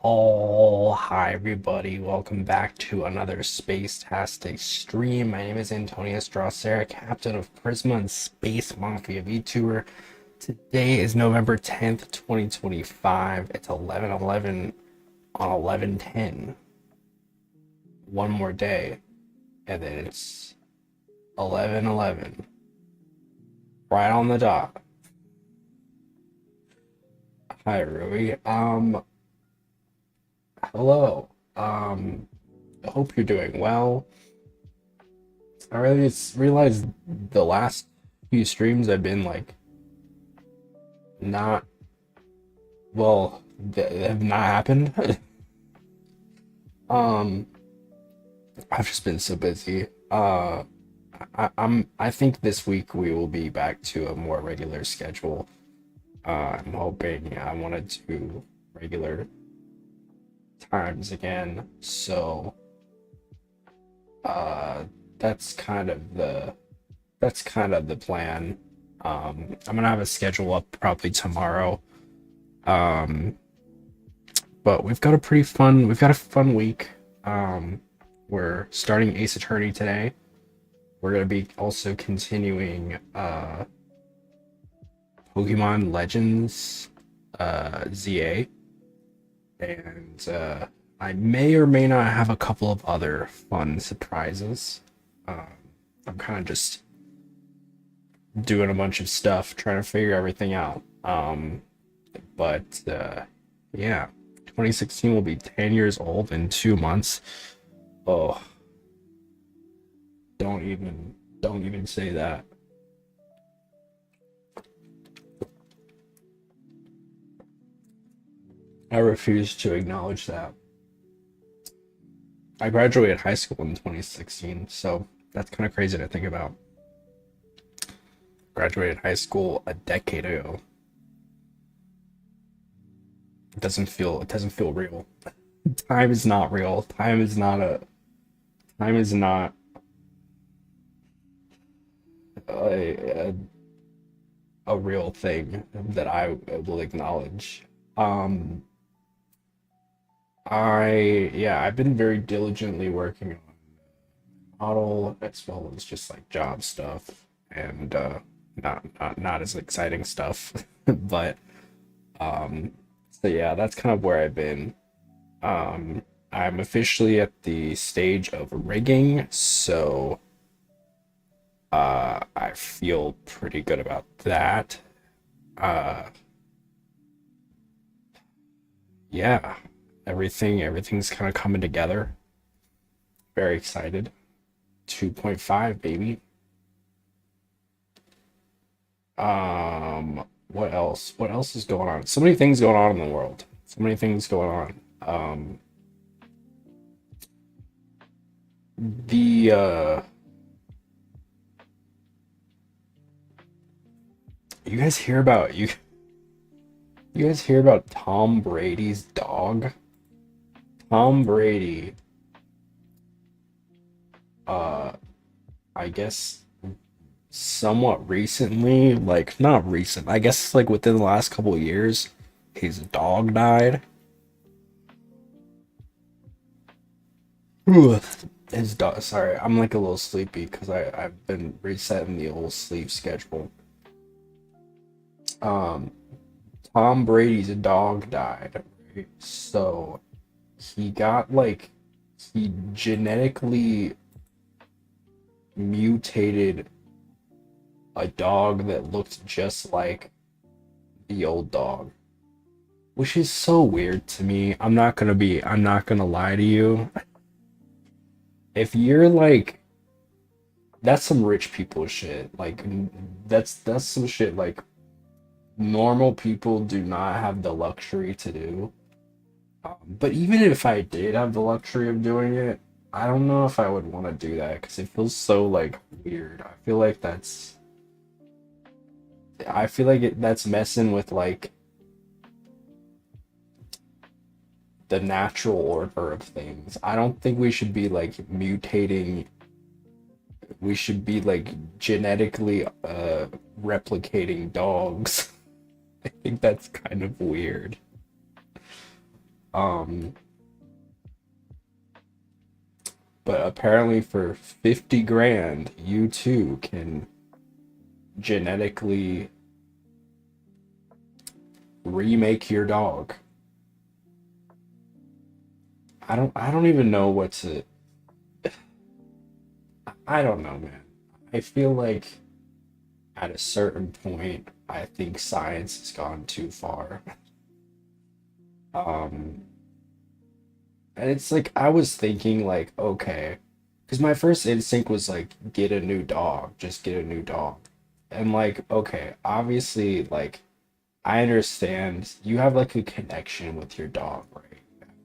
Oh, hi everybody. Welcome back to another Space-tastic stream. My name is Antonius Drosera, Captain of PRISMA and Space Mafia VTuber. Today is November 10th, 2025. It's 11:11 on 11:10. One more day, and then it's 11:11. Right on the dot. Hi, Rui. Hello. I hope you're doing well. I really just realized the last few streams I've been like not well, they have not happened. um, I've just been so busy. I think this week we will be back to a more regular schedule. I'm hoping I want to do regular times again. So uh that's kind of the plan. I'm gonna have a schedule up probably tomorrow. Um but we've got a fun week. We're starting Ace Attorney today. We're gonna be also continuing Pokemon Legends ZA, and I may or may not have a couple of other fun surprises. Um, I'm kind of just doing a bunch of stuff, trying to figure everything out. But yeah, 2016 will be 10 years old in 2 months. Oh, don't even say that. I refuse to acknowledge that. I graduated high school in 2016, so that's kind of crazy to think about. Graduated high school a decade ago. It doesn't feel real. Time is not real. Time is not a, a real thing that I will acknowledge. Um, I've been very diligently working on model as well as just like job stuff and not as exciting stuff. But um so yeah, that's kind of where I've been. I'm officially at the stage of rigging, so I feel pretty good about that. Uh yeah, everything's kind of coming together. Very excited. 2.5 baby. What else? What else is going on? So many things going on in the world. So many things going on. The you guys hear about you guys hear about Tom Brady's dog? Tom Brady, uh, I guess somewhat recently, like not recent, I guess like within the last couple of years, his dog died. Ugh. His dog, sorry, I'm like a little sleepy because I've been resetting the old sleep schedule. Um, Tom Brady's dog died, right? So he got like he genetically mutated a dog that looked just like the old dog, which is so weird to me. I'm not gonna lie to you. If you're like, that's some rich people shit. Like, that's some shit like normal people do not have the luxury to do. But even if I did have the luxury of doing it, I don't know if I would want to do that because it feels so like weird. I feel like that's messing with like the natural order of things. I don't think we should be like mutating. We should be like genetically replicating dogs. I think that's kind of weird. Um, but apparently for 50 grand, you too can genetically remake your dog. I don't even know what to I don't know, man. I feel like at a certain point, I think science has gone too far. Um, and it's like I was thinking like, okay, because my first instinct was like, get a new dog, just get a new dog. And like, okay, obviously, like I understand you have like a connection with your dog, right?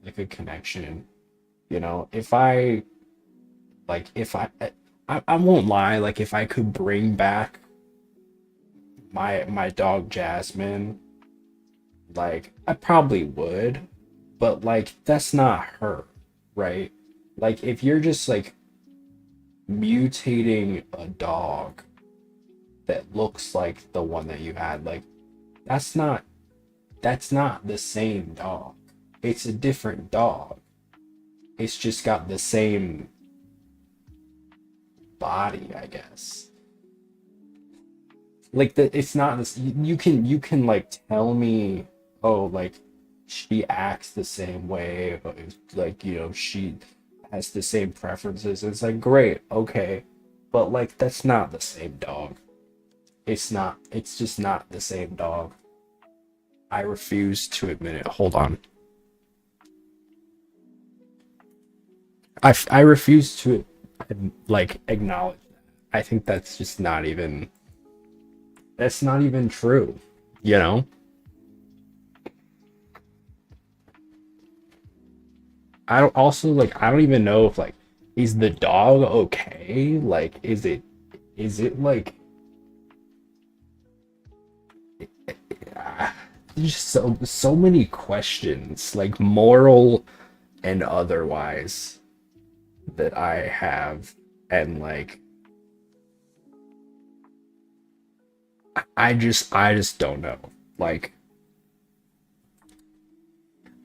Like a connection, if I if I won't lie, like if I could bring back my dog Jasmine, like I probably would, but like that's not her, right? Like if you're just like mutating a dog that looks like the one that you had, like that's not that's not the same dog. It's a different dog. It's just got the same body, I guess. Like it's not this you can like tell me, oh, like she acts the same way, like she has the same preferences. It's like great, okay, but like that's not the same dog. It's just not the same dog. I refuse to admit it. Hold on. I refuse to like acknowledge that. I think that's not even true, you know? I don't even know if like is the dog okay? Like is it like there's so many questions, like moral and otherwise, that I have, and like I just don't know. Like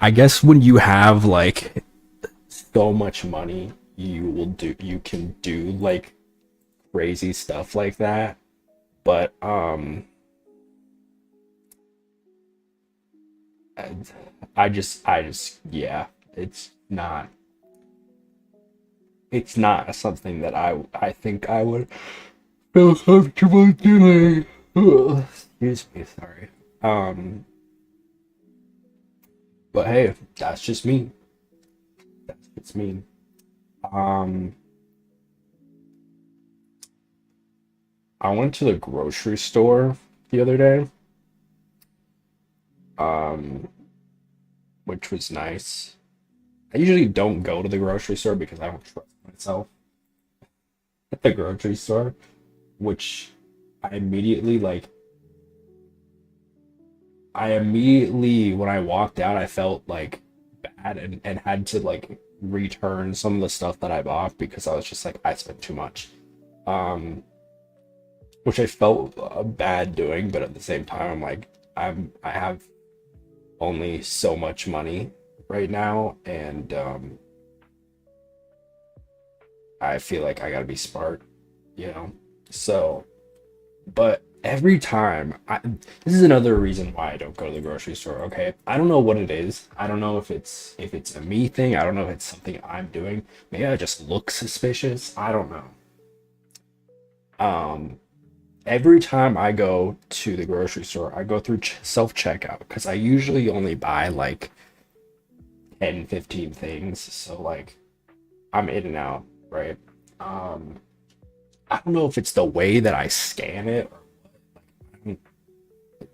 I guess when you have like so much money, you can do like crazy stuff like that. But I just yeah, it's not something that I think I would feel comfortable doing. Ugh, excuse me, sorry. Um, but hey, that's just me. That's just me. Um, I went to the grocery store the other day, um, which was nice. I usually don't go to the grocery store because I don't trust myself at the grocery store, which I immediately like when I walked out, I felt like bad, and had to like return some of the stuff that I bought because I was just like I spent too much. Um, which I felt bad doing, but at the same time, I'm like I have only so much money right now, and I feel like I gotta be smart, you know. So, but every time this is another reason why I don't go to the grocery store. Okay, I don't know what it is. I don't know if it's a me thing. I don't know if it's something I'm doing. Maybe I just look suspicious. I don't know. Um, every time I go to the grocery store, I go through self checkout because I usually only buy like 10, 15 things. So like I'm in and out, right? Um, I don't know if it's the way that I scan it.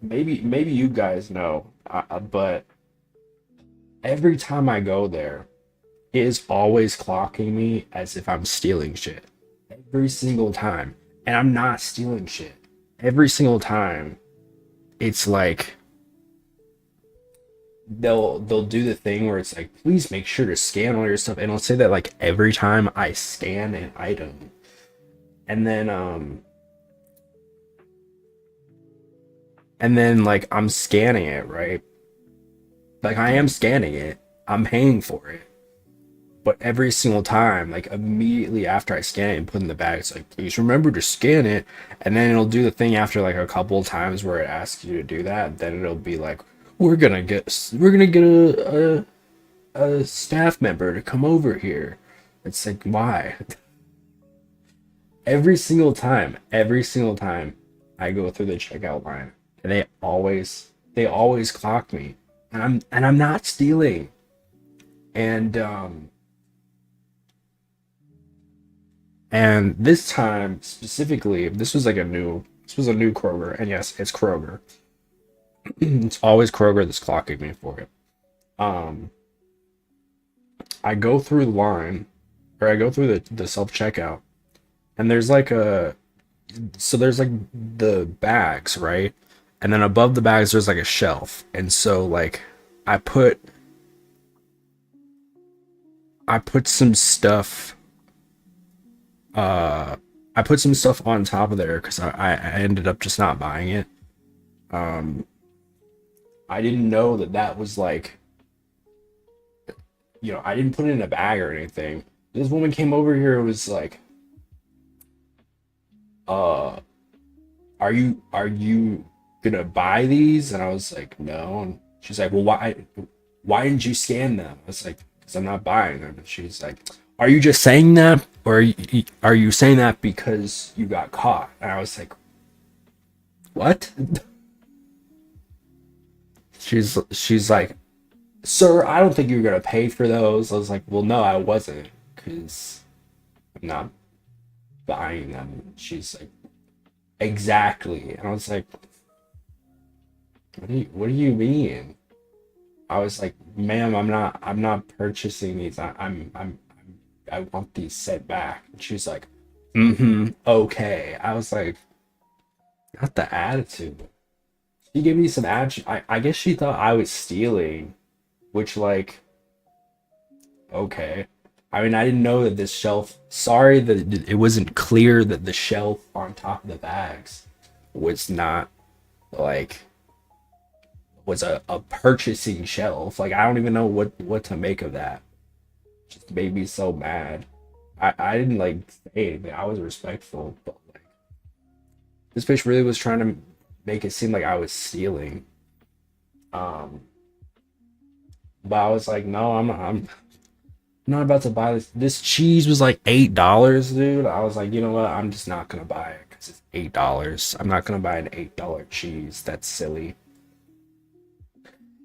Maybe you guys know, but every time I go there, it is always clocking me as if I'm stealing shit. Every single time. And I'm not stealing shit. Every single time, it's like they'll do the thing where it's like, please make sure to scan all your stuff. And it'll say that like every time I scan an item. And then like I'm scanning it, right? Like I am scanning it, I'm paying for it. But every single time, like immediately after I scan it and put it in the bag, it's like, please remember to scan it. And then it'll do the thing after like a couple of times where it asks you to do that. Then it'll be like, we're gonna get a staff member to come over here. It's like, why? Every single time I go through the checkout line, they always clock me. And I'm not stealing. And and this time specifically, this was a new Kroger, and yes, it's Kroger. It's always Kroger that's clocking me for it. Um, I go through the line, or I go through the self checkout, and there's like the bags, right? And then above the bags, there's like a shelf, and so like I put I put some stuff uh I put some stuff on top of there because I ended up just not buying it. Um, I didn't know that was like, I didn't put it in a bag or anything. This woman came over here and was like, uh, are you gonna buy these? And I was like, no. And she's like, well, why didn't you scan them? I was like, because I'm not buying them. And she's like, are you just saying that, or are you saying that because you got caught? And I was like, what? She's like, sir, I don't think you're gonna pay for those. I was like, well, no, I wasn't, because I'm not buying them. She's like, exactly. And I was like, what do you mean? I was like, ma'am, I'm not purchasing these. I want these sent back. And she's like, mm-hmm, okay. I was like, not the attitude. She gave me some attitude. I guess she thought I was stealing, which, like, okay. I mean, I didn't know that this shelf. Sorry that it wasn't clear that the shelf on top of the bags was not like was a purchasing shelf. Like, I don't even know what to make of that. Just made me so mad. I didn't like say anything. I was respectful, but like this bitch really was trying to make it seem like I was stealing. Um, but I was like, no, I'm not about to buy this. This cheese was like $8, dude. I was like, you know what? I'm just not gonna buy it because it's $8. I'm not gonna buy an $8 cheese. That's silly.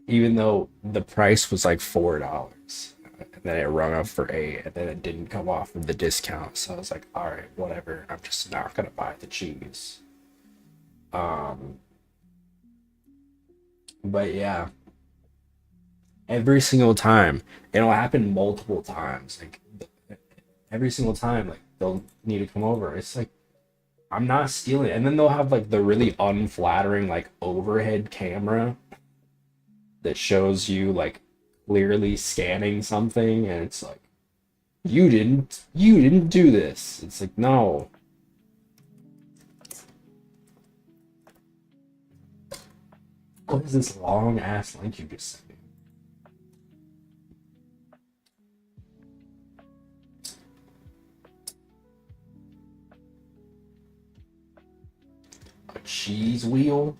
Even though the price was like $4. And then it rung up for 8, and then it didn't come off of the discount. So I was like, all right, whatever. I'm just not gonna buy the cheese. Um, but yeah, every single time, it'll happen multiple times. Like every single time, like they'll need to come over. It's like I'm not stealing. And then they'll have like the really unflattering like overhead camera that shows you like clearly scanning something, and it's like, you didn't do this. It's like, no. What is this long ass link you just sent me? A cheese wheel?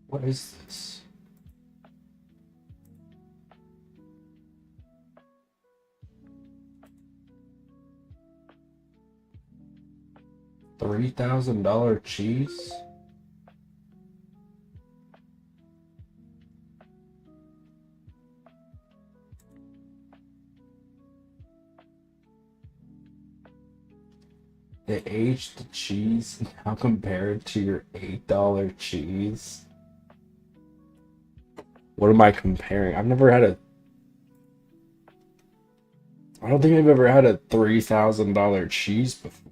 What is this? $3,000 cheese? They aged the cheese now compared to your $8 cheese? What am I comparing? I don't think I've ever had a $3,000 cheese before.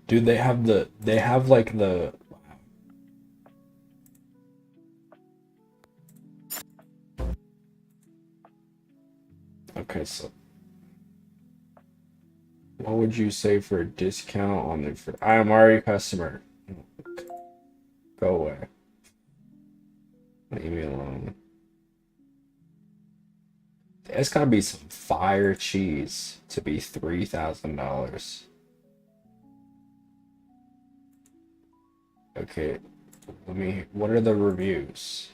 Dude, they have like Okay, so what would you say for a discount on the? I'm already a customer. Go away. Leave me alone. It's gotta be some fire cheese to be $3,000. Okay, let me. What are the reviews?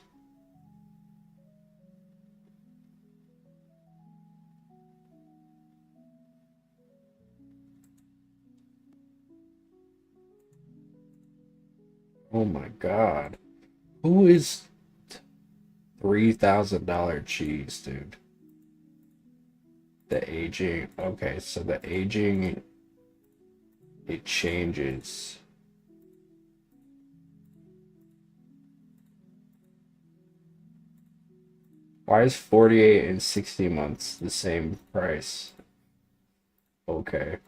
Oh my God. Who is $3,000 cheese, dude? The aging. Okay, so the aging, it changes. Why is 48 and 60 months the same price? Okay.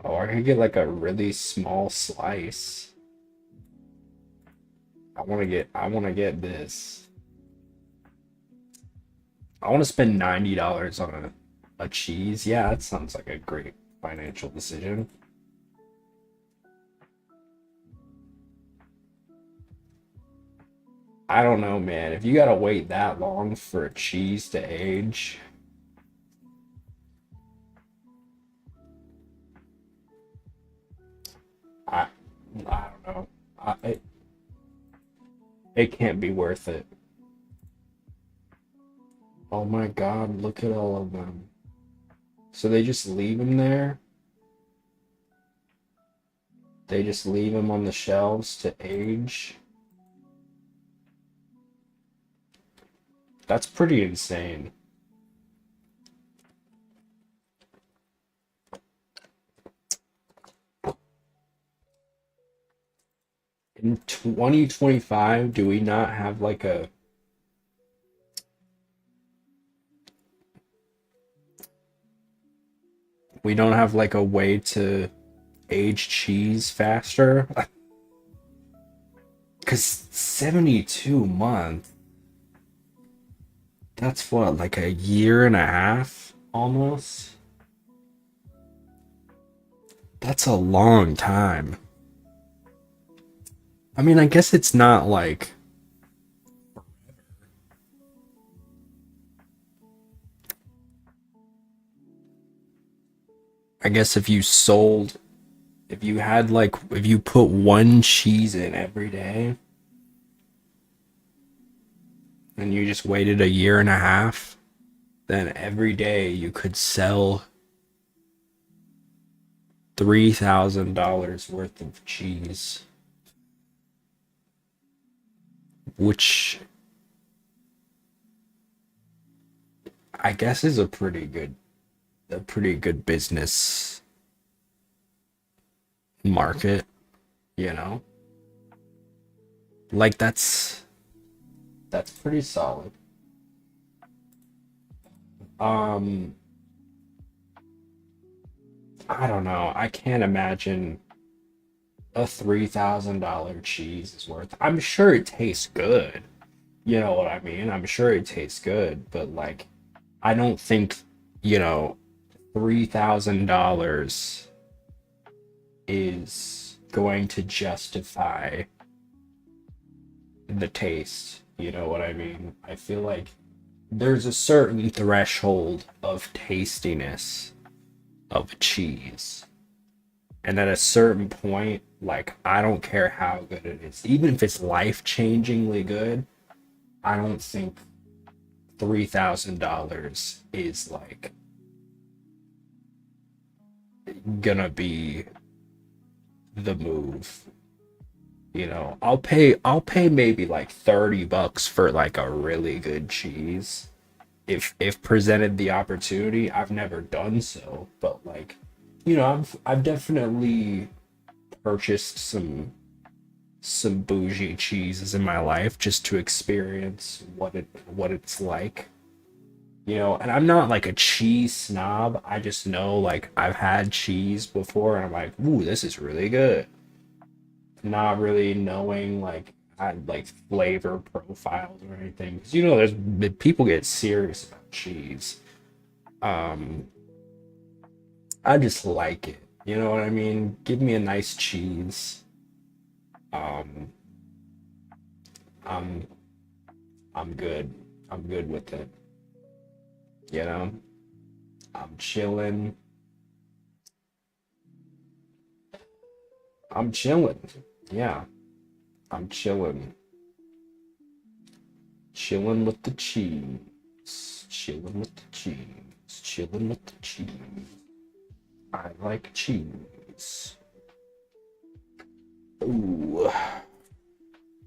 Oh, I could get like a really small slice. I want to get this. I want to spend $90 on a cheese. Yeah, that sounds like a great financial decision. I don't know, man. If you gotta wait that long for a cheese to age, I I don't know. It can't be worth it. Oh my God, look at all of them. So they just leave them there? They just leave them on the shelves to age? That's pretty insane. In 2025, do we not have like a we don't have like a way to age cheese faster? Because 72 months, that's what, like a year and a half almost? That's a long time. I mean, I guess it's not like I guess if you had like if you put one cheese in every day and you just waited a year and a half, then every day you could sell $3,000 worth of cheese, which I guess is a pretty good business market, you know? Like that's pretty solid. Um, I don't know. I can't imagine a $3,000 cheese is worth. I'm sure it tastes good. You know what I mean? I'm sure it tastes good, but like I don't think, you know, $3,000 is going to justify the taste. You know what I mean? I feel like there's a certain threshold of tastiness of a cheese. And at a certain point, like, I don't care how good it is, even if it's life changingly good, I don't think $3,000 is like gonna be the move. You know, I'll pay maybe like $30 for like a really good cheese if presented the opportunity. I've never done so, but like, you know, I've definitely purchased some bougie cheeses in my life just to experience what it's like, You know, and I'm not like a cheese snob. I just know like I've had cheese before and I'm like, ooh, this is really good. Not really knowing like flavor profiles or anything. Because you know, there's people get serious about cheese. Um, I just like it. You know what I mean? Give me a nice cheese. Um, I'm I'm good. I'm good with it. You know, I'm chilling. I'm chilling. Yeah, I'm chilling. Chilling with the cheese. Chilling with the cheese. Chilling with the cheese. I like cheese. Ooh.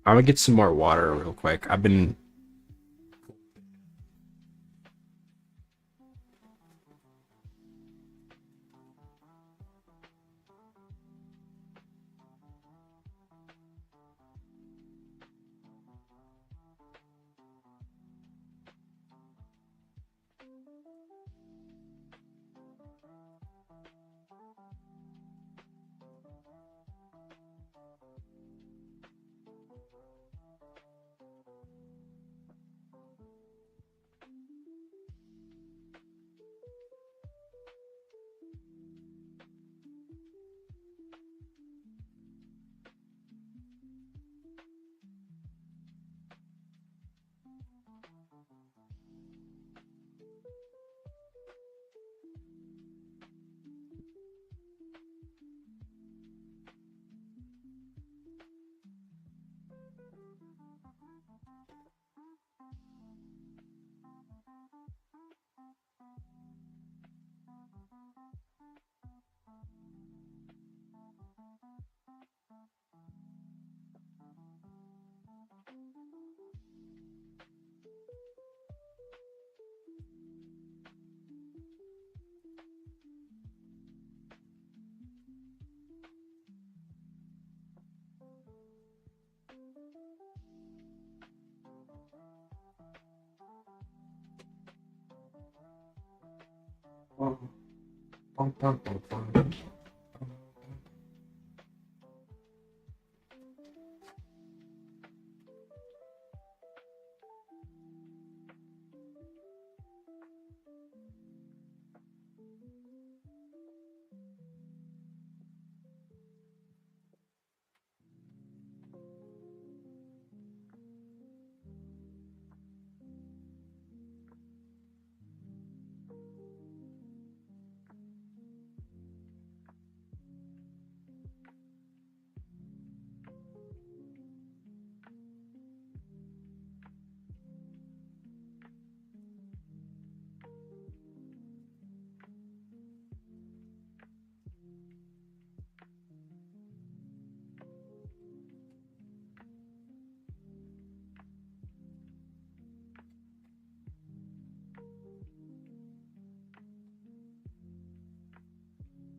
I'm gonna get some more water real quick. I've been.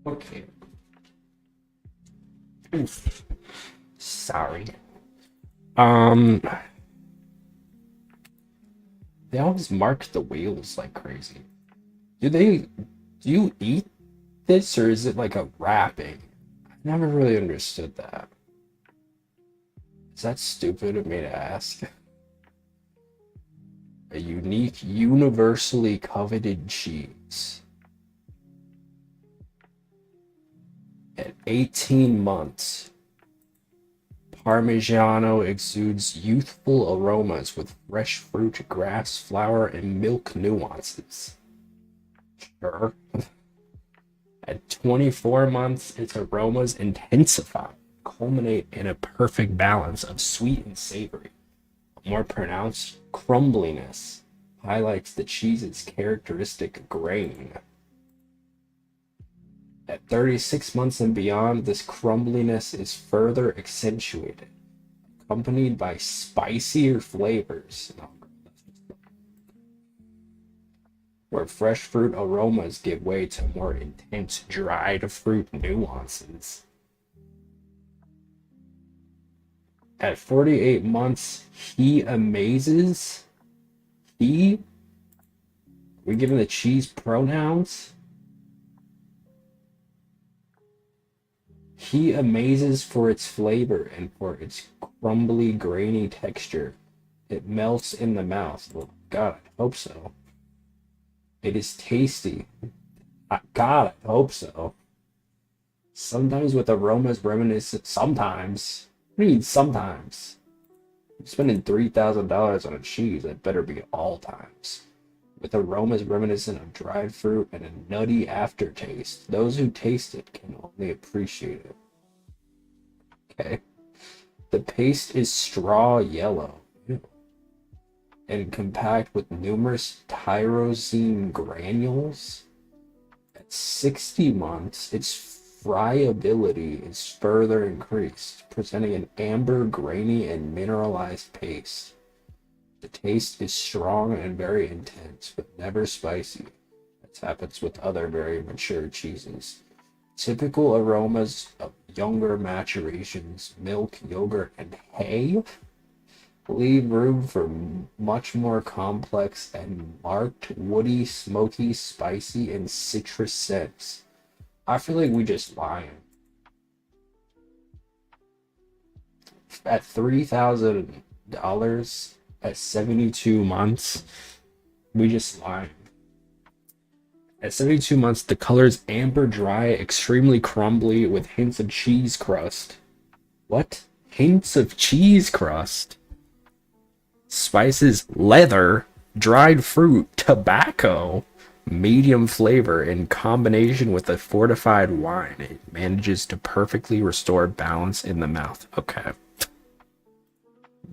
Okay. Oof. Sorry. Um, they always mark the wheels like crazy. Do they? Do you eat this or is it like a wrapping? I never really understood that. Is that stupid of me to ask? A unique, universally coveted cheese. At 18 months, Parmigiano exudes youthful aromas with fresh fruit, grass, flour, and milk nuances. Sure. At 24 months, its aromas intensify, culminate in a perfect balance of sweet and savory. A more pronounced crumbliness highlights the cheese's characteristic grain. At 36 months and beyond, this crumbliness is further accentuated, accompanied by spicier flavors, where fresh fruit aromas give way to more intense dried fruit nuances. At 48 months, he amazes. He We giving the cheese pronouns? He amazes for its flavor and for its crumbly, grainy texture. It melts in the mouth. Well, God, I hope so. It is tasty. God, I hope so. Sometimes with aromas reminiscent. Sometimes. What do you mean sometimes? I'm spending $3,000 on a cheese. It better be all times. With aromas reminiscent of dried fruit and a nutty aftertaste. Those who taste it can only appreciate it. Okay. The paste is straw yellow. Ew. And compact with numerous tyrosine granules. At 60 months, its friability is further increased, presenting an amber, grainy, and mineralized paste. The taste is strong and very intense, but never spicy, as happens with other very mature cheeses. Typical aromas of younger maturations, milk, yogurt, and hay leave room for much more complex and marked woody, smoky, spicy, and citrus scents. I feel like we just lying. At $3,000 at 72 months, we just lying. At 72 months, the color is amber dry, extremely crumbly, with hints of cheese crust. What? Hints of cheese crust? Spices, leather, dried fruit, tobacco, medium flavor in combination with a fortified wine. It manages to perfectly restore balance in the mouth. Okay.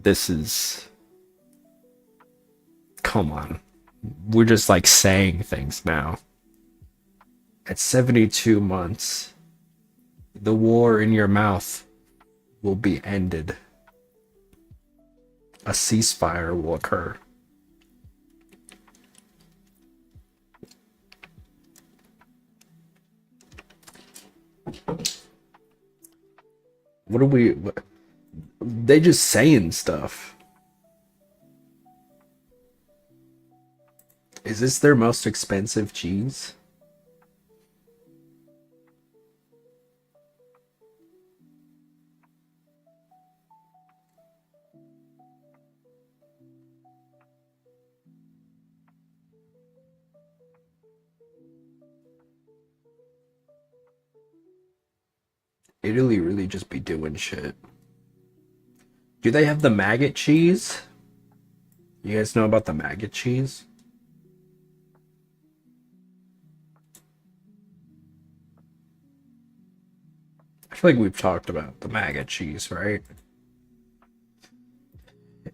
This is... Come on. We're just like saying things now. At 72 months, the war in your mouth will be ended. A ceasefire will occur. What are we... They just saying stuff. Is this their most expensive cheese? Italy really just be doing shit. Do they have the maggot cheese? You guys know about the maggot cheese? I feel like we've talked about the maggot cheese, right?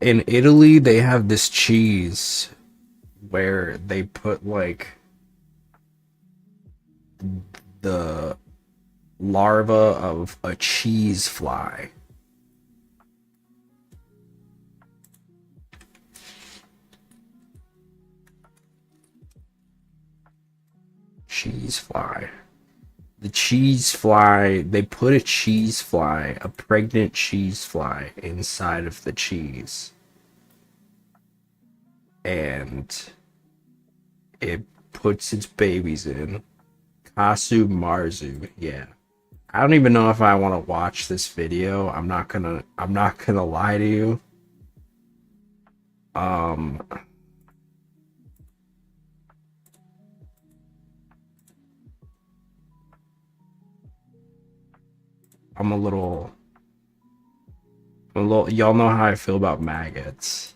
In Italy, they have this cheese where they put like the larva of a cheese fly. Cheese fly. The cheese fly, they put a cheese fly, a pregnant cheese fly, inside of the cheese. And it puts its babies in. Kasu Marzu, yeah. I don't even know if I want to watch this video. I'm not gonna lie to you. I'm a little, y'all know how I feel about maggots.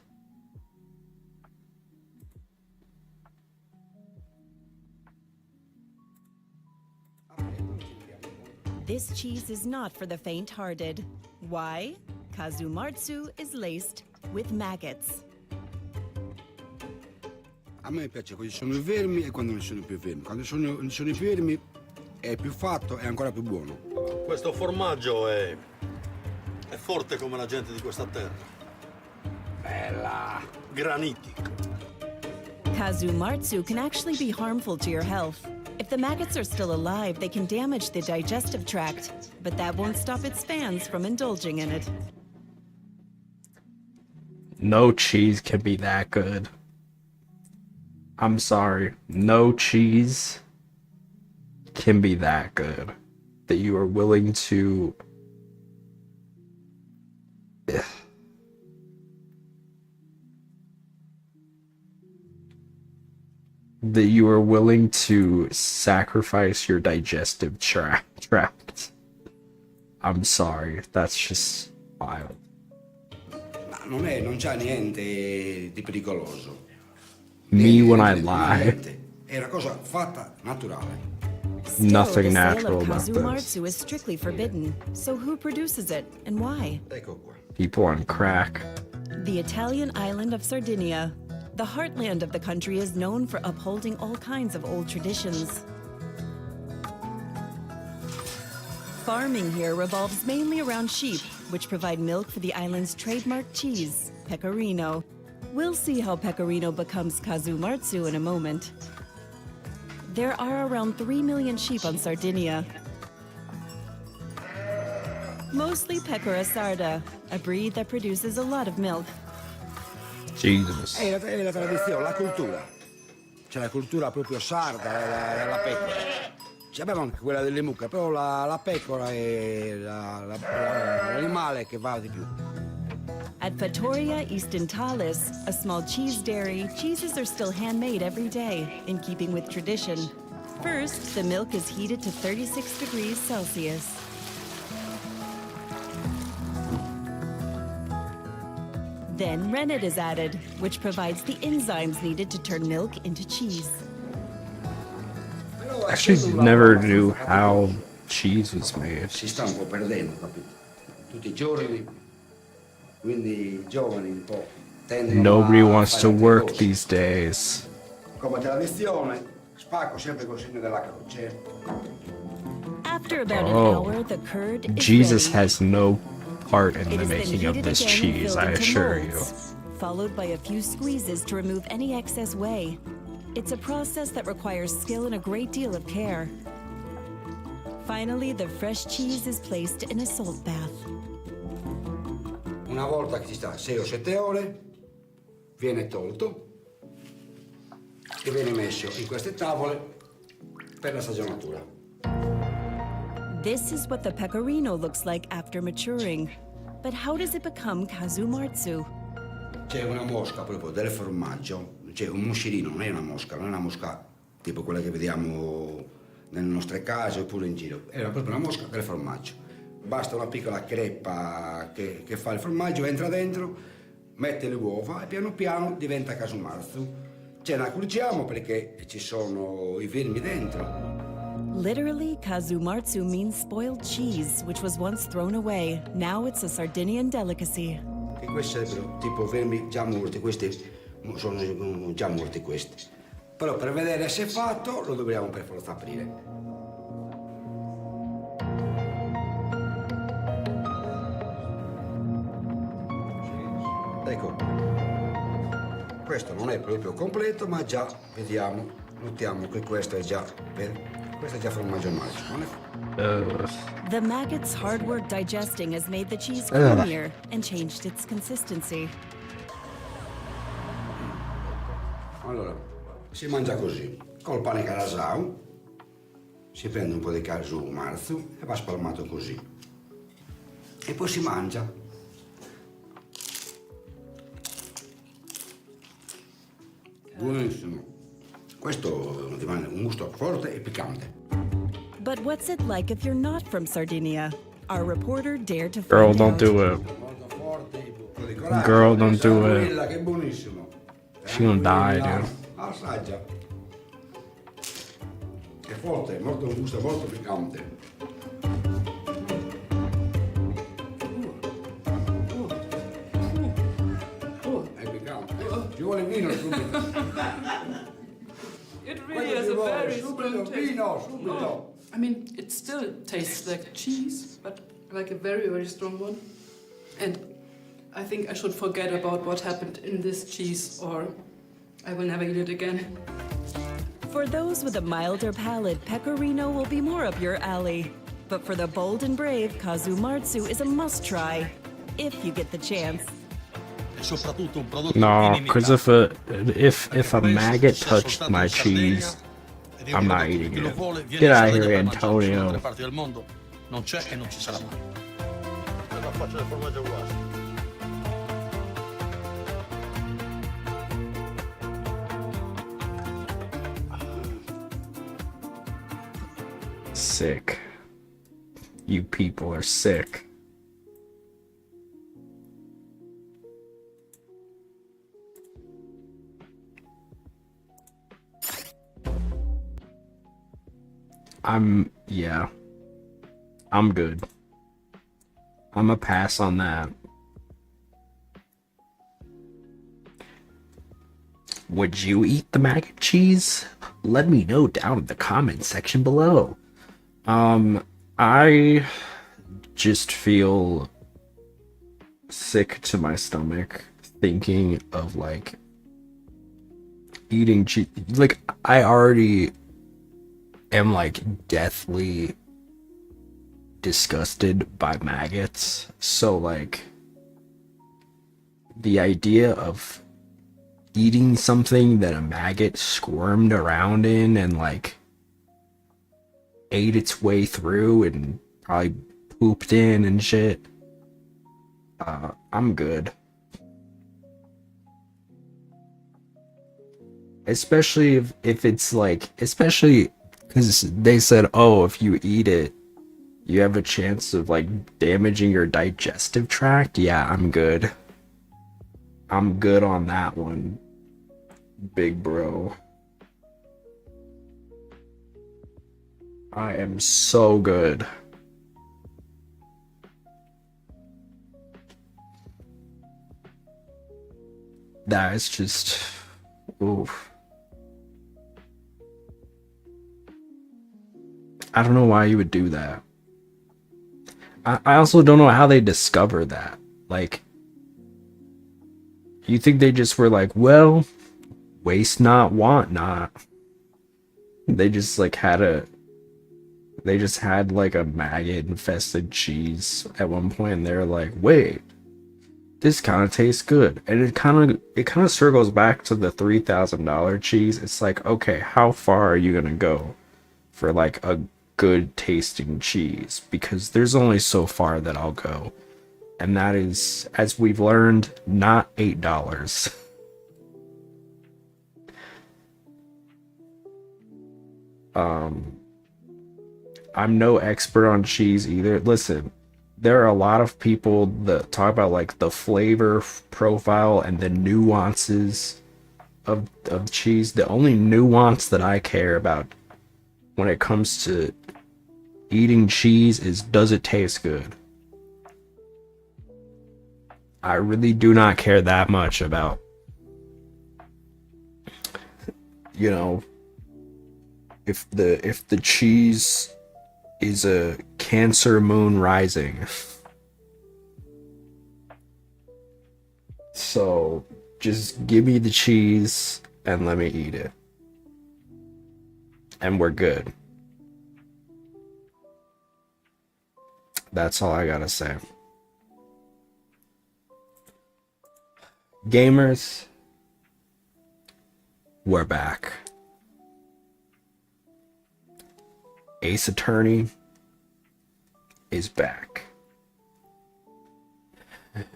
This cheese is not for the faint-hearted. Why? Kazumartsu is laced with maggots. A me piace quando sono i vermi e quando non sono più fermi. Quando sono i fermi è più fatto e ancora più buono. Questo formaggio è forte come la gente di questa terra. Bella! Granitico. Kazumartsu can actually be harmful to your health. If the maggots are still alive, they can damage the digestive tract, but that won't stop its fans from indulging in it. No cheese can be that good. I'm sorry. No cheese can be that good that you are willing to. That you are willing to sacrifice your digestive tract. I'm sorry. That's just wild. Ma non c'ha niente di pericoloso. Me when I Niente, lie. niente. È una cosa fatta naturale. Still, Nothing the sale natural of about this. Kazumartsu is strictly forbidden. So who produces it and why? Ecco qua. People on crack. The Italian island of Sardinia. The heartland of the country is known for upholding all kinds of old traditions. Farming here revolves mainly around sheep, which provide milk for the island's trademark cheese, pecorino. We'll see how pecorino becomes Kazumartsu in a moment. There are around 3 million sheep on Sardinia. Mostly Pecora sarda, a breed that produces a lot of milk. Jesus. È la tradizione, la cultura. C'è la cultura proprio sarda, la pecora. Abbiamo anche quella delle mucche, però la pecora è l'animale che va di più. At Fattoria Eastentalis, a small cheese dairy, cheeses are still handmade every day, in keeping with tradition. First, the milk is heated to 36 degrees Celsius. Then rennet is added, which provides the enzymes needed to turn milk into cheese. Actually, never knew how cheese was made. Si sta un po' perdendo, capito? Tutti i giorni, quindi i giovani un po' tendono Nobody a wants fare to altre work cose. these days. Come tradizione, spacco sempre col segno della croce. After about an Oh. hour, the curd is Jesus ready. has no part in It the has been making of heated this again and cheese, filled I into assure you. molds, followed by a few squeezes to remove any excess whey. It's a process that requires skill and a great deal of care. Finally, the fresh cheese is placed in a salt bath. Una volta che ci sta 6 o 7 ore, viene tolto e viene messo in queste tavole per la stagionatura. This is what the pecorino looks like after maturing. But how does it become Kazumartsu? C'è una mosca proprio del formaggio, c'è un moscerino, non è una mosca tipo quella che vediamo nelle nostre case oppure in giro, è proprio una mosca del formaggio. Basta una piccola creppa che fa il formaggio, entra dentro, mette le uova e piano piano diventa Kazumartsu. Ce la accorgiamo perché ci sono i vermi dentro. Literally, Kazumartsu means spoiled cheese, which was once thrown away. Now it's a Sardinian delicacy. Che questi sarebbero tipo vermi già morti, questi sono già morti questi. Però per vedere se è fatto lo dobbiamo per forza aprire. Ecco, questo non è proprio completo, ma già vediamo, notiamo che questo è già formaggio magico, non è? The maggot's hard work digesting has made the cheese creamier and changed its consistency. Allora, si mangia così, col pane carasau, si prende un po' di Kazumartsu e va spalmato così. E poi si mangia. Buonissimo. Questo rimane un gusto forte e piccante. But what's it like if you're not from Sardinia? Our reporter dared to Girl, find don't out. do it. Molto forte, un po' di coraggio. Girl, don't do it. Tranquilla, che buonissimo. She gonna die, Tranquilla. dude. Assaggia. È forte, molto, un gusto molto piccante. È piccante. Ci vuole il vino subito. It really has a very Subito, strong taste. vino, subito. I mean, it still tastes like cheese, but like a very, very strong one. And I think I should forget about what happened in this cheese, or I will never eat it again. For those with a milder palate, pecorino will be more up your alley. But for the bold and brave, Kazumartsu is a must-try, if you get the chance. e soprattutto un prodotto No, inimitato. because if a maggot touched my cheese, ed è I'm un not prodotto che eating chi lo it. vuole viene Get in out of Sardegna here, per mangiarlo, in altre Antonio. parti del mondo non c'è e non ci sarà mai. È la faccia del formaggio guasto. Sick. You people are sick. Yeah. I'm good. I'm a pass on that. Would you eat the mac and cheese? Let me know down in the comment section below. I just feel sick to my stomach thinking of like eating cheese. Like, I already am like deathly disgusted by maggots, so like the idea of eating something that a maggot squirmed around in and like ate its way through and probably pooped in and shit, I'm good. Especially if it's like, especially because they said, oh, if you eat it you have a chance of like damaging your digestive tract. Yeah, I'm good. I'm good on that one, big bro. I am so good. That is just, oof. I don't know why you would do that. I also don't know how they discover that. Like, you think they just were like, well, waste not, want not. They just like had like a maggot infested cheese at one point, and they're like, wait, this kind of tastes good. And it kind of circles back to the $3,000 cheese. It's like, okay, how far are you gonna go for like a good tasting cheese? Because there's only so far that I'll go, and that is, as we've learned, not $8. I'm no expert on cheese either. Listen, there are a lot of people that talk about like the flavor profile and the nuances of cheese. The only nuance that I care about when it comes to eating cheese is, does it taste good? I really do not care that much about, you know, if the cheese is a Cancer moon rising. So just give me the cheese and let me eat it, and we're good. That's all I gotta say. Gamers, we're back. Ace Attorney is back.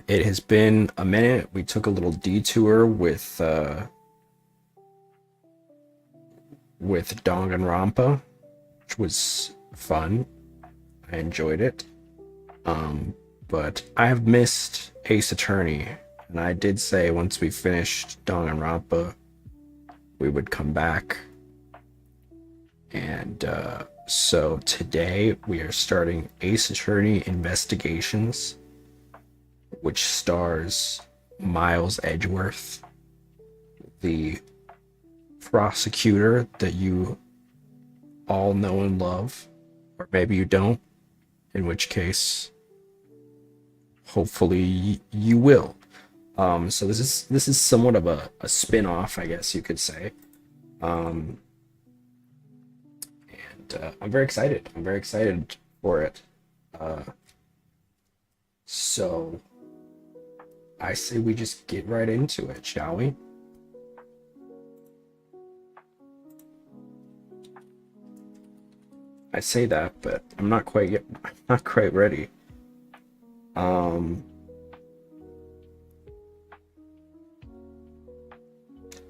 It has been a minute. We took a little detour with Danganronpa, which was fun. I enjoyed it. But I have missed Ace Attorney, and I did say once we finished Danganronpa, we would come back. And so today we are starting Ace Attorney Investigations, which stars Miles Edgeworth, the prosecutor that you all know and love, or maybe you don't, in which case hopefully you will. So this is somewhat of a spin-off, I guess you could say. And I'm very excited. I'm very excited for it. So I say we just get right into it, shall we? I say that, but I'm not quite yet. I'm not quite ready.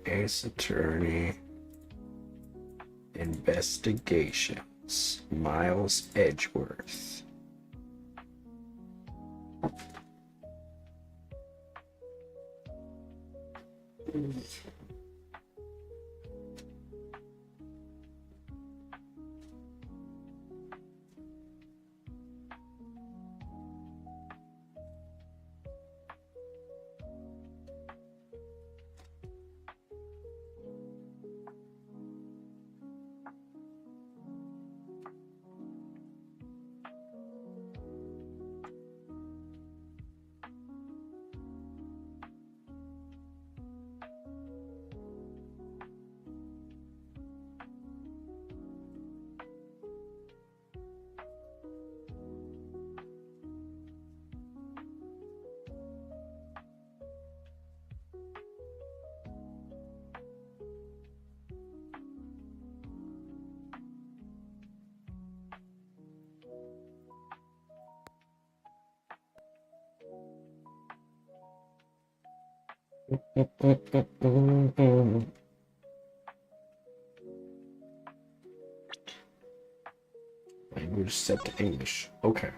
Ace Attorney Investigations, Miles Edgeworth. Language set to English. Okay.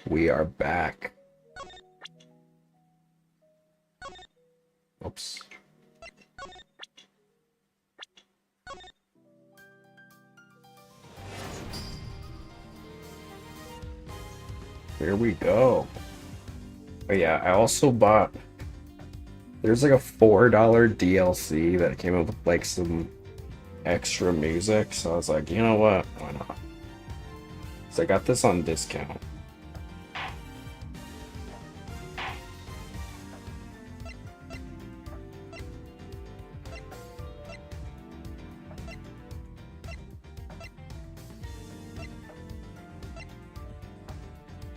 We are back. Oops. Here we go. But yeah, I also bought, there's like a $4 DLC that came up with like some extra music, so I was like, you know what, why not? So I got this on discount.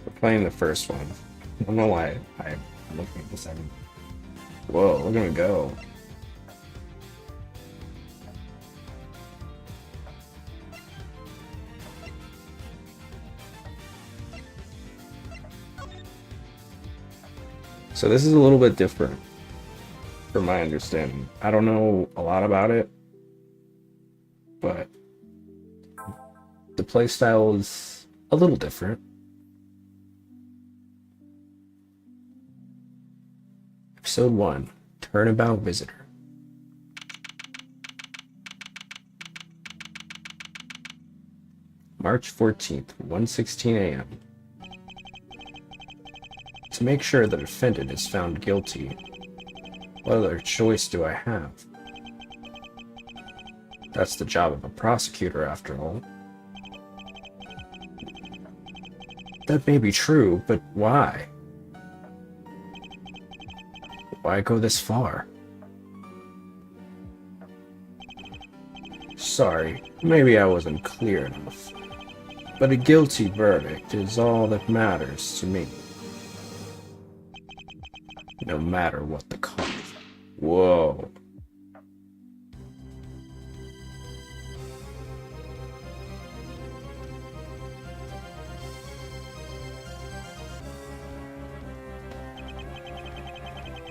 We're playing the first one. I don't know why I'm looking at the second. Whoa, look at him go. So this is a little bit different from my understanding. I don't know a lot about it, but the playstyle is a little different. Episode 1, Turnabout Visitor. March 14th, 1:16 a.m. To make sure the defendant is found guilty, what other choice do I have? That's the job of a prosecutor, after all. That may be true, but why? Why go this far? Sorry, maybe I wasn't clear enough. But a guilty verdict is all that matters to me. No matter what the cost. Whoa.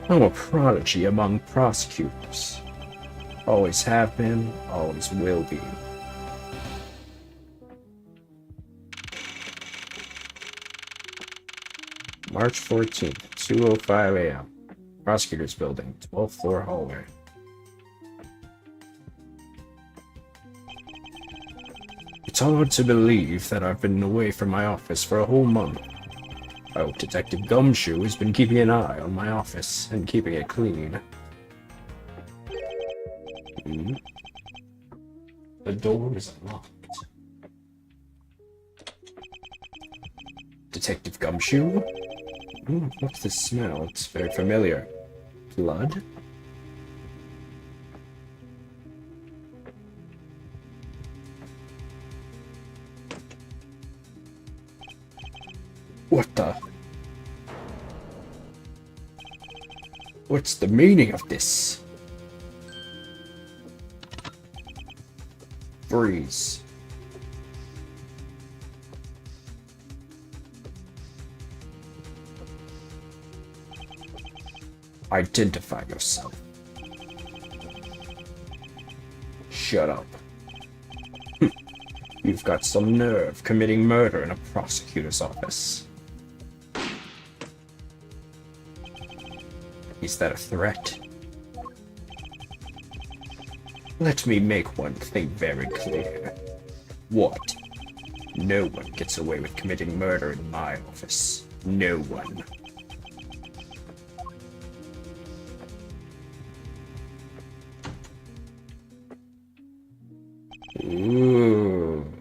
I'm a prodigy among prosecutors. Always have been, always will be. March 14th, 2:05 a.m. Prosecutor's Building, 12th floor hallway. It's hard to believe that I've been away from my office for a whole month. I hope Detective Gumshoe has been keeping an eye on my office and keeping it clean. The door is unlocked. Detective Gumshoe? What's this smell? It's very familiar. Blood? What the? What's the meaning of this? Freeze. Identify yourself. Shut up. You've got some nerve committing murder in a prosecutor's office. Is that a threat? Let me make one thing very clear. What? No one gets away with committing murder in my office. No one. Ooh.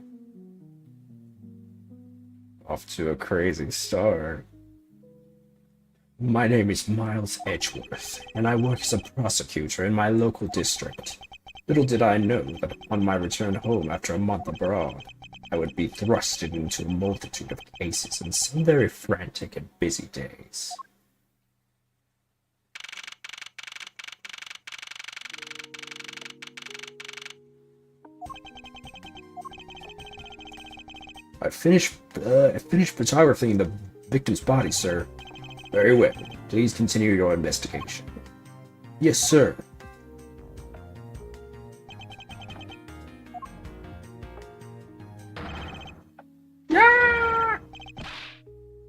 Off to a crazy start. My name is Miles Edgeworth, and I work as a prosecutor in my local district. Little did I know that upon my return home after a month abroad, I would be thrusted into a multitude of cases and some very frantic and busy days. I finished photographing the victim's body, sir. Very well. Please continue your investigation. Yes, sir.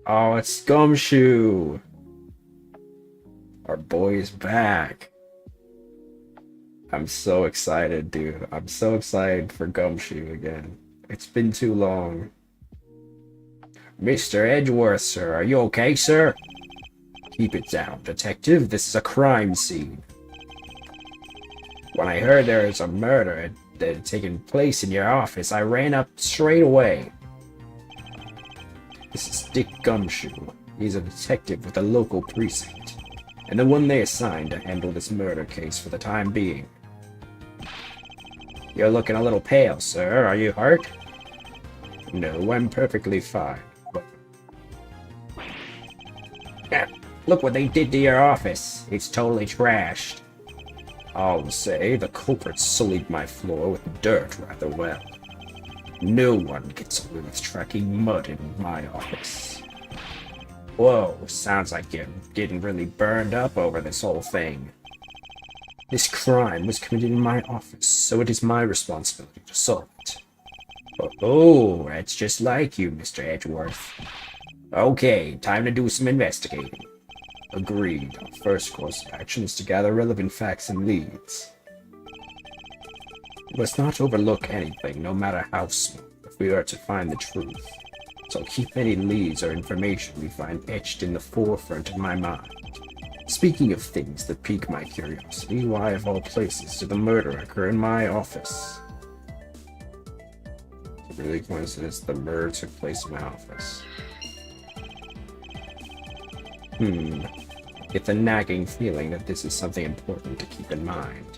Oh, it's Gumshoe. Our boy is back. I'm so excited, dude. I'm so excited for Gumshoe again. It's been too long. Mr. Edgeworth, sir. Are you okay, sir? Keep it down, detective. This is a crime scene. When I heard there was a murder that had taken place in your office, I ran up straight away. This is Dick Gumshoe. He's a detective with the local precinct, and the one they assigned to handle this murder case for the time being. You're looking a little pale, sir. Are you hurt? No, I'm perfectly fine. But... look what they did to your office. It's totally trashed. I'll say the culprit sullied my floor with dirt rather well. No one gets away with tracking mud in my office. Whoa, sounds like you're getting really burned up over this whole thing. This crime was committed in my office, so it is my responsibility to solve it. Oh, that's just like you, Mr. Edgeworth. Okay, time to do some investigating. Agreed. Our first course of action is to gather relevant facts and leads. We must not overlook anything, no matter how small, if we are to find the truth. So keep any leads or information we find etched in the forefront of my mind. Speaking of things that pique my curiosity, why of all places did the murder occur in my office? It's really coincidence the murder took place in my office. Get the nagging feeling that this is something important to keep in mind.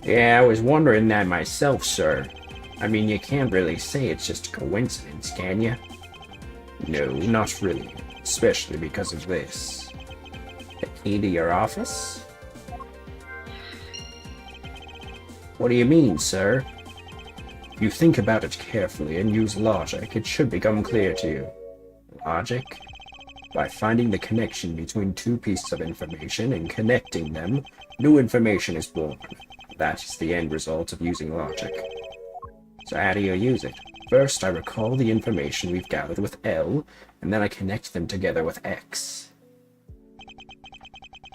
Yeah, I was wondering that myself, sir. I mean, you can't really say it's just a coincidence, can you? No, not really. Especially because of this. The key to your office? What do you mean, sir? If you think about it carefully and use logic, it should become clear to you. Logic? By finding the connection between two pieces of information and connecting them, new information is born. That is the end result of using logic. So how do you use it? First, I recall the information we've gathered with L, and then I connect them together with X.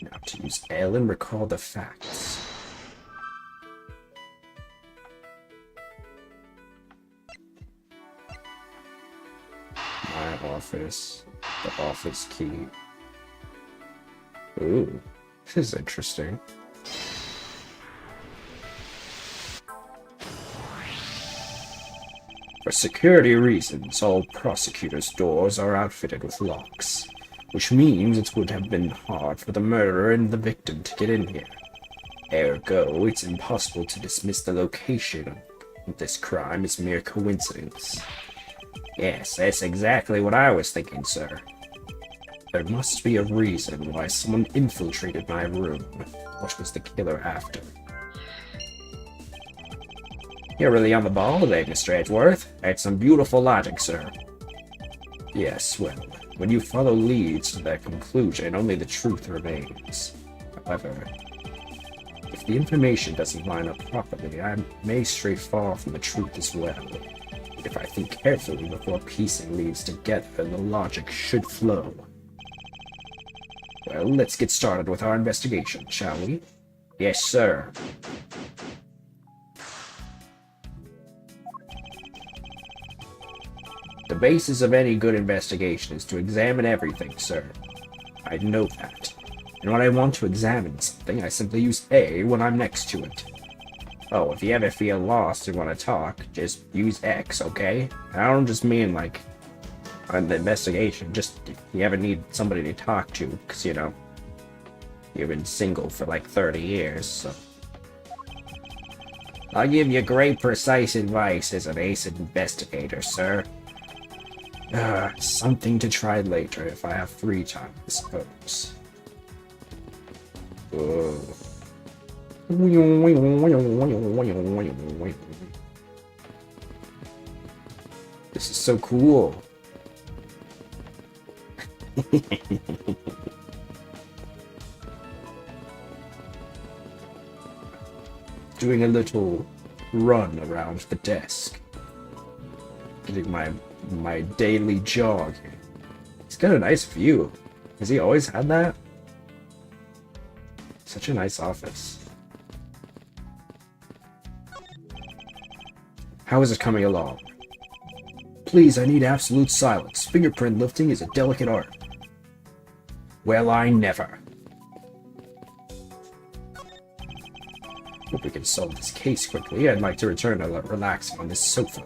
Now to use L and recall the facts. My office. The office key. Ooh, this is interesting. For security reasons, all prosecutors' doors are outfitted with locks, which means it would have been hard for the murderer and the victim to get in here. Ergo, it's impossible to dismiss the location of this crime as mere coincidence. Yes, that's exactly what I was thinking, sir. There must be a reason why someone infiltrated my room. What was the killer after? You're really on the ball today, Mr. Edgeworth. That's some beautiful logic, sir. Yes, well, when you follow leads to that conclusion, only the truth remains. However, if the information doesn't line up properly, I may stray far from the truth as well. If I think carefully before piecing leads together, the logic should flow. Well, let's get started with our investigation, shall we? Yes, sir. The basis of any good investigation is to examine everything, sir. I know that. And when I want to examine something, I simply use A when I'm next to it. Oh, if you ever feel lost and want to talk, just use X, okay? And I don't just mean, like, on the investigation, just if you ever need somebody to talk to, because, you know, you've been single for like 30 years, so. I'll give you great precise advice as an ace investigator, sir. Something to try later if I have free time, I suppose. This is so cool. Doing a little run around the desk. Getting my daily jog. He's got a nice view. Has he always had that? Such a nice office. How is it coming along? Please, I need absolute silence. Fingerprint lifting is a delicate art. Well, I never. Hope we can solve this case quickly. I'd like to return to relaxing on this sofa.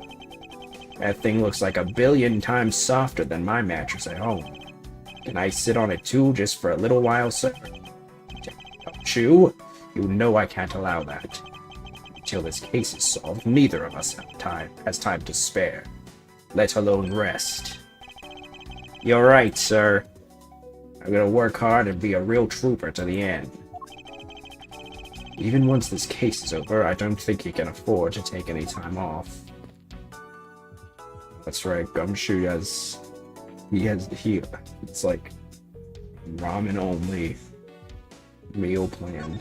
That thing looks like 1,000,000,000 times softer than my mattress at home. Can I sit on it too, just for a little while, sir? Don't you? You know I can't allow that. Until this case is solved, neither of us has time to spare, let alone rest. You're right, sir. I'm gonna work hard and be a real trooper to the end. Even once this case is over, I don't think he can afford to take any time off. That's right, Gumshoe it's like ramen only meal plan.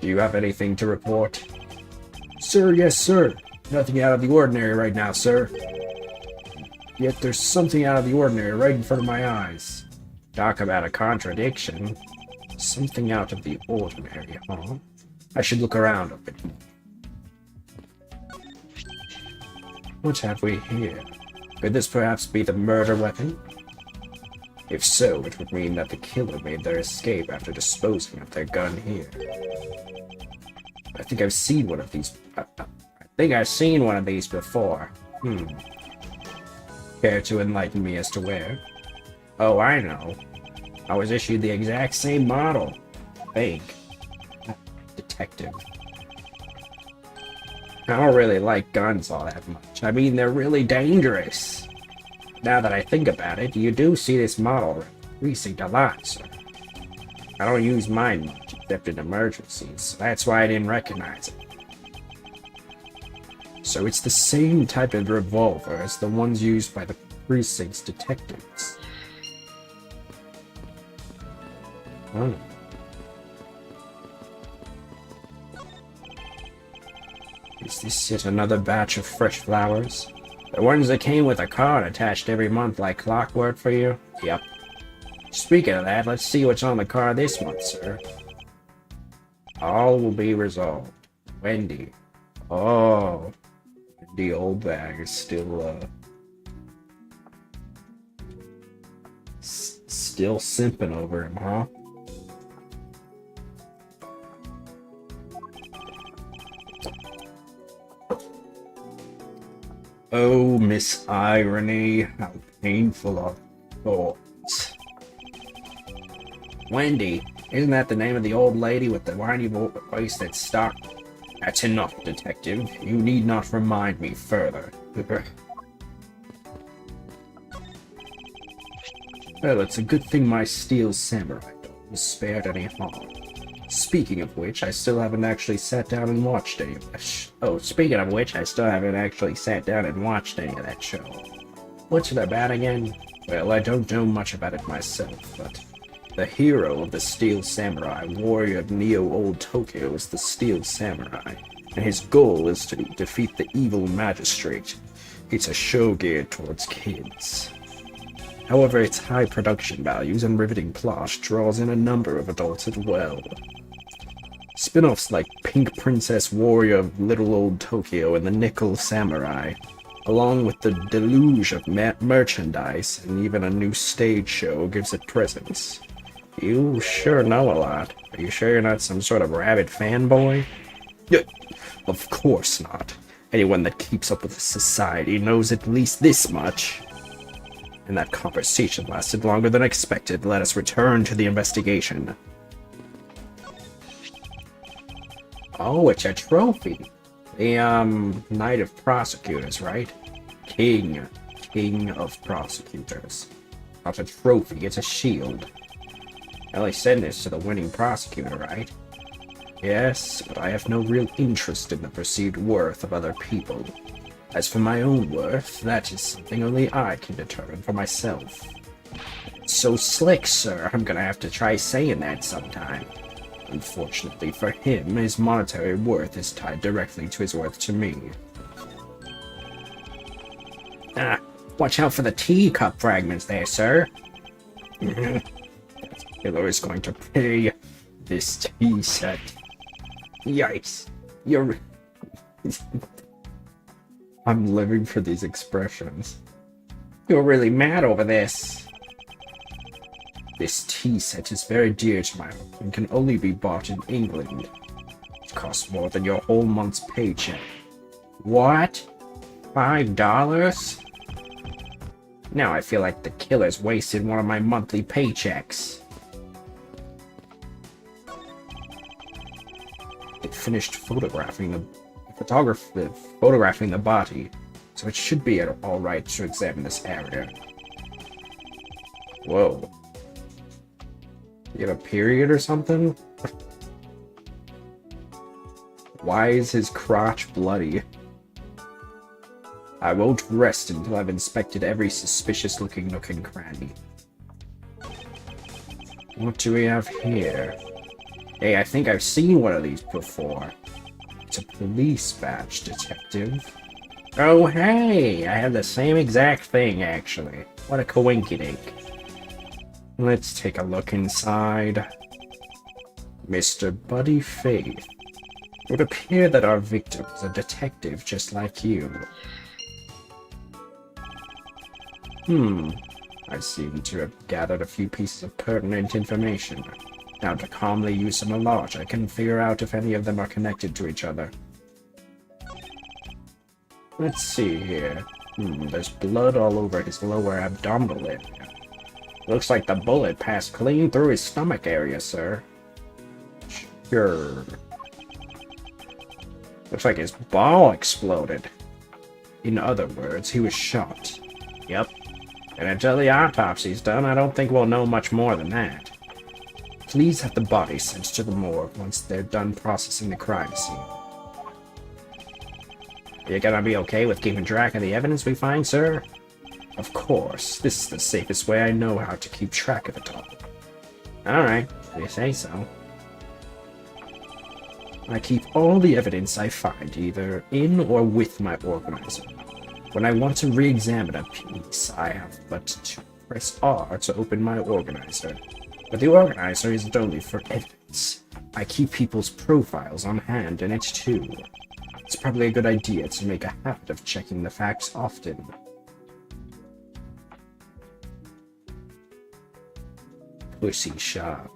Do you have anything to report? Sir, yes, sir. Nothing out of the ordinary right now, sir. Yet there's something out of the ordinary right in front of my eyes. Talk about a contradiction. Something out of the ordinary, huh? I should look around a bit more. What have we here? Could this perhaps be the murder weapon? If so, it would mean that the killer made their escape after disposing of their gun here. I think I've seen one of these. I think I've seen one of these before. Care to enlighten me as to where? Oh, I know. I was issued the exact same model. Fake. Detective. I don't really like guns all that much. I mean, they're really dangerous. Now that I think about it, you do see this model precinct a lot, sir. I don't use mine much, except in emergencies, so that's why I didn't recognize it. So it's the same type of revolver as the ones used by the precinct's detectives. Oh. Is this yet another batch of fresh flowers? The ones that came with a card attached every month like clockwork for you? Yep. Speaking of that, let's see what's on the card this month, sir. All will be resolved. Wendy. Oh. The old bag is still, still simping over him, huh? Oh, Miss Irony, how painful are thoughts. Wendy, isn't that the name of the old lady with the whiny voice that stuck? That's enough, detective. You need not remind me further. Well, it's a good thing my steel samurai dog was spared any harm. Speaking of which, I still haven't actually sat down and watched any of that speaking of which, I still haven't actually sat down and watched any of that show. What's it about again? Well, I don't know much about it myself, but the hero of the Steel Samurai, warrior of Neo Old Tokyo, is the Steel Samurai, and his goal is to defeat the evil magistrate. It's a show geared towards kids. However, its high production values and riveting plot draws in a number of adults as well. Spin-offs like Pink Princess Warrior of Little Old Tokyo and the Nickel Samurai, along with the deluge of merchandise and even a new stage show, gives it presence. You sure know a lot. Are you sure you're not some sort of rabid fanboy? Yeah, of course not. Anyone that keeps up with society knows at least this much. And that conversation lasted longer than expected. Let us return to the investigation. Oh, it's a trophy. The, Knight of Prosecutors, right? King of Prosecutors. Not a trophy, it's a shield. Well, they send this to the winning prosecutor, right? Yes, but I have no real interest in the perceived worth of other people. As for my own worth, that is something only I can determine for myself. So slick, sir. I'm gonna have to try saying that sometime. Unfortunately for him, his monetary worth is tied directly to his worth to me. Ah, watch out for the teacup fragments there, sir. That killer is going to pay this tea set. Yikes. You're... I'm living for these expressions. You're really mad over this. This tea set is very dear to my heart and can only be bought in England. It costs more than your whole month's paycheck. What? $5? Now I feel like the killer's wasted one of my monthly paychecks. It finished photographing the body, so it should be alright to examine this area. Whoa. You have a period or something? Why is his crotch bloody? I won't rest until I've inspected every suspicious-looking nook and cranny. What do we have here? Hey, I think I've seen one of these before. It's a police badge, detective. Oh, hey! I have the same exact thing, actually. What a coinkydink. Let's take a look inside. Mr. Buddy Faith. It would appear that our victim is a detective just like you. I seem to have gathered a few pieces of pertinent information. Now to calmly use some logic, I can figure out if any of them are connected to each other. Let's see here. There's blood all over his lower abdominal area. Looks like the bullet passed clean through his stomach area, sir. Sure. Looks like his ball exploded. In other words, he was shot. Yep. And until the autopsy's done, I don't think we'll know much more than that. Please have the body sent to the morgue once they're done processing the crime scene. You gonna be okay with keeping track of the evidence we find, sir? Of course. This is the safest way I know how to keep track of it all. Alright, if you say so. I keep all the evidence I find either in or with my organizer. When I want to re-examine a piece, I have but to press R to open my organizer. But the organizer isn't only for evidence. I keep people's profiles on hand in it too. It's probably a good idea to make a habit of checking the facts often. Pussy shop.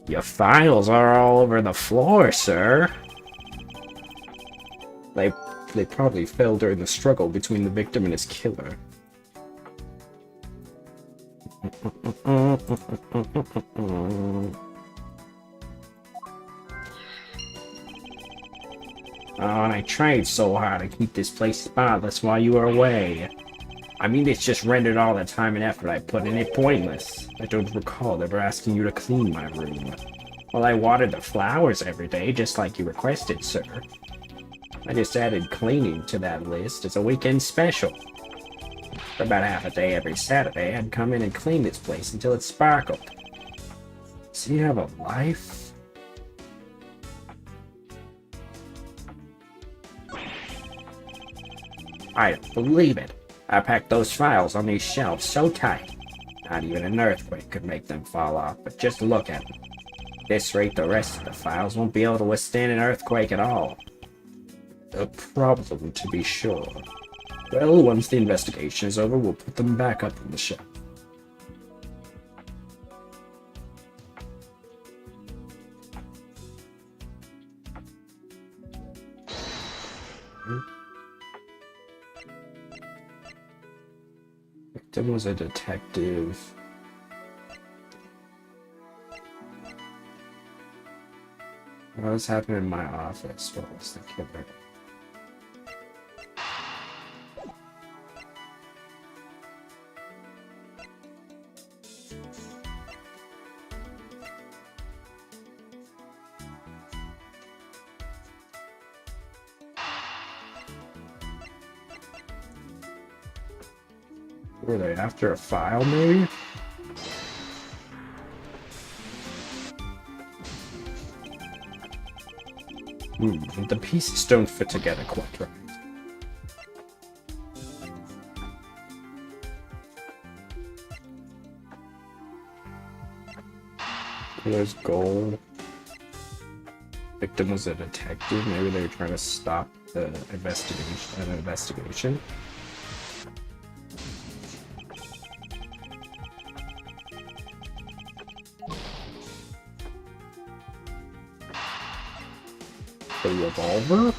Your files are all over the floor, sir. They They probably fell during the struggle between the victim and his killer. Oh, and I tried so hard to keep this place spotless while you were away. I mean, it's just rendered all the time and effort I put in it pointless. I don't recall ever asking you to clean my room. Well, I watered the flowers every day, just like you requested, sir. I just added cleaning to that list as a weekend special. For about half a day every Saturday, I'd come in and clean this place until it sparkled. So you have a life? I don't believe it. I packed those files on these shelves so tight. Not even an earthquake could make them fall off, but just look at them. At this rate, the rest of the files won't be able to withstand an earthquake at all. A problem, to be sure. Well, once the investigation is over, we'll put them back up on the shelf. Victim was a detective. What was happening in my office? What was the killer? Were they after a file, maybe? The pieces don't fit together quite right. Killer's goal. Victim was a detective. Maybe they were trying to stop the investigation. The revolver?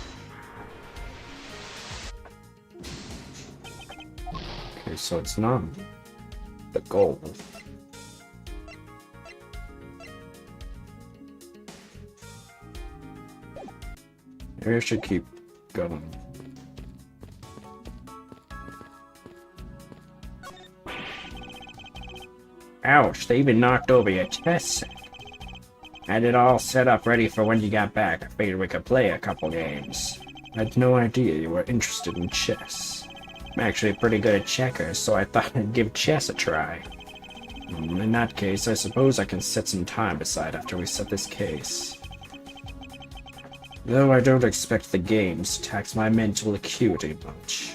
Okay, so it's not the goal. Maybe I should keep going. Ouch, they even knocked over your chess set. Had it all set up ready for when you got back. I figured we could play a couple games. I had no idea you were interested in chess. I'm actually pretty good at checkers, so I thought I'd give chess a try. In that case, I suppose I can set some time aside after we set this case. Though I don't expect the games to tax my mental acuity much.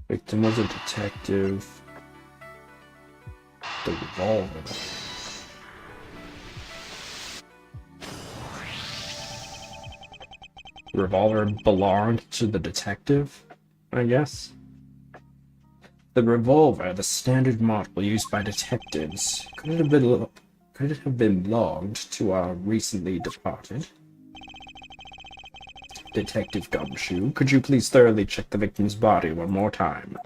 Victim was a detective. The revolver. The revolver belonged to the detective, I guess. The revolver, the standard model used by detectives, could it have belonged to our recently departed Detective Gumshoe? Could you please thoroughly check the victim's body one more time?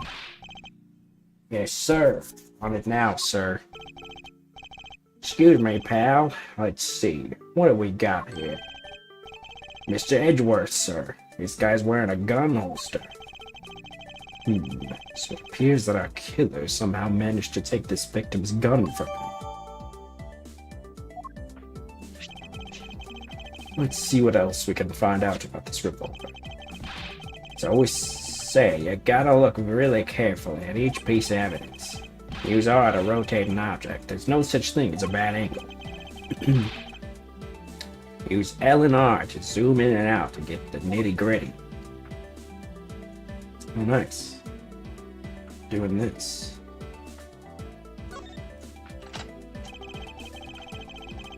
Yes, sir. On it now, sir. Excuse me, pal. Let's see. What have we got here? Mr. Edgeworth, sir. This guy's wearing a gun holster. So it appears that our killer somehow managed to take this victim's gun from him. Let's see what else we can find out about this revolver. As I always say, you gotta look really carefully at each piece of evidence. Use R to rotate an object. There's no such thing as a bad angle. Use L and R to zoom in and out to get the nitty-gritty. Oh, nice. Doing this.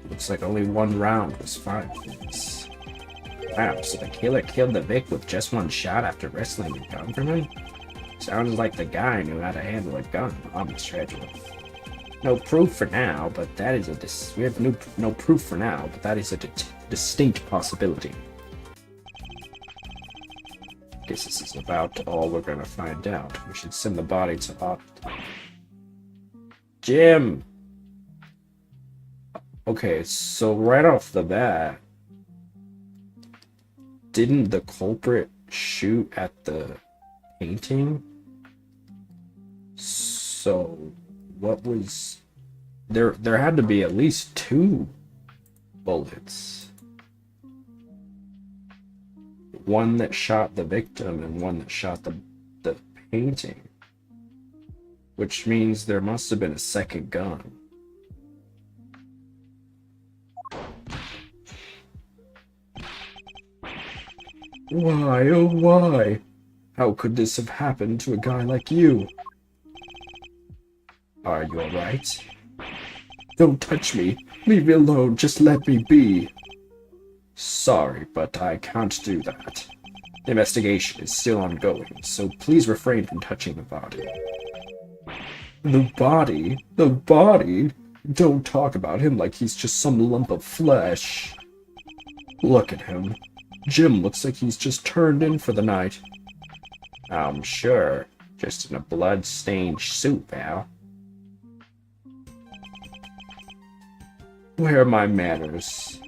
Looks Looks like only one round was fine for this. Wow, so the killer killed the Vic with just one shot after wrestling the gun from him? Sounds like the guy knew how to handle a gun on this schedule. No proof for now, but that is we have no proof for now, but that is a distinct possibility. Guess this is about all we're gonna find out. We should send the body to Otter. Jim! Okay, so right off the bat, didn't the culprit shoot at the painting? So what was there had to be at least 2 bullets. One that shot the victim and one that shot the painting. Which means there must have been a second gun. Why, oh why? How could this have happened to a guy like you? Are you alright? Don't touch me. Leave me alone. Just let me be. Sorry, but I can't do that. The investigation is still ongoing, so please refrain from touching the body. The body? The body? Don't talk about him like he's just some lump of flesh. Look at him. Jim looks like he's just turned in for the night. I'm sure. Just in a blood-stained suit, pal. Where are my manners?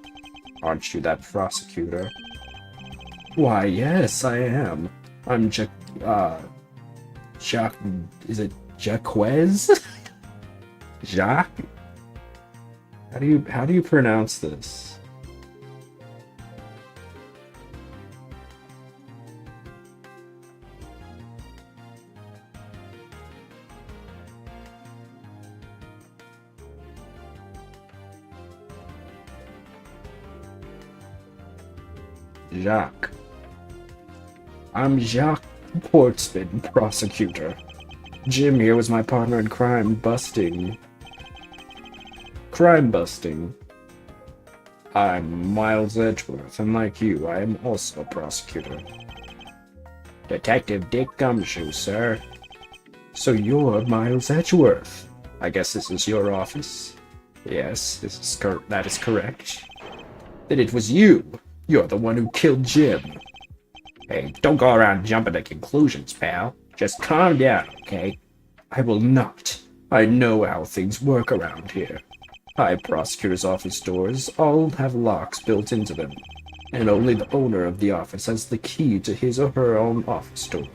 Aren't you that prosecutor? Why, yes, I am. I'm is it Jaquez? Jacques? How do you pronounce this? Jacques. I'm Jacques Portsman, prosecutor. Jim here was my partner in crime busting. I'm Miles Edgeworth, and like you, I am also a prosecutor. Detective Dick Gumshoe, sir. So you're Miles Edgeworth. I guess this is your office? Yes, that is correct. Then it was you. You're the one who killed Jim. Hey, don't go around jumping to conclusions, pal. Just calm down, okay? I will not. I know how things work around here. High prosecutor's office doors all have locks built into them, and only the owner of the office has the key to his or her own office door.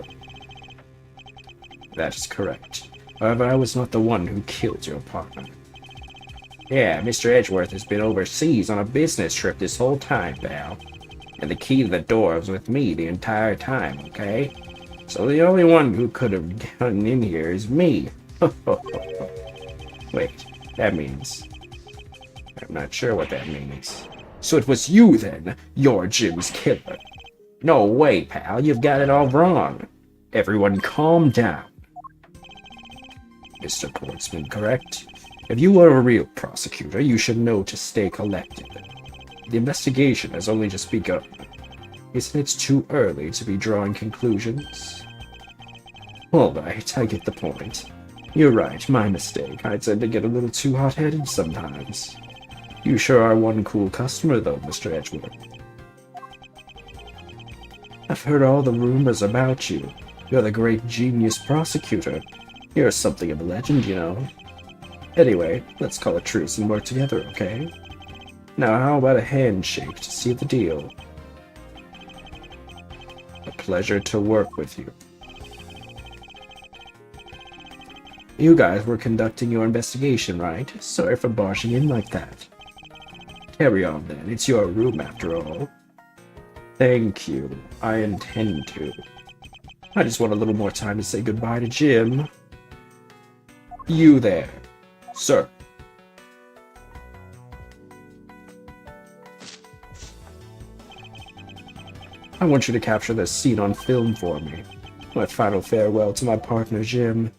That is correct. However, I was not the one who killed your partner. Yeah, Mr. Edgeworth has been overseas on a business trip this whole time, pal. And the key to the door was with me the entire time, okay? So the only one who could have gotten in here is me. Wait, that means... I'm not sure what that means. So it was you then? You're Jim's killer. No way, pal, you've got it all wrong. Everyone calm down. Mr. Portsman, correct? If you were a real prosecutor, you should know to stay collected. The investigation has only just begun. Isn't it too early to be drawing conclusions? Alright, I get the point. You're right, my mistake. I tend to get a little too hot-headed sometimes. You sure are one cool customer, though, Mr. Edgeworth. I've heard all the rumors about you. You're the great genius prosecutor. You're something of a legend, you know. Anyway, let's call a truce and work together, okay? Now, how about a handshake to seal the deal? A pleasure to work with you. You guys were conducting your investigation, right? Sorry for barging in like that. Carry on then, it's your room after all. Thank you, I intend to. I just want a little more time to say goodbye to Jim. You there, sir. I want you to capture this scene on film for me. My final farewell to my partner, Jim.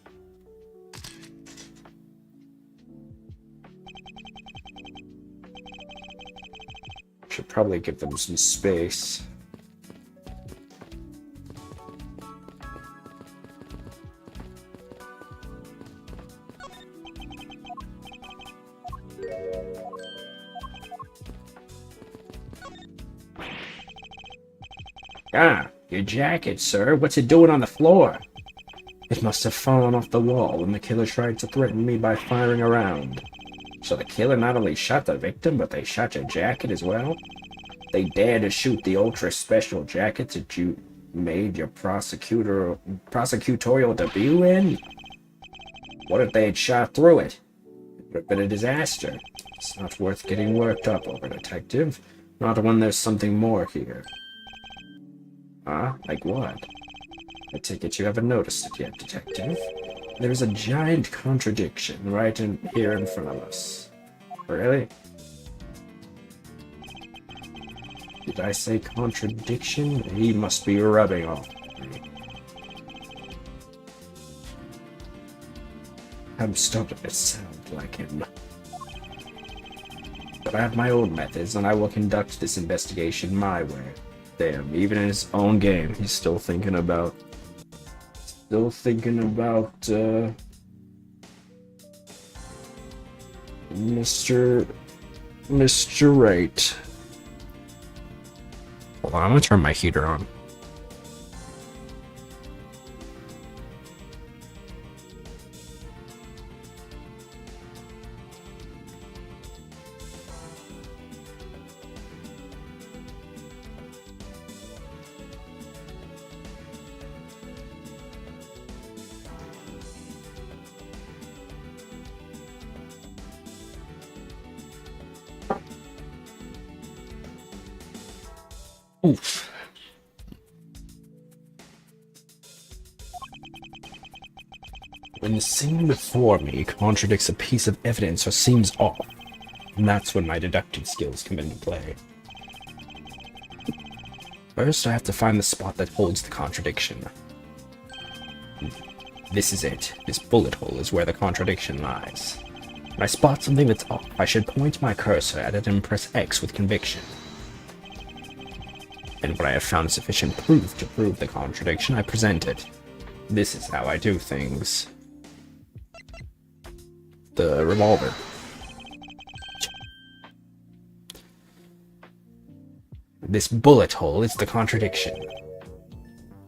probably give them some space. Ah, your jacket, sir. What's it doing on the floor? It must have fallen off the wall when the killer tried to threaten me by firing a round. So the killer not only shot the victim, but they shot your jacket as well? They dared to shoot the ultra-special jackets that you made your prosecutorial debut in? What if they had shot through it? It would have been a disaster. It's not worth getting worked up over, detective. Not when there's something more here. Huh? Like what? I take it you haven't noticed it yet, detective. There's a giant contradiction right here in front of us. Really? Did I say contradiction? He must be rubbing off me. I'm starting to sound like him. But I have my own methods, and I will conduct this investigation my way. Damn, even in his own game, he's still thinking about... Mr. Right. Hold on, I'm gonna turn my heater on. Oof. When the scene before me contradicts a piece of evidence or seems off, and that's when my deductive skills come into play. First, I have to find the spot that holds the contradiction. This is it. This bullet hole is where the contradiction lies. When I spot something that's off, I should point my cursor at it and press X with conviction. And when I have found sufficient proof to prove the contradiction, I present it. This is how I do things. The revolver. This bullet hole is the contradiction.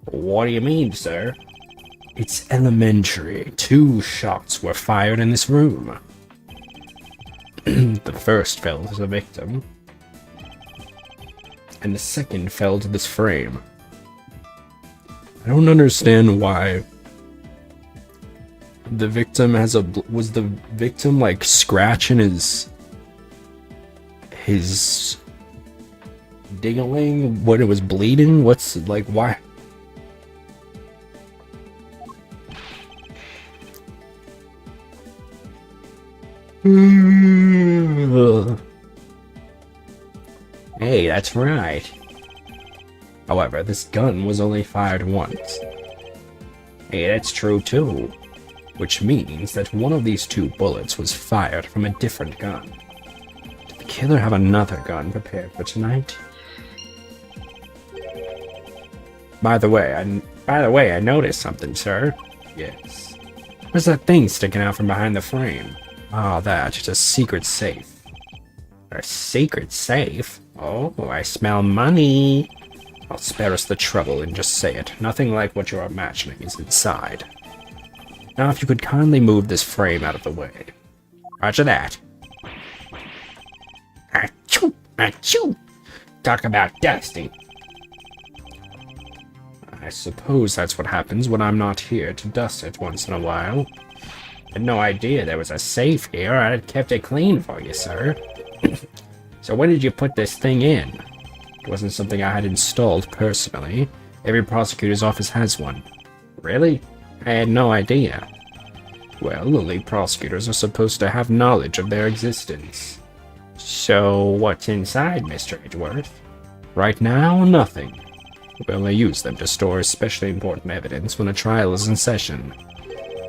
What do you mean, sir? It's elementary. 2 shots were fired in this room. The first fell to the victim, and the second fell to this frame. I don't understand why the victim has a... Was the victim, like, scratching his dingling when it was bleeding? What's, like, why? Hey, that's right. However, this gun was only fired once. Hey, that's true too. Which means that one of these 2 bullets was fired from a different gun. Did the killer have another gun prepared for tonight? By the way, I noticed something, sir. Yes. What's that thing sticking out from behind the frame? Oh, that's just a secret safe. A secret safe? Oh, I smell money. I'll spare us the trouble and just say it. Nothing like what you're imagining is inside. Now, if you could kindly move this frame out of the way. Roger that. Achoo! Achoo! Talk about dusting. I suppose that's what happens when I'm not here to dust it once in a while. Had no idea there was a safe here. I'd have kept it clean for you, sir. So when did you put this thing in? It wasn't something I had installed personally. Every prosecutor's office has one. Really? I had no idea. Well, the lead prosecutors are supposed to have knowledge of their existence. So what's inside, Mr. Edgeworth? Right now, nothing. We only use them to store especially important evidence when a trial is in session.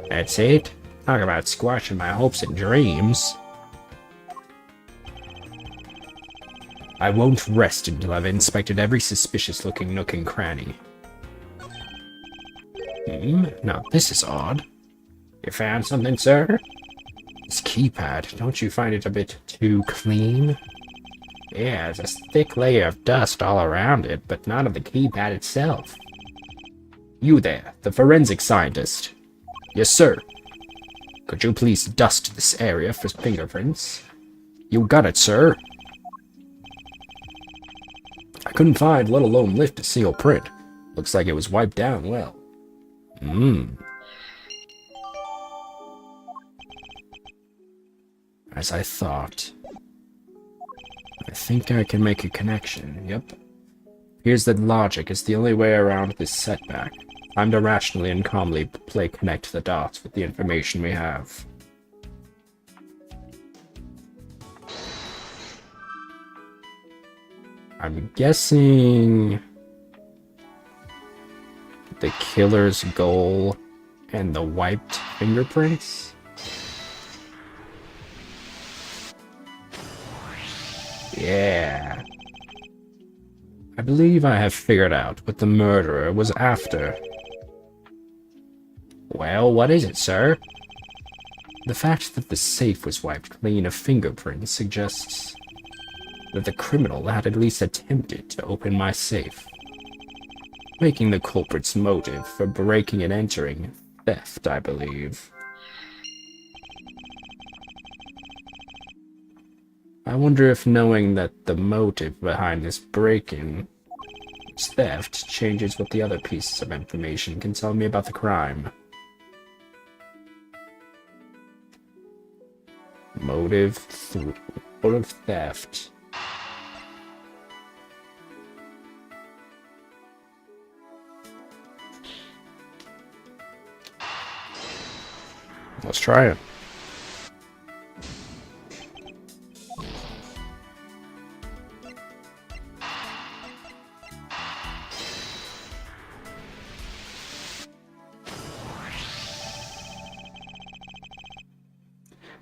That's it? Talk about squashing my hopes and dreams. I won't rest until I've inspected every suspicious-looking nook and cranny. Now this is odd. You found something, sir? This keypad, don't you find it a bit too clean? Yeah, there's a thick layer of dust all around it, but not of the keypad itself. You there, the forensic scientist. Yes, sir. Could you please dust this area for fingerprints? You got it, sir. I couldn't find, let alone lift, a single print. Looks like it was wiped down well. As I thought. I think I can make a connection, yep. Here's that logic is the only way around this setback. Time to rationally and calmly connect the dots with the information we have. I'm guessing the killer's goal and the wiped fingerprints? Yeah. I believe I have figured out what the murderer was after. Well, what is it, sir? The fact that the safe was wiped clean of fingerprints suggests that the criminal had at least attempted to open my safe, making the culprit's motive for breaking and entering theft, I believe. I wonder if knowing that the motive behind this break-in is theft changes what the other pieces of information can tell me about the crime. Motive theft. Let's try it.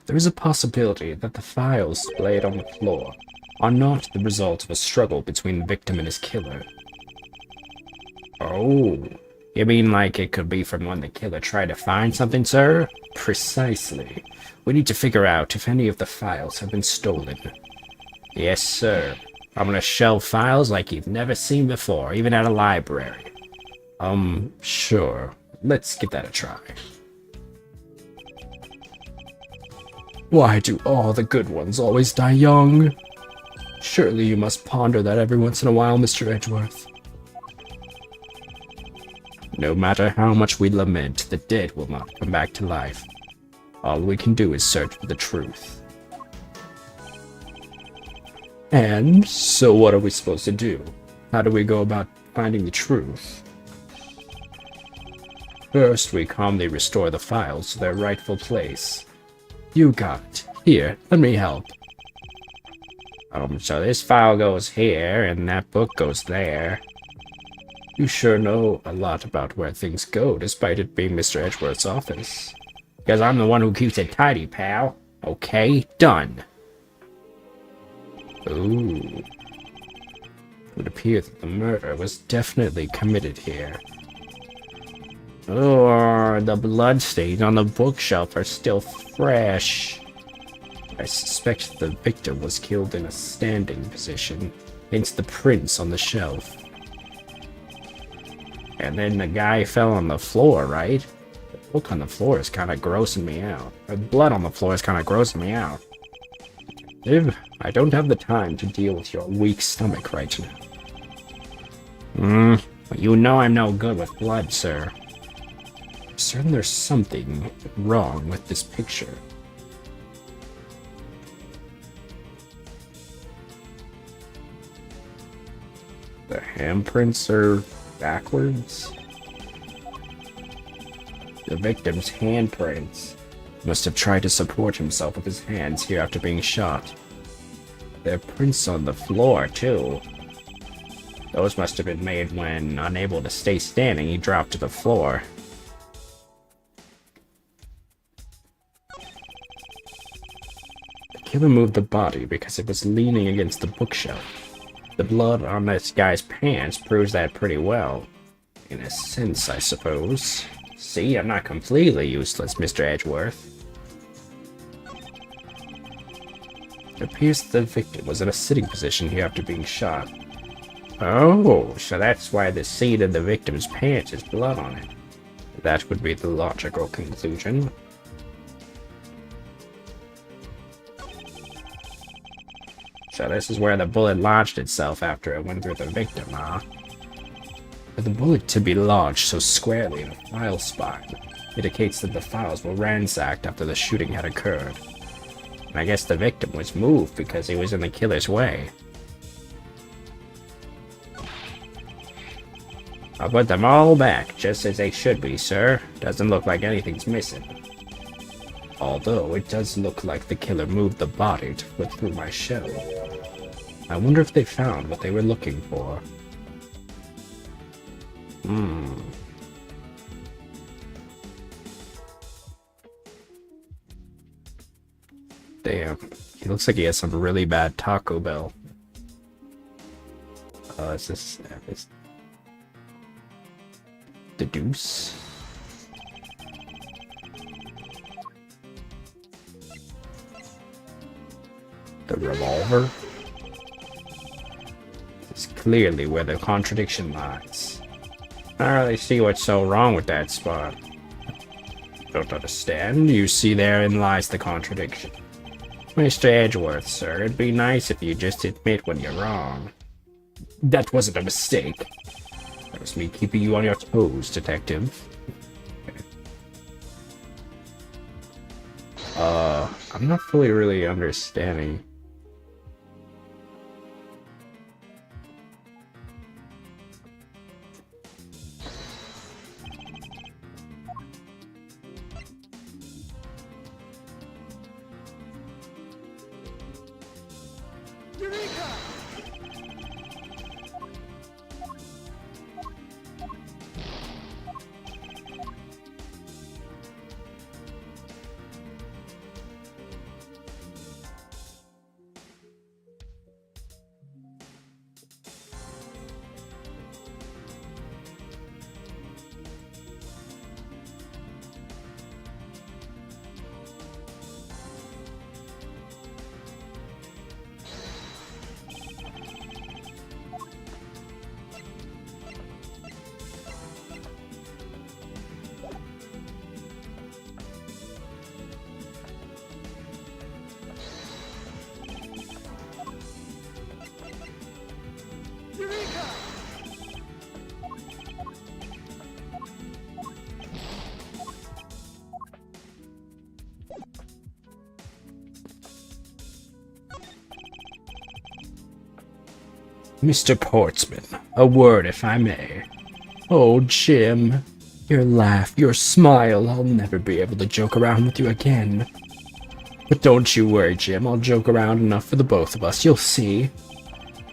There is a possibility that the files displayed on the floor are not the result of a struggle between the victim and his killer. Oh, you mean like it could be from when the killer tried to find something, sir? Precisely. We need to figure out if any of the files have been stolen. Yes, sir. I'm gonna shelve files like you've never seen before, even at a library. Sure. Let's give that a try. Why do all the good ones always die young? Surely you must ponder that every once in a while, Mr. Edgeworth. No matter how much we lament, the dead will not come back to life. All we can do is search for the truth. And so what are we supposed to do? How do we go about finding the truth? First, we calmly restore the files to their rightful place. You got it. Here, let me help. So this file goes here, and that book goes there. You sure know a lot about where things go, despite it being Mr. Edgeworth's office. Because I'm the one who keeps it tidy, pal. Okay, done. Ooh. It would appear that the murder was definitely committed here. Oh, the bloodstains on the bookshelf are still fresh. I suspect the victim was killed in a standing position, hence the prints on the shelf. And then the guy fell on the floor, right? The book on the floor is kind of grossing me out. The blood on the floor is kind of grossing me out. I don't have the time to deal with your weak stomach right now. You know I'm no good with blood, sir. I'm certain there's something wrong with this picture. The handprints are backwards. The victim's handprints must have tried to support himself with his hands here after being shot. There are prints on the floor, too. Those must have been made when, unable to stay standing, he dropped to the floor. The killer moved the body because it was leaning against the bookshelf. The blood on this guy's pants proves that pretty well. In a sense, I suppose. See, I'm not completely useless, Mr. Edgeworth. It appears the victim was in a sitting position here after being shot. Oh, so that's why the seat of the victim's pants has blood on it. That would be the logical conclusion. So this is where the bullet lodged itself after it went through the victim, huh? For the bullet to be lodged so squarely in a file spot indicates that the files were ransacked after the shooting had occurred. And I guess the victim was moved because he was in the killer's way. I'll put them all back, just as they should be, sir. Doesn't look like anything's missing. Although, it does look like the killer moved the body to flip through my shell. I wonder if they found what they were looking for. Damn. He looks like he has some really bad Taco Bell. Is this... the deuce? The revolver? It's clearly where the contradiction lies. I don't really see what's so wrong with that spot. Don't understand. You see, therein lies the contradiction. Mr. Edgeworth, sir, it'd be nice if you just admit when you're wrong. That wasn't a mistake. That was me keeping you on your toes, detective. I'm not fully really understanding. Mr. Portsman, a word if I may. Oh, Jim, your laugh, your smile, I'll never be able to joke around with you again. But don't you worry, Jim, I'll joke around enough for the both of us, you'll see.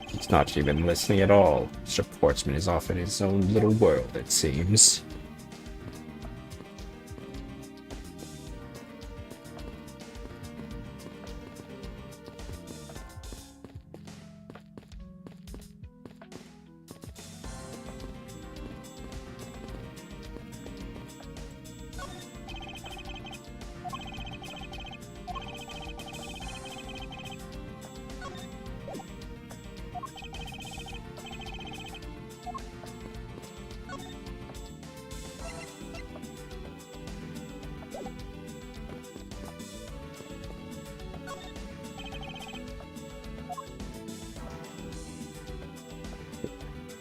He's not even listening at all. Mr. Portsman is off in his own little world, it seems.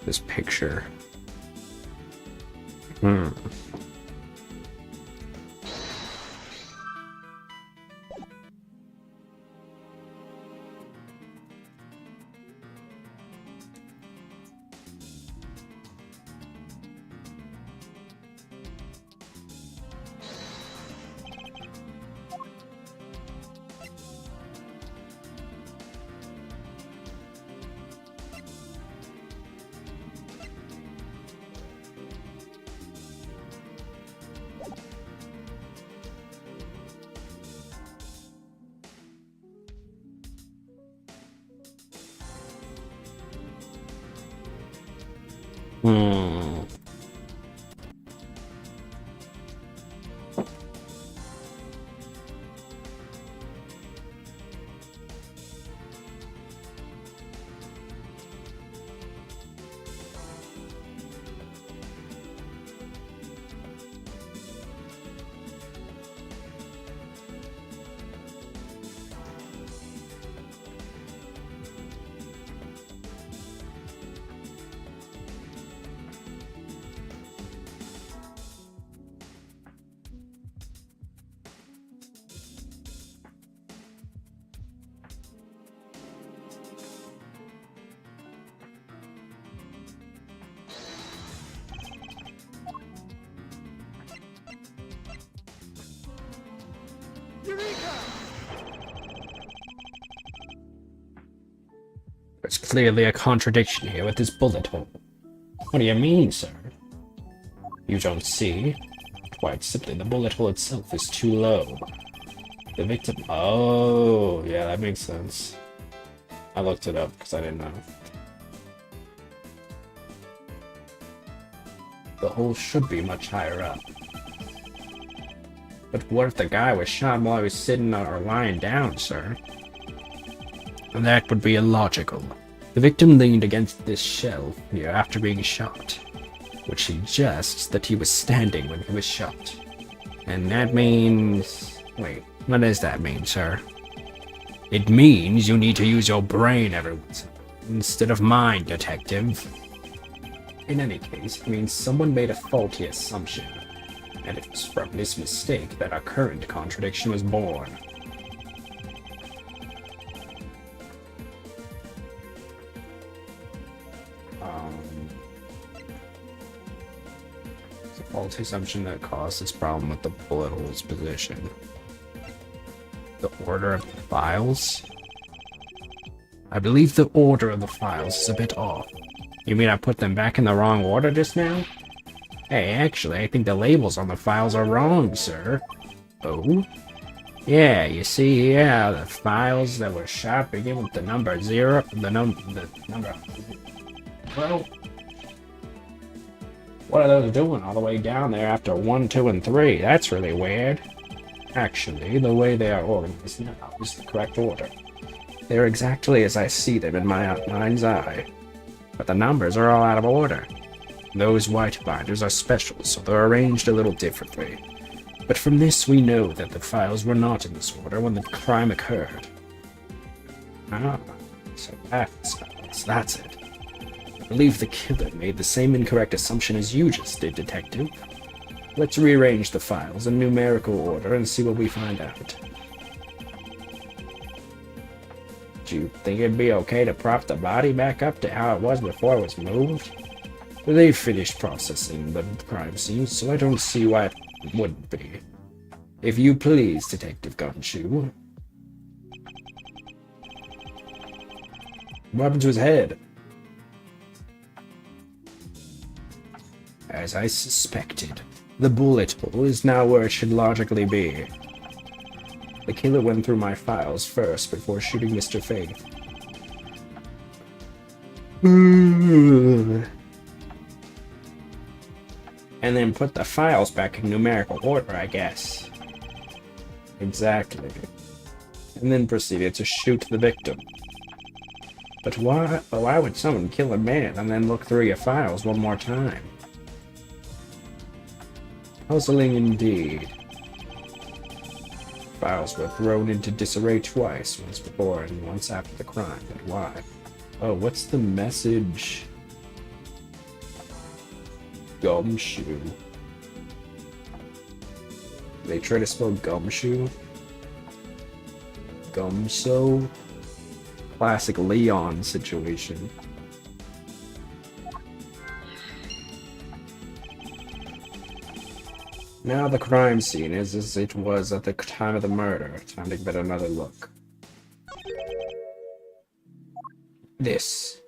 This picture. Hmm. There's clearly a contradiction here with this bullet hole. What do you mean, sir? You don't see? Quite simply, the bullet hole itself is too low. The victim... Oh, yeah, that makes sense. I looked it up because I didn't know. The hole should be much higher up. But what if the guy was shot while he was sitting or lying down, sir? That would be illogical. The victim leaned against this shelf here after being shot, which suggests that he was standing when he was shot. And that means... Wait, what does that mean, sir? It means you need to use your brain every once in a while, instead of mine, detective. In any case, it means someone made a faulty assumption, and it was from this mistake that our current contradiction was born. It's a faulty assumption that caused this problem with the bullet hole's position. The order of the files? I believe the order of the files is a bit off. You mean I put them back in the wrong order just now? Hey, actually, I think the labels on the files are wrong, sir. Oh? Yeah, you see here, the files that were shot begin with the number 0, the number... Well... What are those doing all the way down there after 1, 2, and 3? That's really weird. Actually, the way they are organized now is the correct order. They're exactly as I see them in my mind's eye. But the numbers are all out of order. Those white binders are special, so they're arranged a little differently. But from this we know that the files were not in this order when the crime occurred. Ah, so that's it. I believe the killer made the same incorrect assumption as you just did, Detective. Let's rearrange the files in numerical order and see what we find out. Do you think it'd be okay to prop the body back up to how it was before it was moved? They've finished processing the crime scene, so I don't see why it wouldn't be. If you please, Detective Gumshoe. What happened to his head? As I suspected, the bullet hole is now where it should logically be. The killer went through my files first before shooting Mr. Faith. And then put the files back in numerical order, I guess. Exactly. And then proceeded to shoot the victim. But why would someone kill a man and then look through your files one more time? Puzzling indeed. Files were thrown into disarray twice, once before and once after the crime, but why? Oh, what's the message? Gumshoe. They try to spell gumshoe? Gumso? Classic Leon situation. Now the crime scene is as it was at the time of the murder. Time to get another look. This.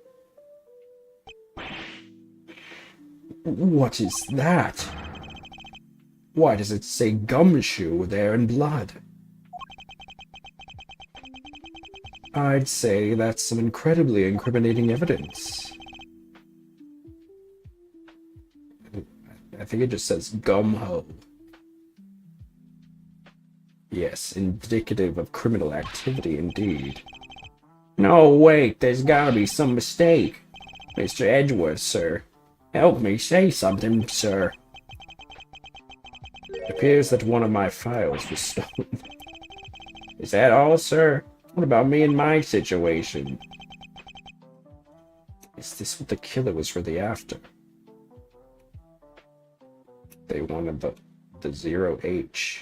What is that? Why does it say gumshoe there in blood? I'd say that's some incredibly incriminating evidence. I think it just says gum-ho. Yes, indicative of criminal activity indeed. No, wait, there's gotta be some mistake. Mr. Edgeworth, sir. Help me say something, sir. It appears that one of my files was stolen. Is that all, sir? What about me and my situation? Is this what the killer was really after? They wanted the 0H.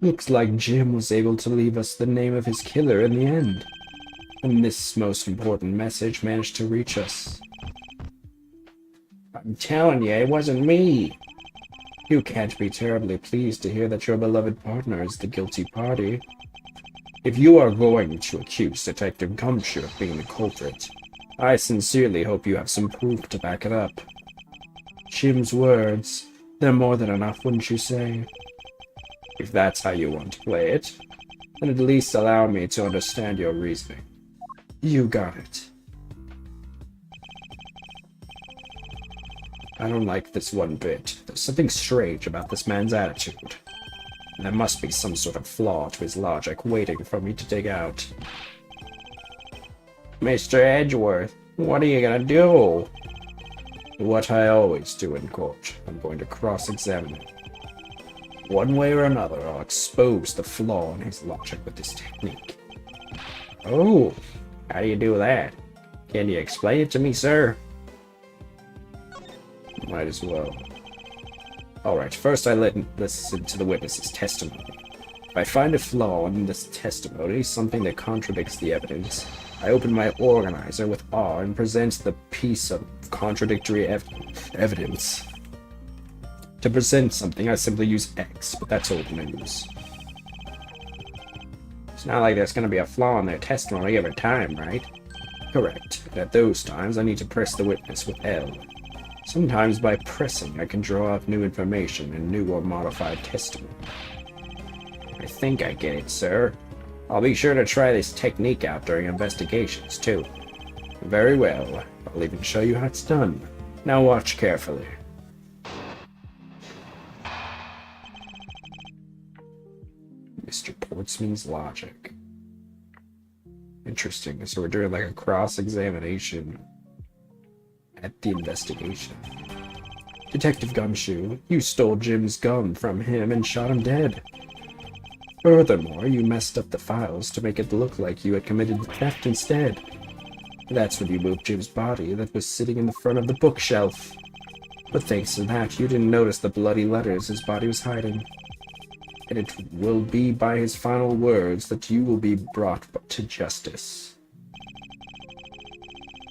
Looks like Jim was able to leave us the name of his killer in the end. And this most important message managed to reach us. I'm telling you, it wasn't me. You can't be terribly pleased to hear that your beloved partner is the guilty party. If you are going to accuse Detective Gumshoe of being the culprit, I sincerely hope you have some proof to back it up. Jim's words, they're more than enough, wouldn't you say? If that's how you want to play it, then at least allow me to understand your reasoning. You got it. I don't like this one bit. There's something strange about this man's attitude. And there must be some sort of flaw to his logic waiting for me to dig out. Mr. Edgeworth, what are you gonna do? What I always do in court. I'm going to cross-examine him. One way or another, I'll expose the flaw in his logic with this technique. Oh, how do you do that? Can you explain it to me, sir? Might as well. Alright, first I listen to the witness's testimony. If I find a flaw in this testimony, something that contradicts the evidence, I open my organizer with R and present the piece of contradictory evidence. To present something, I simply use X, but that's old news. It's not like there's going to be a flaw in their testimony every time, right? Correct. At those times, I need to press the witness with L. Sometimes by pressing, I can draw out new information and new or modified testimony. I think I get it, sir. I'll be sure to try this technique out during investigations, too. Very well. I'll even show you how it's done. Now watch carefully. Mr. Portsman's logic. Interesting. So we're doing like a cross-examination at the investigation. Detective Gumshoe, you stole Jim's gun from him and shot him dead. Furthermore, you messed up the files to make it look like you had committed the theft instead. That's when you moved Jim's body that was sitting in the front of the bookshelf. But thanks to that, you didn't notice the bloody letters his body was hiding. And it will be by his final words that you will be brought to justice.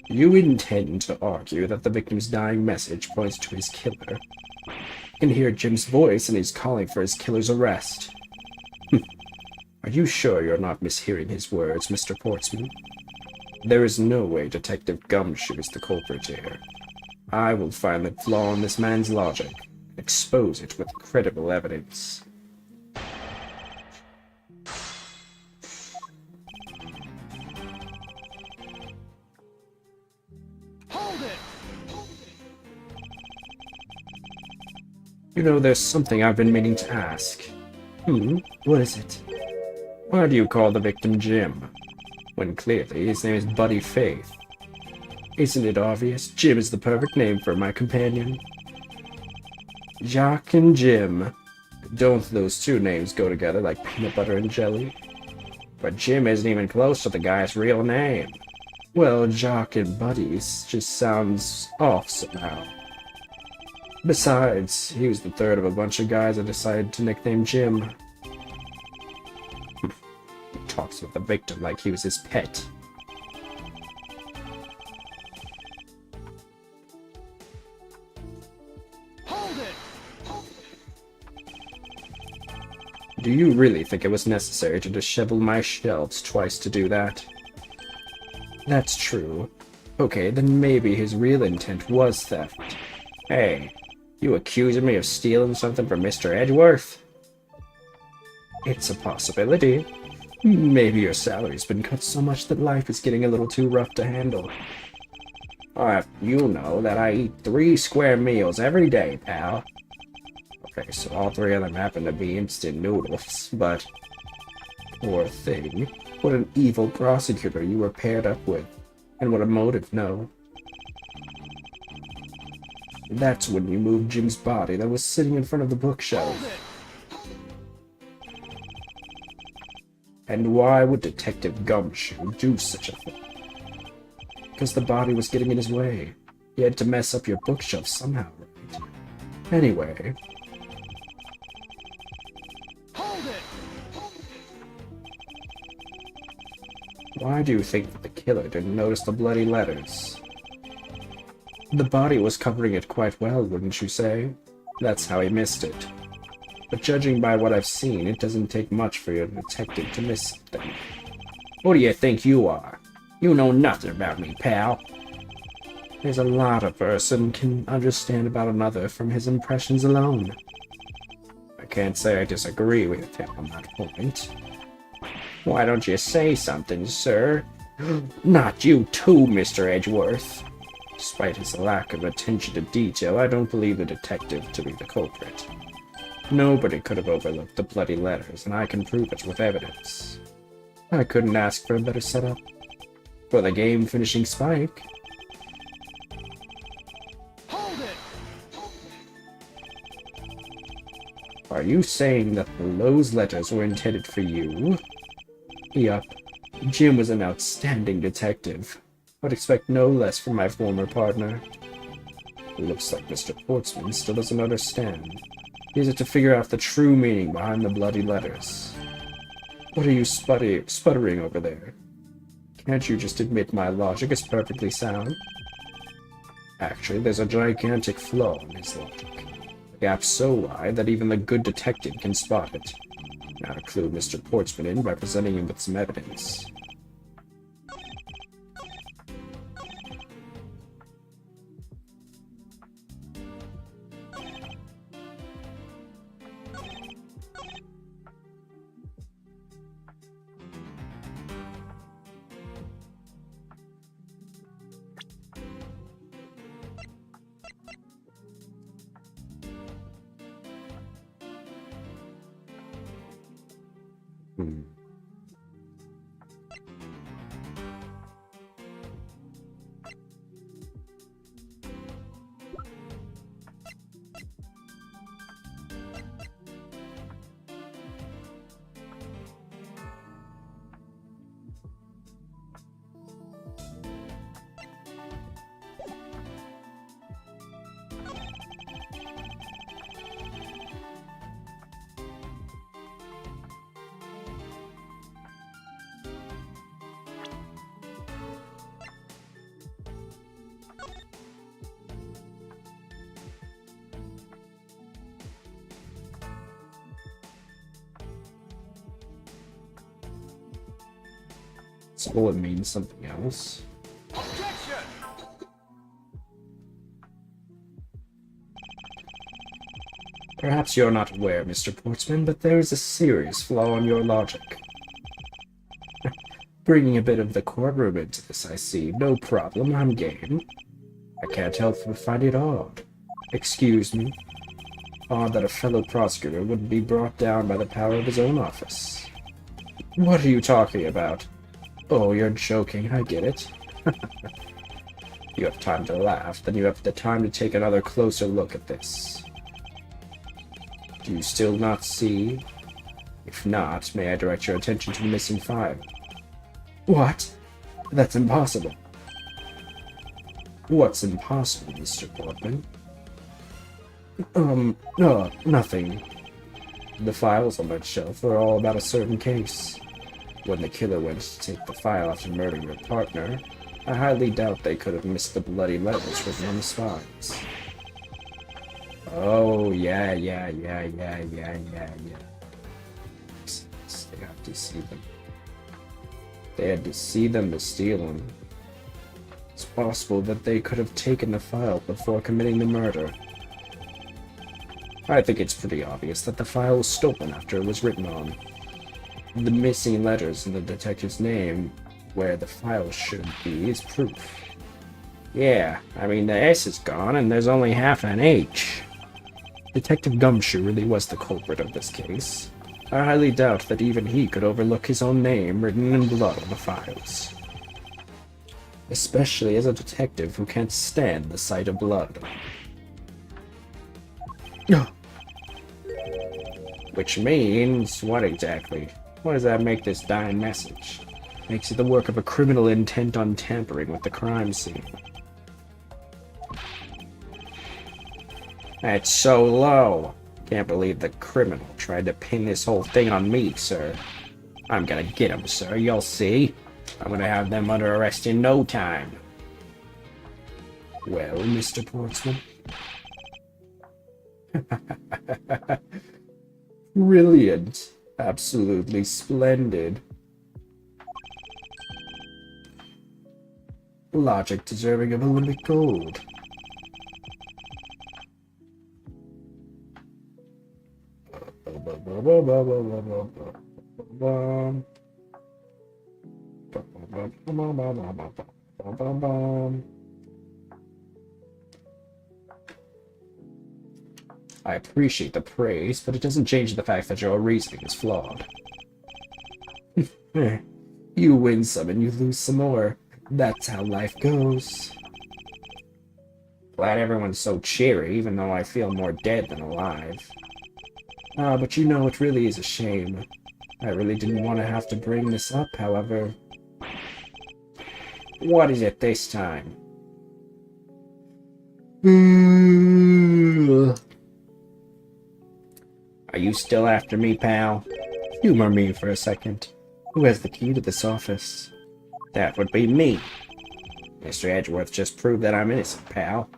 You intend to argue that the victim's dying message points to his killer. You can hear Jim's voice and he's calling for his killer's arrest. Are you sure you're not mishearing his words, Mr. Portsman? There is no way Detective Gumshoe is the culprit here. I will find the flaw in this man's logic and expose it with credible evidence. You know, there's something I've been meaning to ask. What is it? Why do you call the victim Jim, when clearly his name is Buddy Faith? Isn't it obvious? Jim is the perfect name for my companion. Jock and Jim. Don't those two names go together like peanut butter and jelly? But Jim isn't even close to the guy's real name. Well, Jock and Buddies just sounds off somehow. Besides, he was the third of a bunch of guys I decided to nickname Jim. He talks with the victim like he was his pet. Do you really think it was necessary to dishevel my shelves twice to do that? That's true. Okay, then maybe his real intent was theft. Hey, You accusing me of stealing something from Mr. Edgeworth? It's a possibility. Maybe your salary's been cut so much that life is getting a little too rough to handle. You know that I eat 3 square meals every day, pal. Okay, so all 3 of them happen to be instant noodles, but... Poor thing. What an evil prosecutor you were paired up with. And what a motive, no. That's when you moved Jim's body that was sitting in front of the bookshelf. And why would Detective Gumshoe do such a thing? Because the body was getting in his way. He had to mess up your bookshelf somehow, right? Anyway... Why do you think that the killer didn't notice the bloody letters? The body was covering it quite well, wouldn't you say? That's how he missed it. But judging by what I've seen, it doesn't take much for your detective to miss something. Who do you think you are? You know nothing about me, pal. There's a lot a person can understand about another from his impressions alone. I can't say I disagree with him on that point. Why don't you say something, sir? Not you too, Mr. Edgeworth. Despite his lack of attention to detail, I don't believe the detective to be the culprit. Nobody could have overlooked the bloody letters, and I can prove it with evidence. I couldn't ask for a better setup. For the game-finishing spike. Are you saying that those letters were intended for you? Yup. Jim was an outstanding detective. I'd expect no less from my former partner. It looks like Mr. Portsman still doesn't understand. He has to figure out the true meaning behind the bloody letters. What are you sputtering over there? Can't you just admit my logic is perfectly sound? Actually, there's a gigantic flaw in his logic. A gap so wide that even the good detective can spot it. Now to clue Mr. Portsman in by presenting him with some evidence. So it means something else. Perhaps you're not aware, Mr. Portsman, but there is a serious flaw in your logic. Bringing a bit of the courtroom into this, I see. No problem, I'm game. I can't help but find it odd. Excuse me. Odd that a fellow prosecutor wouldn't be brought down by the power of his own office. What are you talking about? Oh, you're joking, I get it. You have time to laugh, then you have the time to take another closer look at this. Do you still not see? If not, may I direct your attention to the missing file? What? That's impossible. What's impossible, Mr. Portman? No, nothing. The files on that shelf are all about a certain case. When the killer went to take the file after murdering your partner, I highly doubt they could have missed the bloody letters written on the spines. Oh, yeah. They have to see them. They had to see them to steal them. It's possible that they could have taken the file before committing the murder. I think it's pretty obvious that the file was stolen after it was written on. The missing letters in the detective's name, where the file should be, is proof. Yeah, I mean, the S is gone and there's only half an H. Detective Gumshoe really was the culprit of this case. I highly doubt that even he could overlook his own name written in blood on the files. Especially as a detective who can't stand the sight of blood. Which means, what exactly? What does that make this dying message? Makes it the work of a criminal intent on tampering with the crime scene. That's so low. Can't believe the criminal tried to pin this whole thing on me, sir. I'm gonna get him, sir, you'll see. I'm gonna have them under arrest in no time. Well, Mr. Portsman. Brilliant. Absolutely splendid. Logic deserving of Olympic gold. I appreciate the praise, but it doesn't change the fact that your reasoning is flawed. You win some and you lose some more. That's how life goes. Glad everyone's so cheery, even though I feel more dead than alive. But you know, it really is a shame. I really didn't want to have to bring this up, however. What is it this time? Are you still after me, pal? Humor me for a second. Who has the key to this office? That would be me. Mr. Edgeworth just proved that I'm innocent, pal.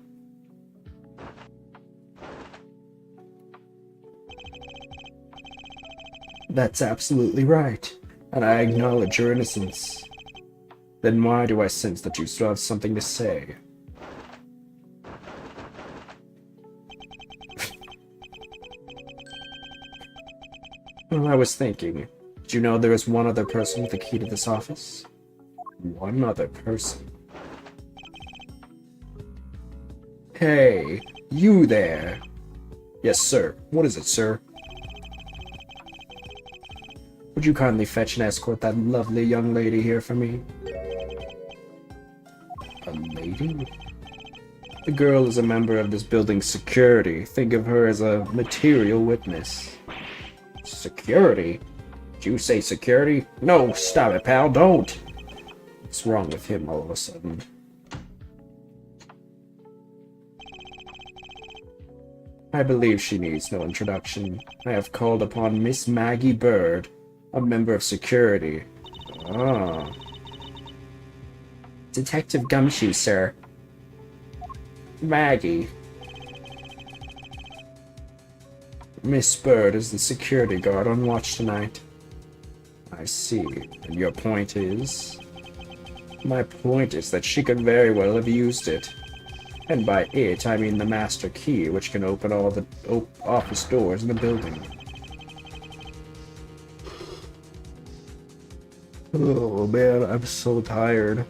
That's absolutely right, and I acknowledge your innocence. Then why do I sense that you still have something to say? Well, I was thinking, did you know there is one other person with the key to this office? One other person. Hey, you there! Yes, sir. What is it, sir? Would you kindly fetch and escort that lovely young lady here for me? A lady? The girl is a member of this building's security. Think of her as a material witness. Security? Did you say security? No, stop it, pal, don't! What's wrong with him all of a sudden? I believe she needs no introduction. I have called upon Miss Maggie Bird, a member of security. Ah. Detective Gumshoe, sir. Maggie. Miss Bird is the security guard on watch tonight. I see. And your point is? My point is that she could very well have used it. And by it, I mean the master key, which can open all the office doors in the building. Oh man, I'm so tired.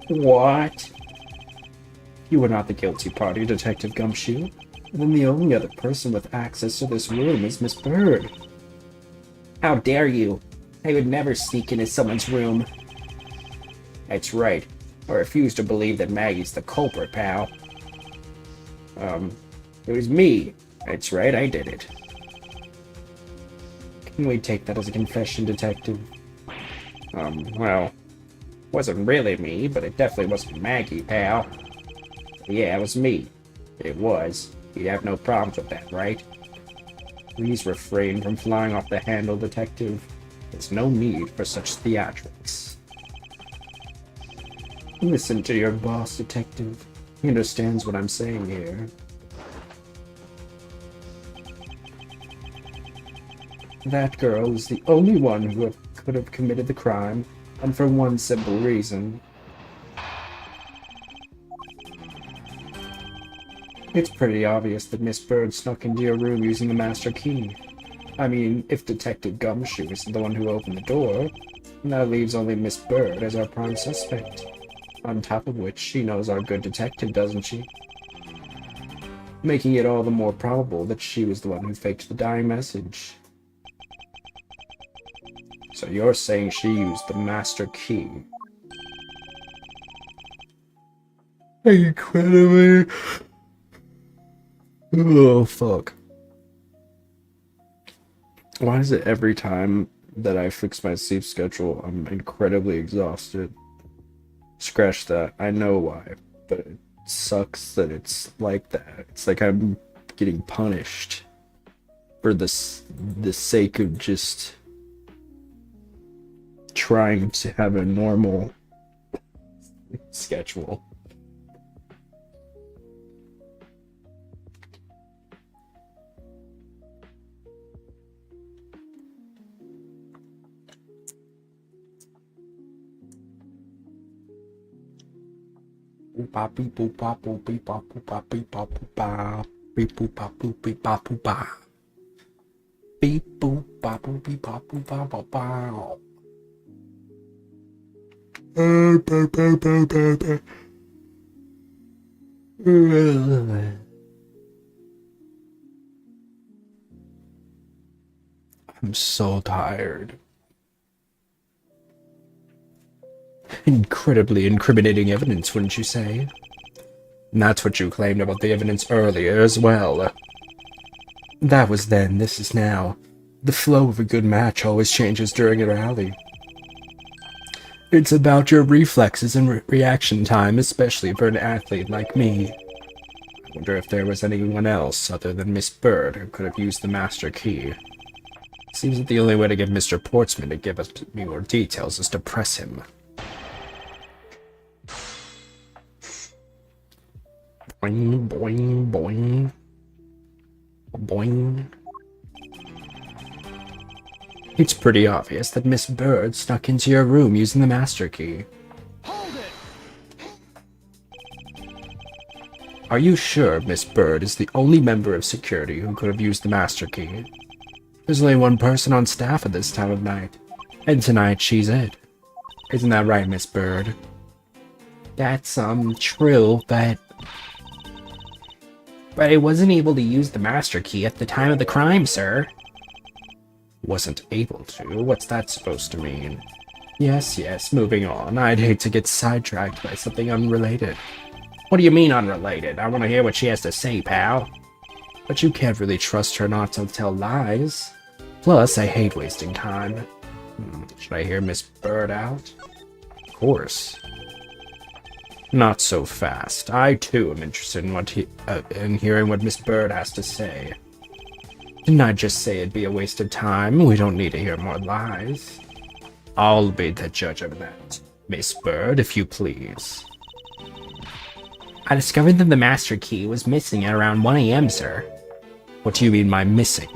What? You were not the guilty party, Detective Gumshoe. And then the only other person with access to this room is Miss Bird. How dare you? I would never sneak into someone's room. That's right. I refuse to believe that Maggie's the culprit, pal. It was me. That's right, I did it. Can we take that as a confession, Detective? Well, wasn't really me, but it definitely wasn't Maggie, pal. Yeah, it was me. It was. You'd have no problems with that, right? Please refrain from flying off the handle, Detective. There's no need for such theatrics. Listen to your boss, Detective. He understands what I'm saying here. That girl is the only one who could have committed the crime, and for one simple reason. It's pretty obvious that Miss Bird snuck into your room using the master key. I mean, if Detective Gumshoe isn't the one who opened the door, that leaves only Miss Bird as our prime suspect. On top of which, she knows our good detective, doesn't she? Making it all the more probable that she was the one who faked the dying message. So you're saying she used the master key? Incredibly. Oh, fuck. Why is it every time that I fix my sleep schedule, I'm incredibly exhausted? Scratch that. I know why, but it sucks that it's like that. It's like I'm getting punished for the sake of just trying to have a normal schedule. Beep boop bop boop beep bop boop bop beep bop boop bop beep boop bop boop beep bop boop bop beep boop bop boop beep bop boop bop bop bop. I'm so tired. Incredibly incriminating evidence, wouldn't you say? And that's what you claimed about the evidence earlier as well. That was then, this is now. The flow of a good match always changes during a rally. It's about your reflexes and reaction time, especially for an athlete like me. I wonder if there was anyone else other than Miss Bird who could have used the master key. Seems that the only way to get Mr. Portsman to give us more details is to press him. Boing, boing, boing. Boing. It's pretty obvious that Miss Bird snuck into your room using the master key. Hold it! Are you sure Miss Bird is the only member of security who could have used the master key? There's only one person on staff at this time of night, and tonight she's it. Isn't that right, Miss Bird? That's, true, but I wasn't able to use the master key at the time of the crime, sir. Wasn't able to? What's that supposed to mean? Yes, moving on. I'd hate to get sidetracked by something unrelated. What do you mean unrelated? I want to hear what she has to say, pal. But you can't really trust her not to tell lies. Plus, I hate wasting time. Should I hear Miss Bird out? Of course. Not so fast. I, too, am interested in hearing what Miss Bird has to say. Didn't I just say it'd be a waste of time? We don't need to hear more lies. I'll be the judge of that. Miss Bird, if you please. I discovered that the master key was missing at around 1 AM, sir. What do you mean by missing?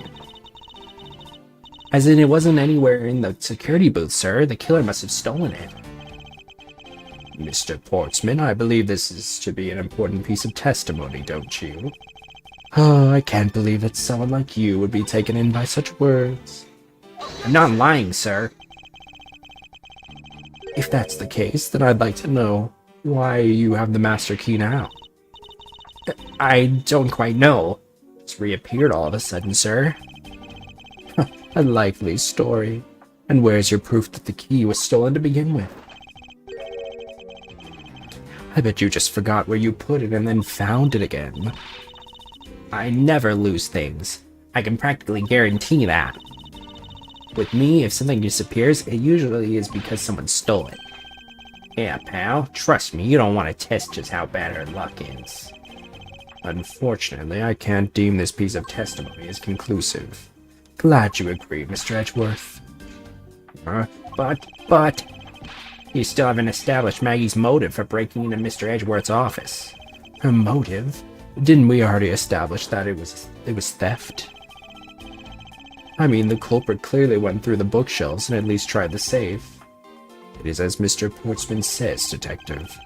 As in, it wasn't anywhere in the security booth, sir. The killer must have stolen it. Mr. Portsman, I believe this is to be an important piece of testimony, don't you? Oh, I can't believe that someone like you would be taken in by such words. I'm not lying, sir. If that's the case, then I'd like to know why you have the master key now. I don't quite know. It's reappeared all of a sudden, sir. A likely story. And where's your proof that the key was stolen to begin with? I bet you just forgot where you put it and then found it again. I never lose things. I can practically guarantee that. With me, if something disappears, it usually is because someone stole it. Yeah, pal, trust me, you don't want to test just how bad her luck is. Unfortunately, I can't deem this piece of testimony as conclusive. Glad you agree, Mr. Edgeworth. But... You still haven't established Maggie's motive for breaking into Mr. Edgeworth's office. Her motive? Didn't we already establish that it was theft? I mean, the culprit clearly went through the bookshelves and at least tried the safe. It is as Mr. Portsman says, Detective.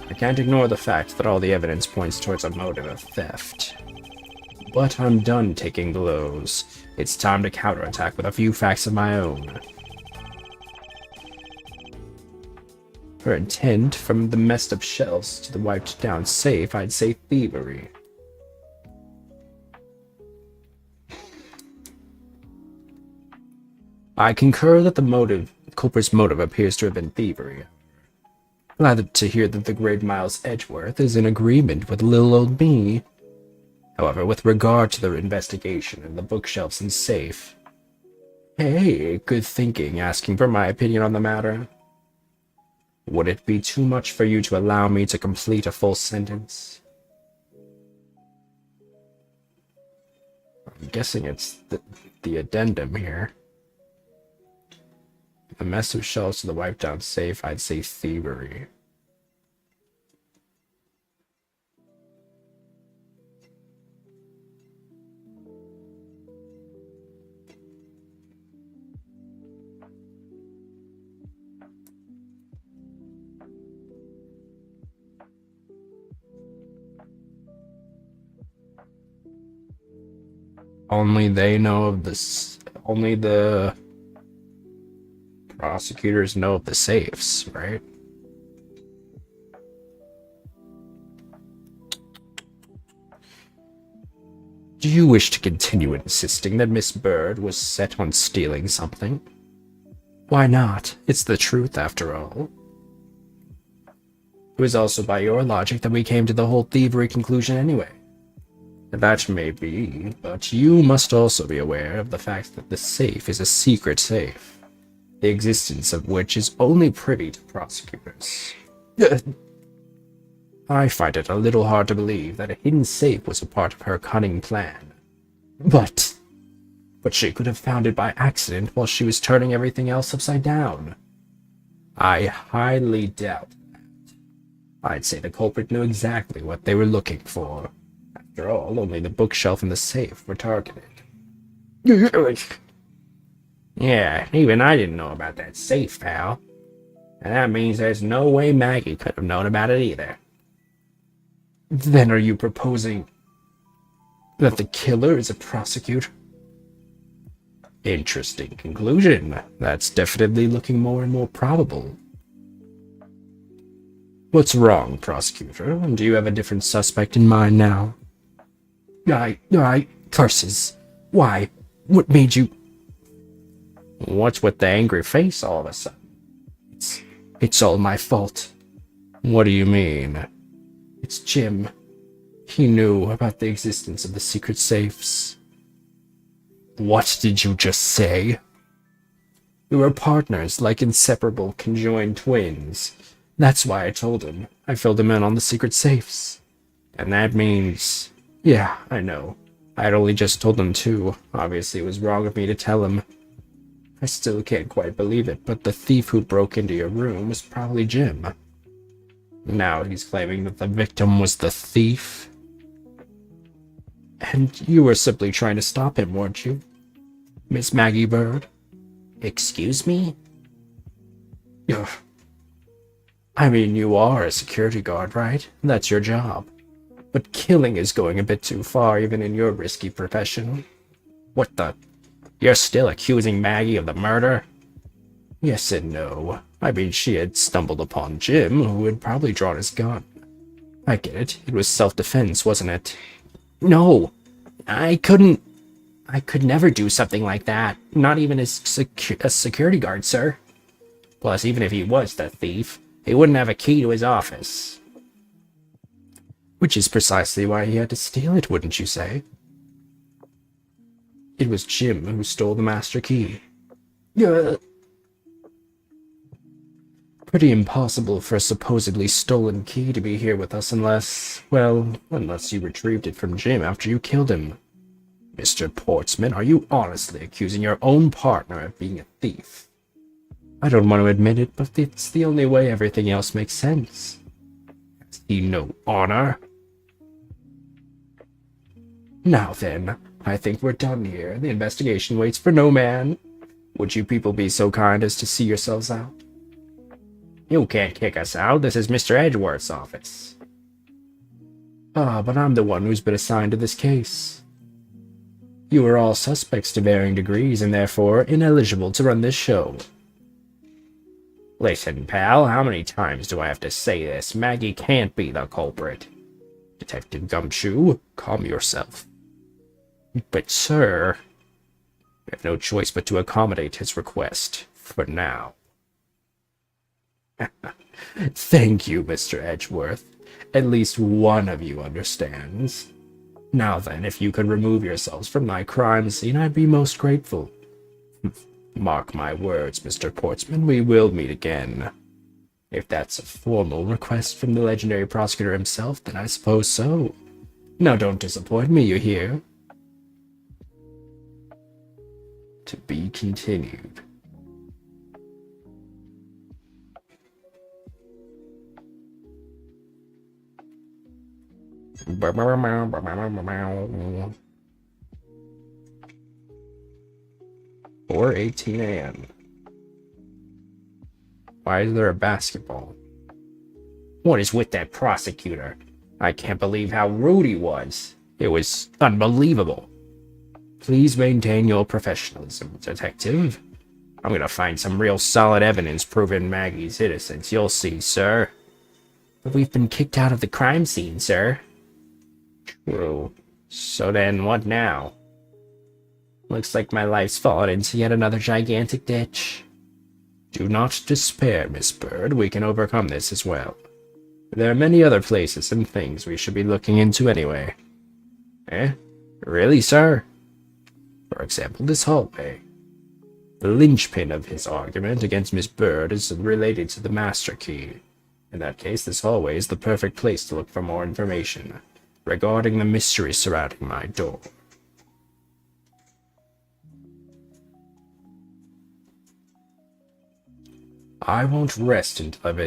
I can't ignore the fact that all the evidence points towards a motive of theft. But I'm done taking blows. It's time to counterattack with a few facts of my own. Her intent, from the messed up shelves to the wiped down safe, I'd say thievery. I concur that the culprit's motive appears to have been thievery. Glad to hear that the great Miles Edgeworth is in agreement with little old me. However, with regard to the investigation and the bookshelves and safe... Hey, good thinking, asking for my opinion on the matter. Would it be too much for you to allow me to complete a full sentence? I'm guessing it's the addendum here. The mess of shelves to the wiped down safe, I'd say thievery. Only they know of this. Only the prosecutors know of the safes, right? Do you wish to continue insisting that Miss Bird was set on stealing something? Why not? It's the truth, after all. It was also by your logic that we came to the whole thievery conclusion anyway. That may be, but you must also be aware of the fact that the safe is a secret safe, the existence of which is only privy to prosecutors. I find it a little hard to believe that a hidden safe was a part of her cunning plan. But she could have found it by accident while she was turning everything else upside down. I highly doubt that. I'd say the culprit knew exactly what they were looking for. After all, only the bookshelf and the safe were targeted. Yeah, even I didn't know about that safe, pal. And that means there's no way Maggie could have known about it either. Then are you proposing that the killer is a prosecutor? Interesting conclusion. That's definitely looking more and more probable. What's wrong, prosecutor? Do you have a different suspect in mind now? Curses. Why? What made you... What's with the angry face all of a sudden? It's all my fault. What do you mean? It's Jim. He knew about the existence of the secret safes. What did you just say? We were partners, like inseparable conjoined twins. That's why I told him. I filled him in on the secret safes. And that means... Yeah, I know. I had only just told him too. Obviously, it was wrong of me to tell him. I still can't quite believe it, but the thief who broke into your room was probably Jim. Now he's claiming that the victim was the thief. And you were simply trying to stop him, weren't you? Miss Maggie Bird? Excuse me? Ugh. I mean, you are a security guard, right? That's your job. But killing is going a bit too far, even in your risky profession. What the... You're still accusing Maggie of the murder? Yes and no. I mean, she had stumbled upon Jim, who had probably drawn his gun. I get it. It was self-defense, wasn't it? No! I could never do something like that. Not even as a security guard, sir. Plus, even if he was the thief, he wouldn't have a key to his office. Which is precisely why he had to steal it, wouldn't you say? It was Jim who stole the master key. Pretty impossible for a supposedly stolen key to be here with us unless you retrieved it from Jim after you killed him. Mr. Portsman, are you honestly accusing your own partner of being a thief? I don't want to admit it, but it's the only way everything else makes sense. Has he no honor? Now then, I think we're done here. The investigation waits for no man. Would you people be so kind as to see yourselves out? You can't kick us out. This is Mr. Edgeworth's office. Ah, but I'm the one who's been assigned to this case. You are all suspects to varying degrees and therefore ineligible to run this show. Listen, pal, how many times do I have to say this? Maggie can't be the culprit. Detective Gumshoe, calm yourself. But, sir, we have no choice but to accommodate his request, for now. Thank you, Mr. Edgeworth. At least one of you understands. Now then, if you could remove yourselves from my crime scene, I'd be most grateful. Mark my words, Mr. Portsman, we will meet again. If that's a formal request from the legendary prosecutor himself, then I suppose so. Now don't disappoint me, you hear? To be continued. Or 18 a.m. Why is there a basketball? What is with that prosecutor? I can't believe how rude he was. It was unbelievable. Please maintain your professionalism, detective. I'm gonna find some real solid evidence proving Maggie's innocence, you'll see, sir. But we've been kicked out of the crime scene, sir. True. So then, what now? Looks like my life's fallen into yet another gigantic ditch. Do not despair, Miss Bird. We can overcome this as well. There are many other places and things we should be looking into anyway. Eh? Really, sir? For example, this hallway. The linchpin of his argument against Miss Bird is related to the master key. In that case, this hallway is the perfect place to look for more information regarding the mystery surrounding my door. I won't rest until I've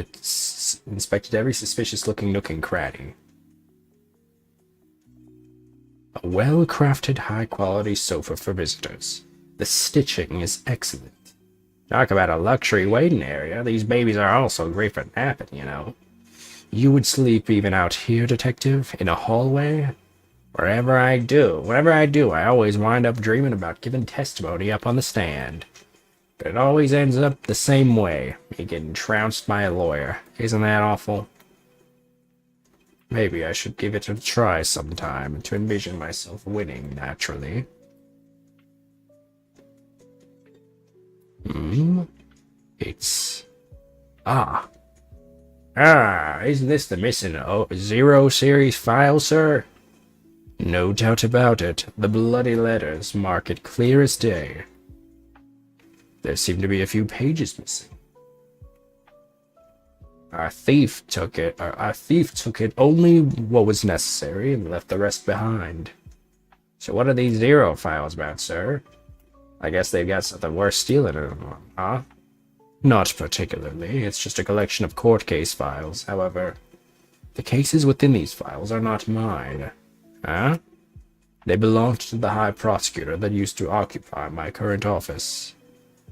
inspected every suspicious-looking nook and cranny. A well-crafted, high-quality sofa for visitors. The stitching is excellent. Talk about a luxury waiting area. These babies are also great for napping, you know. You would sleep even out here, detective? In a hallway? Whatever I do, I always wind up dreaming about giving testimony up on the stand. But it always ends up the same way, me getting trounced by a lawyer. Isn't that awful? Maybe I should give it a try sometime to envision myself winning, naturally. It's... isn't this the missing Zero series file, sir? No doubt about it. The bloody letters mark it clear as day. There seem to be a few pages missing. Our thief took it only what was necessary and left the rest behind. So what are these Zero files about, sir? I guess they've got something worth stealing in them, huh? Not particularly. It's just a collection of court case files. However, the cases within these files are not mine. Huh? They belonged to the High Prosecutor that used to occupy my current office.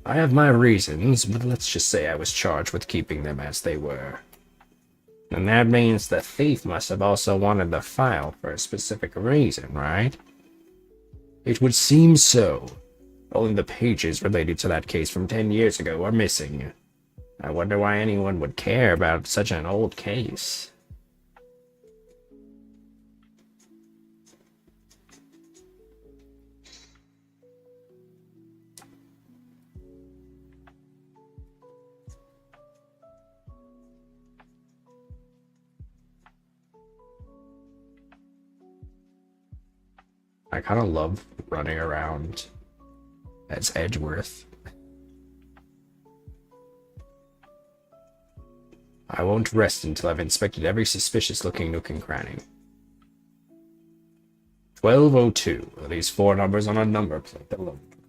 I have my reasons, but let's just say I was charged with keeping them as they were. And that means the thief must have also wanted the file for a specific reason, right? It would seem so. Only the pages related to that case from 10 years ago are missing. I wonder why anyone would care about such an old case. I kind of love running around as Edgeworth. I won't rest until I've inspected every suspicious-looking nook and cranny. 1202. These 4 numbers on a number plate that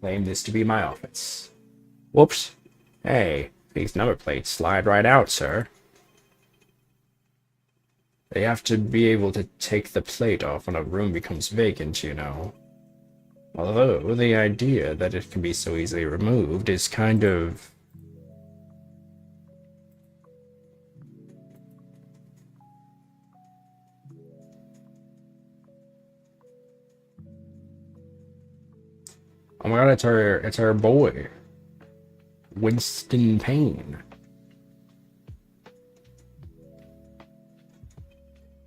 claim this to be my office. Whoops. Hey, these number plates slide right out, sir. They have to be able to take the plate off when a room becomes vacant, you know. Although, the idea that it can be so easily removed is kind of... Oh my god, it's our boy. Winston Payne.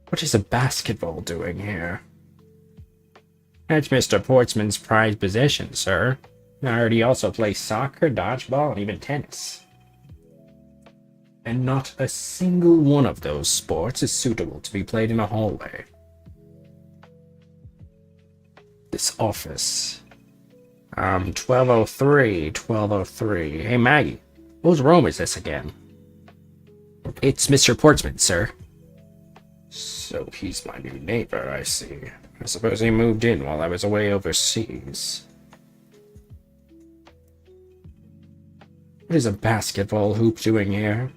What is a basketball doing here? That's Mr. Portsman's prized possession, sir. I heard he also plays soccer, dodgeball, and even tennis. And not a single one of those sports is suitable to be played in a hallway. This office. 1203. Hey, Maggie. Whose room is this again? It's Mr. Portsman, sir. So he's my new neighbor, I see. I suppose he moved in while I was away overseas. What is a basketball hoop doing here?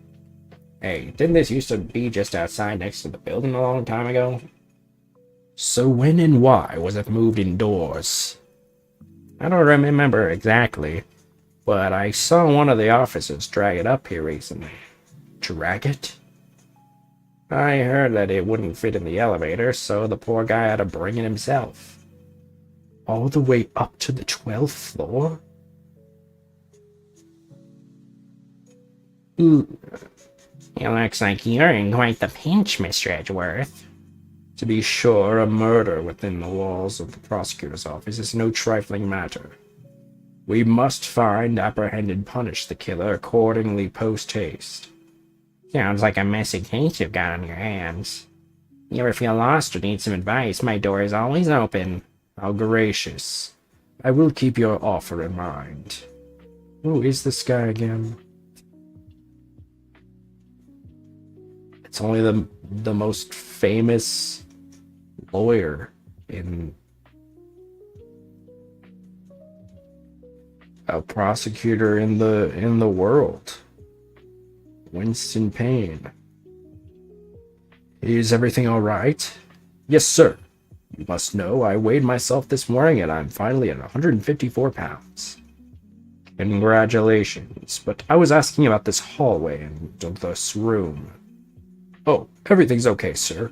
Hey, didn't this used to be just outside next to the building a long time ago? So when and why was it moved indoors? I don't remember exactly, but I saw one of the officers drag it up here recently. Drag it? I heard that it wouldn't fit in the elevator, so the poor guy had to bring it himself. All the way up to the 12th floor? Ooh. It looks like you're in quite the pinch, Mr. Edgeworth. To be sure, a murder within the walls of the prosecutor's office is no trifling matter. We must find, apprehend, and punish the killer accordingly post-haste. Sounds like a messy case you've got on your hands. You ever feel lost or need some advice, my door is always open. How gracious. I will keep your offer in mind. Who is this guy again? It's only the most famous lawyer in a prosecutor in the world. Winston Payne. Is everything all right? Yes, sir. You must know I weighed myself this morning and I'm finally at 154 pounds. Congratulations, but I was asking about this hallway and this room. Oh, everything's okay, sir.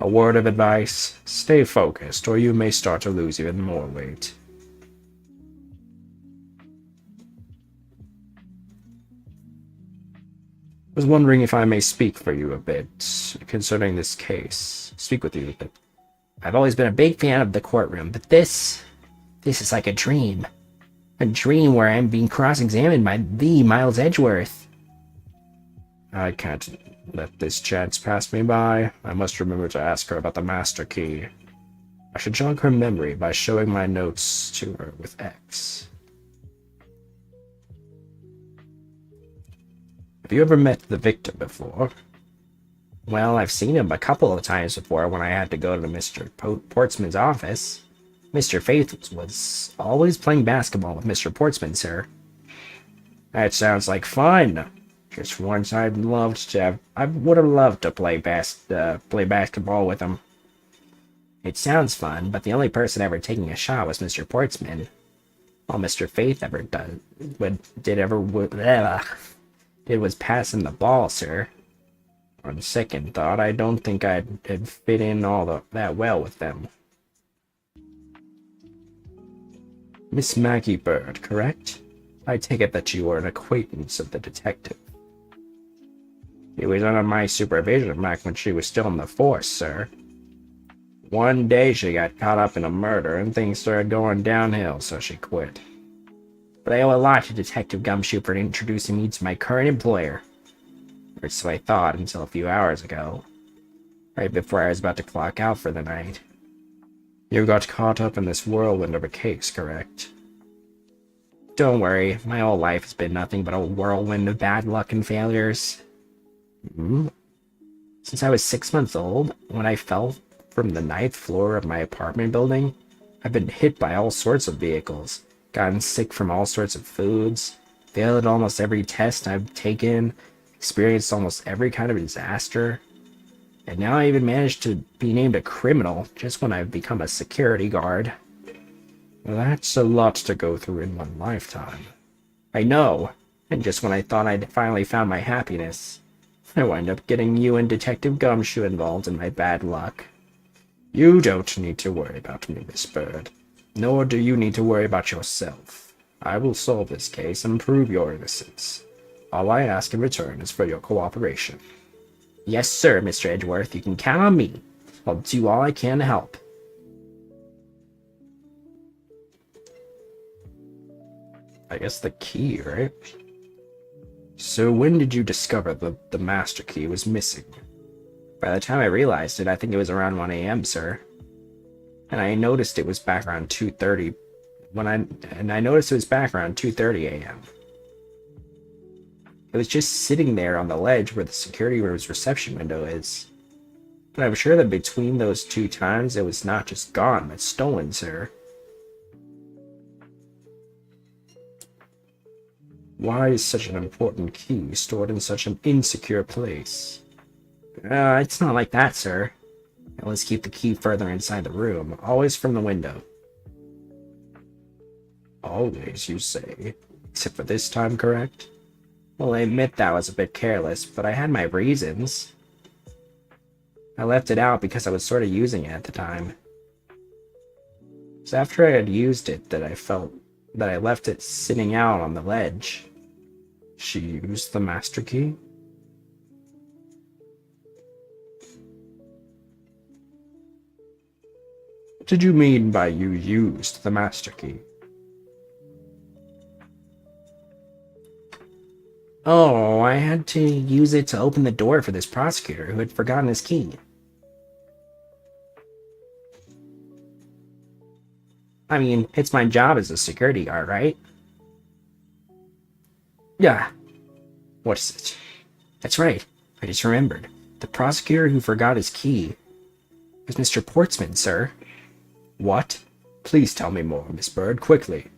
A word of advice, stay focused or you may start to lose even more weight. I was wondering if I may speak for you a bit concerning this case. Speak with you a bit. I've always been a big fan of the courtroom, but this is like a dream. A dream where I'm being cross-examined by the Miles Edgeworth. I can't let this chance pass me by. I must remember to ask her about the master key. I should jog her memory by showing my notes to her with X. Have you ever met the victim before? Well, I've seen him a couple of times before when I had to go to Mr. Portsman's office. Mr. Faith was always playing basketball with Mr. Portsman, sir. That sounds like fun. Just once I would have loved to play basketball with him. It sounds fun, but the only person ever taking a shot was Mr. Portsman. All Mr. Faith ever did was passing the ball, sir. On second thought, I don't think I'd fit in that well with them. Miss Maggie Bird, correct? I take it that you are an acquaintance of the detective. She was under my supervision back when she was still in the force, sir. One day she got caught up in a murder and things started going downhill, so she quit. But I owe a lot to Detective Gumshoe for introducing me to my current employer. Or so I thought until a few hours ago. Right before I was about to clock out for the night. You got caught up in this whirlwind of a case, correct? Don't worry, my whole life has been nothing but a whirlwind of bad luck and failures. Since I was 6 months old, when I fell from the 9th floor of my apartment building, I've been hit by all sorts of vehicles, gotten sick from all sorts of foods, failed almost every test I've taken, experienced almost every kind of disaster, and now I even managed to be named a criminal just when I've become a security guard. Well, that's a lot to go through in one lifetime. I know, and just when I thought I'd finally found my happiness, I wind up getting you and Detective Gumshoe involved in my bad luck. You don't need to worry about me, Miss Bird. Nor do you need to worry about yourself. I will solve this case and prove your innocence. All I ask in return is for your cooperation. Yes, sir, Mr. Edgeworth. You can count on me. I'll do all I can to help. I guess the key, right? So when did you discover the master key was missing? By the time I realized it, I think it was around 1 a.m., sir. And I noticed it was back around 2:30 I noticed it was back around 2:30 a.m. It was just sitting there on the ledge where the security room's reception window is. But I'm sure that between those two times it was not just gone, but stolen, sir. Why is such an important key stored in such an insecure place? It's not like that, sir. Let's keep the key further inside the room, always from the window. Always, you say? Except for this time, correct? Well, I admit that was a bit careless, but I had my reasons. I left it out because I was sort of using it at the time. It's after I had used it that I felt that I left it sitting out on the ledge. She used the master key? What did you mean by you used the master key? Oh, I had to use it to open the door for this prosecutor who had forgotten his key. I mean, it's my job as a security guard, right? Yeah. What is it? That's right. I just remembered. The prosecutor who forgot his key was Mr. Portsman, sir. What? Please tell me more, Miss Bird, quickly.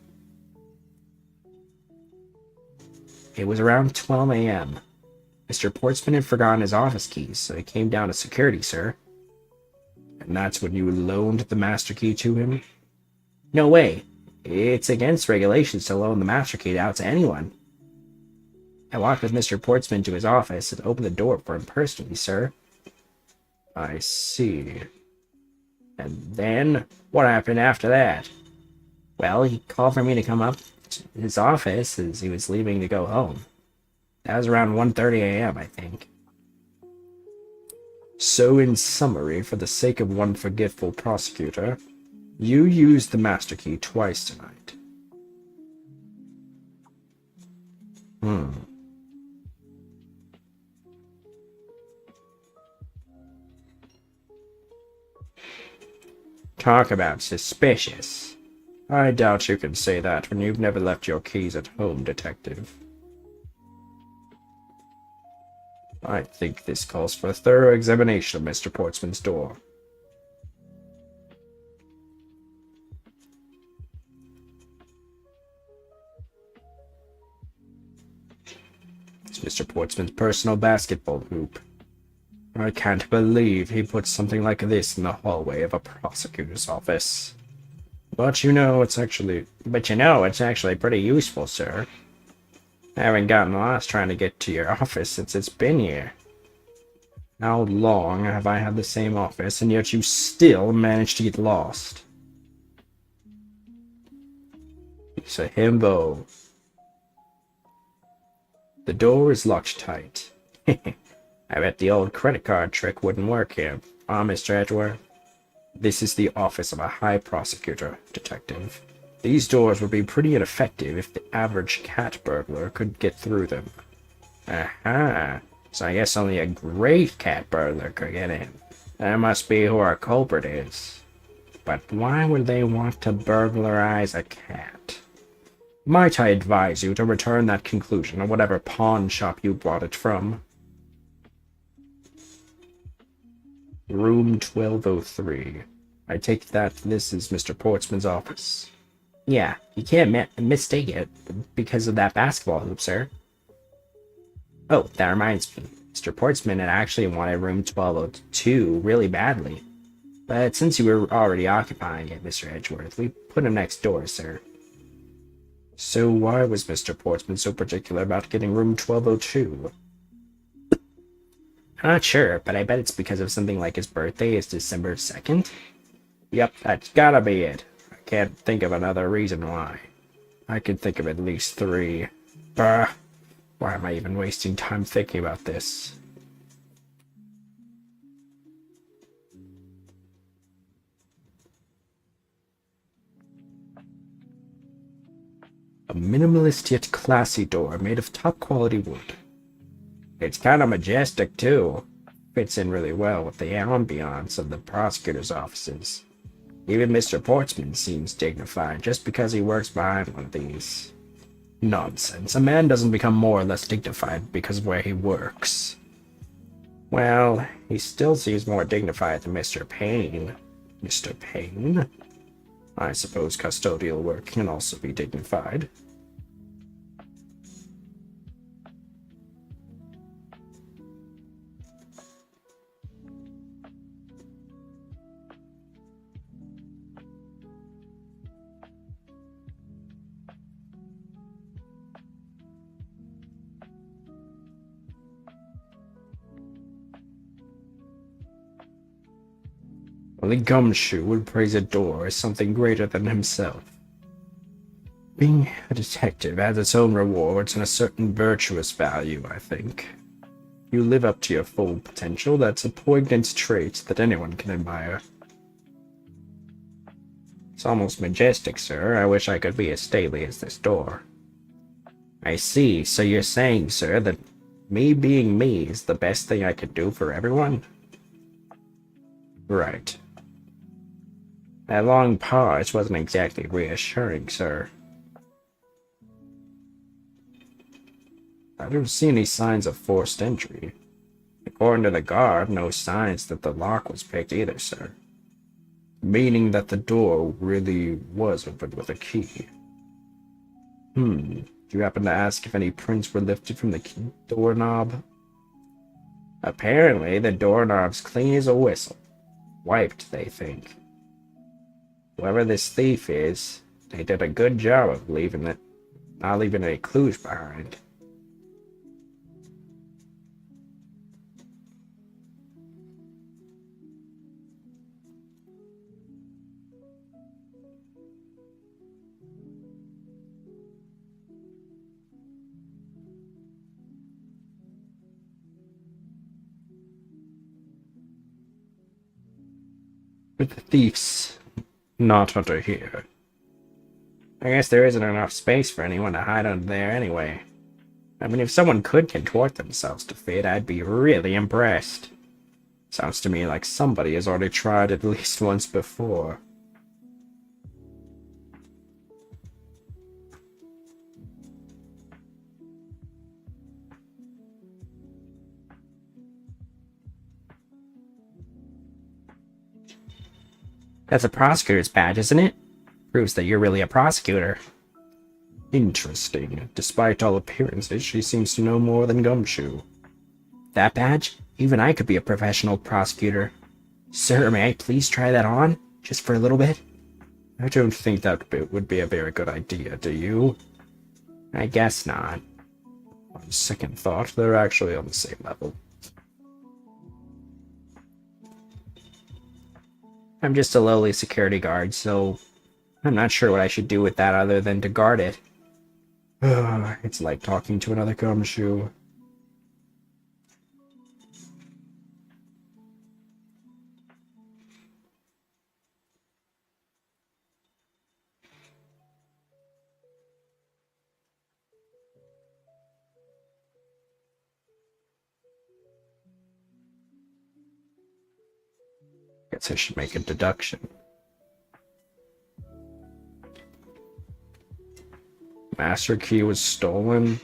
It was around 12 a.m. Mr. Portsman had forgotten his office keys, so he came down to security, sir. And that's when you loaned the master key to him? No way. It's against regulations to loan the master key out to anyone. I walked with Mr. Portsman to his office and opened the door for him personally, sir. I see. And then, what happened after that? Well, he called for me to come up to his office as he was leaving to go home. That was around 1:30 a.m., I think. So, in summary, for the sake of one forgetful prosecutor, you used the master key twice tonight. Talk about suspicious. I doubt you can say that when you've never left your keys at home, Detective. I think this calls for a thorough examination of Mr. Portsman's door. It's Mr. Portsman's personal basketball hoop. I can't believe he put something like this in the hallway of a prosecutor's office. But you know, it's actually pretty useful, sir. I haven't gotten lost trying to get to your office since it's been here. How long have I had the same office, and yet you still managed to get lost? It's a himbo. The door is locked tight. I bet the old credit card trick wouldn't work here, Mr. Edgeworth. This is the office of a high prosecutor, Detective. These doors would be pretty ineffective if the average cat burglar could get through them. Aha! So I guess only a great cat burglar could get in. That must be who our culprit is. But why would they want to burglarize a cat? Might I advise you to return that conclusion to whatever pawn shop you bought it from? Room 1203. I take that this is Mr. Portsman's office. Yeah, you can't mistake it because of that basketball hoop, sir. Oh, that reminds me. Mr. Portsman had actually wanted room 1202 really badly. But since you were already occupying it, Mr. Edgeworth, we put him next door, sir. So why was Mr. Portsman so particular about getting room 1202? I'm not sure, but I bet it's because of something like his birthday is December 2nd? Yep, that's gotta be it. I can't think of another reason why. I can think of at least 3. Bah! Why am I even wasting time thinking about this? A minimalist yet classy door made of top quality wood. It's kind of majestic too. Fits in really well with the ambiance of the prosecutor's offices. Even Mr. Portsman seems dignified just because he works behind one of these. Nonsense. A man doesn't become more or less dignified because of where he works. Well, he still seems more dignified than Mr. Payne. Mr. Payne? I suppose custodial work can also be dignified. Only Gumshoe would praise a door as something greater than himself. Being a detective has its own rewards and a certain virtuous value, I think. You live up to your full potential, that's a poignant trait that anyone can admire. It's almost majestic, sir. I wish I could be as stately as this door. I see. So you're saying, sir, that me being me is the best thing I could do for everyone? Right. That long pause wasn't exactly reassuring, sir. I don't see any signs of forced entry. According to the guard, no signs that the lock was picked either, sir. Meaning that the door really was opened with a key. Do you happen to ask if any prints were lifted from the key doorknob? Apparently, the doorknob's clean as a whistle. Wiped, they think. Whoever this thief is, they did a good job of not leaving any clues behind. But the thief's not under here. I guess there isn't enough space for anyone to hide under there anyway. I mean, if someone could contort themselves to fit, I'd be really impressed. Sounds to me like somebody has already tried at least once before. That's a prosecutor's badge, isn't it? Proves that you're really a prosecutor. Interesting. Despite all appearances, she seems to know more than Gumshoe. That badge? Even I could be a professional prosecutor. Sir, may I please try that on? Just for a little bit? I don't think that would be a very good idea, do you? I guess not. On second thought, they're actually on the same level. I'm just a lowly security guard, so I'm not sure what I should do with that other than to guard it. It's like talking to another Gumshoe. Guess I should make a deduction. Master key was stolen.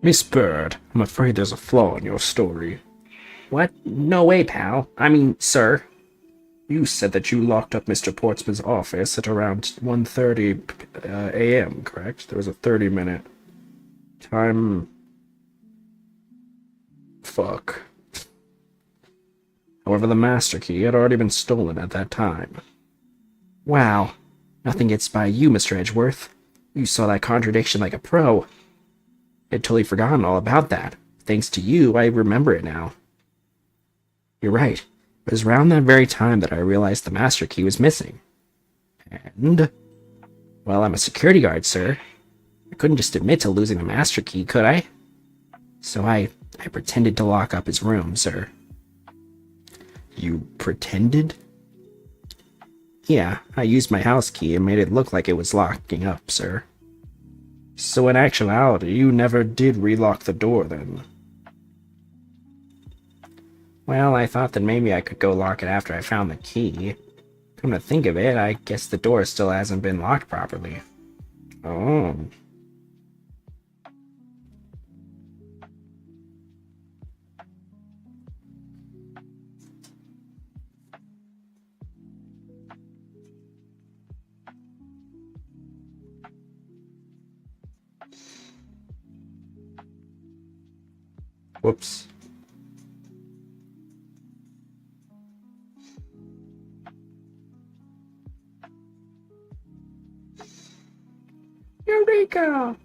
Miss Bird, I'm afraid there's a flaw in your story. What? No way, pal. I mean, sir. You said that you locked up Mr. Portsman's office at around 1:30 a.m., correct? There was a 30-minute time... Fuck. However, the master key had already been stolen at that time. Wow. Nothing gets by you, Mr. Edgeworth. You saw that contradiction like a pro. I'd totally forgotten all about that. Thanks to you, I remember it now. You're right. It was around that very time that I realized the master key was missing. And... well, I'm a security guard, sir. I couldn't just admit to losing the master key, could I? So I pretended to lock up his room, sir. You pretended? Yeah, I used my house key and made it look like it was locking up, sir. So in actuality, you never did relock the door, then? Well, I thought that maybe I could go lock it after I found the key. Come to think of it, I guess the door still hasn't been locked properly. Oh. Whoops. Eureka!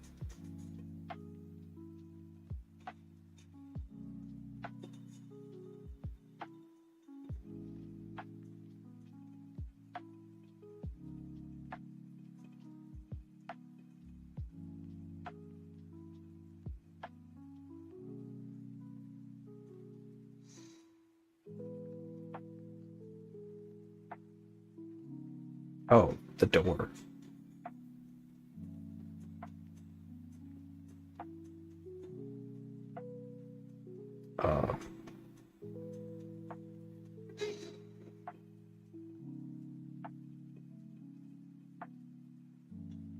Oh, the door.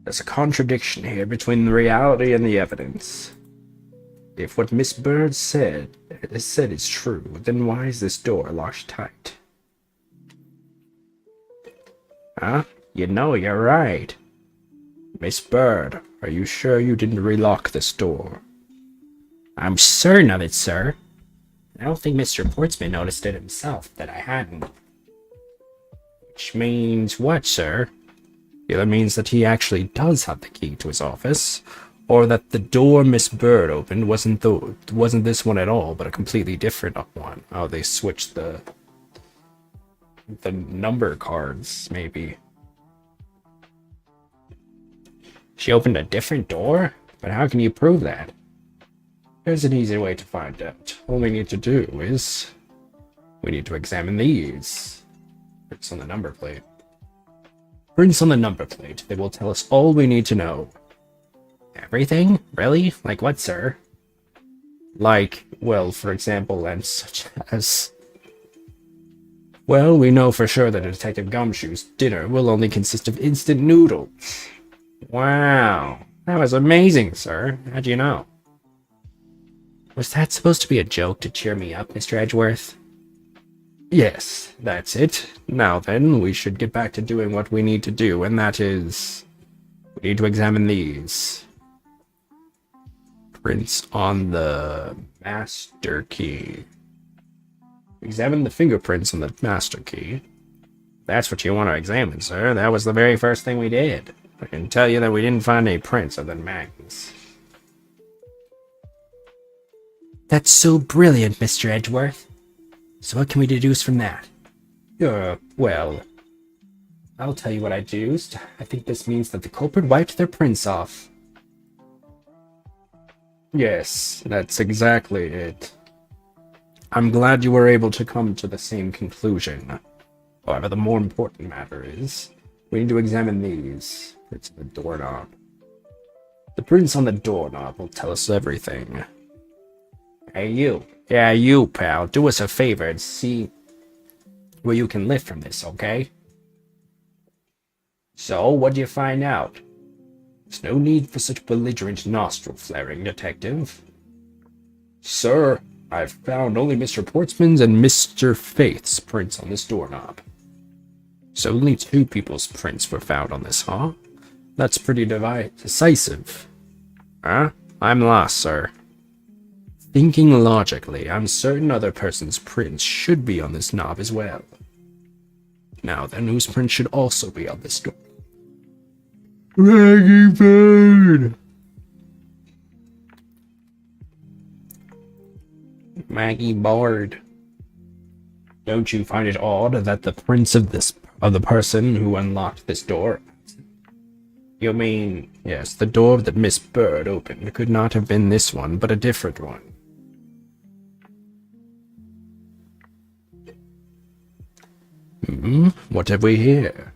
There's a contradiction here between the reality and the evidence. If what Miss Bird said is true, then why is this door locked tight? Huh? You know, you're right. Miss Bird, are you sure you didn't relock this door? I'm certain of it, sir. I don't think Mr. Portsman noticed it himself, that I hadn't. Which means what, sir? Either means that he actually does have the key to his office, or that the door Miss Bird opened wasn't this one at all, but a completely different one. Oh, they switched the number cards, maybe. She opened a different door? But how can you prove that? There's an easy way to find out. All we need to do is... we need to examine these. Prints on the number plate. Prints on the number plate. They will tell us all we need to know. Everything? Really? Like what, sir? Like, well, for example, and such as... well, we know for sure that Detective Gumshoe's dinner will only consist of instant noodles. Wow. That was amazing, sir. How'd you know? Was that supposed to be a joke to cheer me up, Mr. Edgeworth? Yes, that's it. Now then, we should get back to doing what we need to do, and that is... we need to examine these. Prints on the master key. Examine the fingerprints on the master key. That's what you want to examine, sir. That was the very first thing we did. I can tell you that we didn't find any prints other than Maggie's. That's so brilliant, Mr. Edgeworth. So what can we deduce from that? Well... I'll tell you what I deduced. I think this means that the culprit wiped their prints off. Yes, that's exactly it. I'm glad you were able to come to the same conclusion. However, the more important matter is, we need to examine these. Prints on the doorknob. The prints on the doorknob will tell us everything. Hey, you. Yeah, you, pal. Do us a favor and see where you can lift from this, okay? So, what do you find out? There's no need for such belligerent nostril flaring, detective. Sir, I've found only Mr. Portsman's and Mr. Faith's prints on this doorknob. So only two people's prints were found on this, huh? That's pretty decisive. Huh? I'm lost, sir. Thinking logically, I'm certain other person's prints should be on this knob as well. Now then, whose print should also be on this door? Maggie Bird! Maggie Bard. Don't you find it odd that the prints of the person who unlocked this door? You mean, yes, the door that Miss Bird opened could not have been this one, but a different one. What have we here?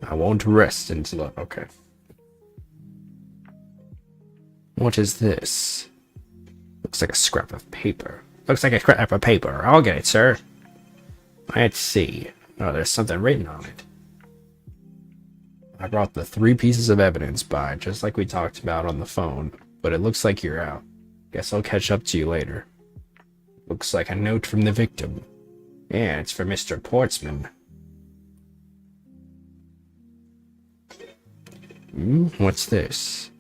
I won't rest until... Okay. What is this? Looks like a scrap of paper. Looks like a scrap of paper. I'll get it, sir. Let's see. Oh, there's something written on it. I brought the 3 pieces of evidence by, just like we talked about on the phone, but it looks like you're out. Guess I'll catch up to you later. Looks like a note from the victim. Yeah, it's for Mr. Portsman. What's this?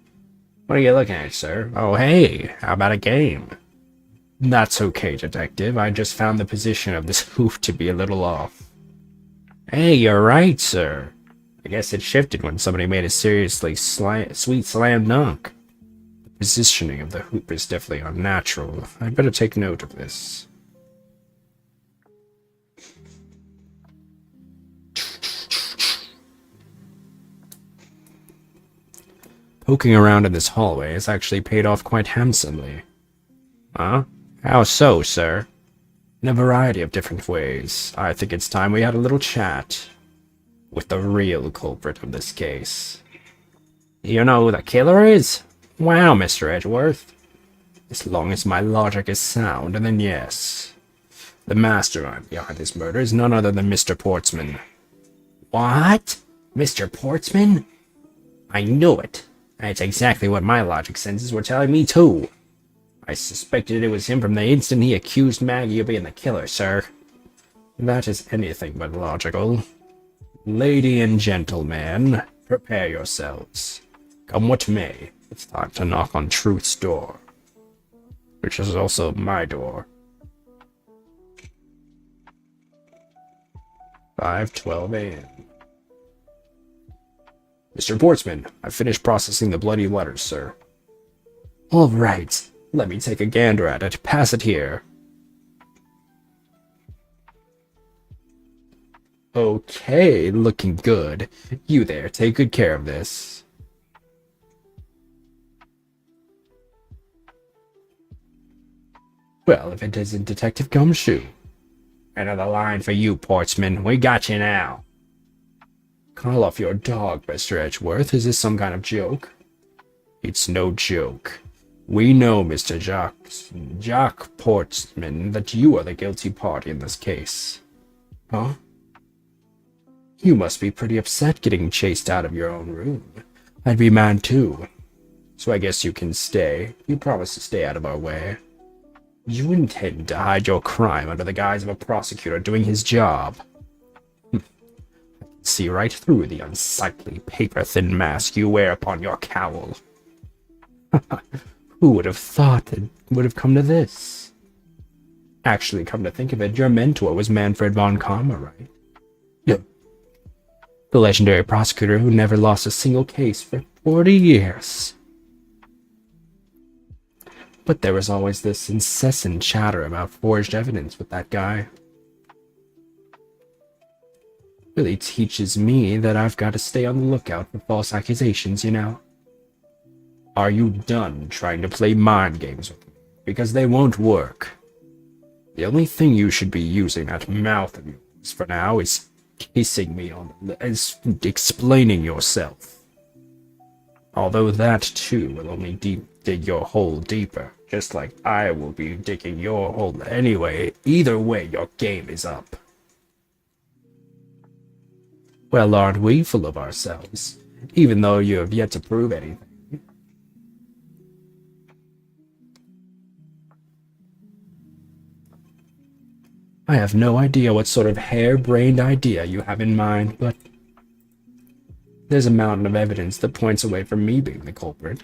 What are you looking at, sir? Oh, hey, how about a game? That's okay, detective. I just found the position of this hoof to be a little off. Hey, you're right, sir. I guess it shifted when somebody made a seriously sweet slam dunk. The positioning of the hoop is definitely unnatural. I'd better take note of this. Poking around in this hallway has actually paid off quite handsomely. Huh? How so, sir? In a variety of different ways. I think it's time we had a little chat with the real culprit of this case. You know who the killer is? Wow, Mr. Edgeworth. As long as my logic is sound, then yes. The mastermind behind this murder is none other than Mr. Portsman. What? Mr. Portsman? I knew it. That's exactly what my logic senses were telling me too. I suspected it was him from the instant he accused Maggie of being the killer, sir. That is anything but logical. Lady and gentlemen, prepare yourselves. Come what may, it's time to knock on truth's door. Which is also my door. 5:12 a.m. Mr. Portsman, I've finished processing the bloody letters, sir. All right, let me take a gander at it. Pass it here. Okay, looking good. You there, take good care of this. Well, if it isn't Detective Gumshoe. Another line for you, Portsman. We got you now. Call off your dog, Mr. Edgeworth. Is this some kind of joke? It's no joke. We know, Mr. Jock Portsman, that you are the guilty party in this case. Huh? You must be pretty upset getting chased out of your own room. I'd be mad too. So I guess you can stay. You promised to stay out of our way. You intend to hide your crime under the guise of a prosecutor doing his job. I can see right through the unsightly paper-thin mask you wear upon your cowl. Who would have thought it would have come to this? Actually, come to think of it, your mentor was Manfred von Karma, right? Yep. The legendary prosecutor who never lost a single case for 40 years. But there was always this incessant chatter about forged evidence with that guy. Really teaches me that I've got to stay on the lookout for false accusations, you know? Are you done trying to play mind games with me? Because they won't work. The only thing you should be using that mouth of yours for now is kissing me on the lips, explaining yourself. Although that too will only dig your hole deeper, just like I will be digging your hole anyway. Either way, your game is up. Well, aren't we full of ourselves, even though you have yet to prove anything? I have no idea what sort of harebrained idea you have in mind, but there's a mountain of evidence that points away from me being the culprit.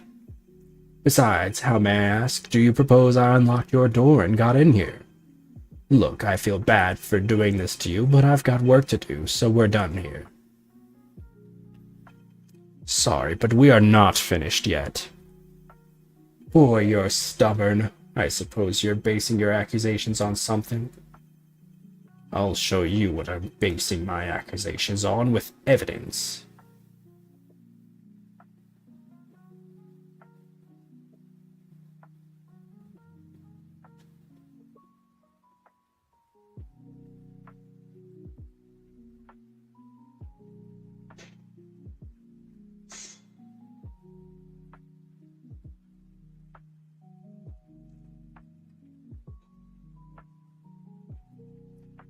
Besides, how may I ask, do you propose I unlocked your door and got in here? Look, I feel bad for doing this to you, but I've got work to do, so we're done here. Sorry, but we are not finished yet. Boy, you're stubborn. I suppose you're basing your accusations on something. I'll show you what I'm basing my accusations on with evidence.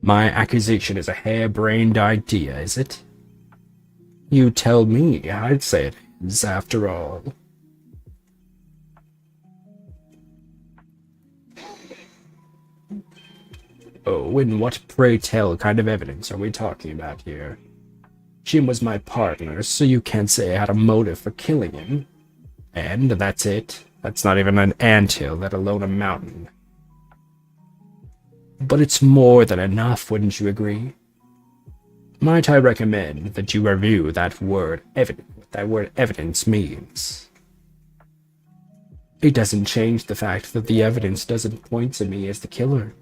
My accusation is a harebrained idea, is it? You tell me, I'd say it is, after all. Oh, and what, pray tell, kind of evidence are we talking about here? Jim was my partner, so you can't say I had a motive for killing him. And that's it. That's not even an anthill, let alone a mountain. But it's more than enough, wouldn't you agree? Might I recommend that you review that word evidence means? It doesn't change the fact that the evidence doesn't point to me as the killer.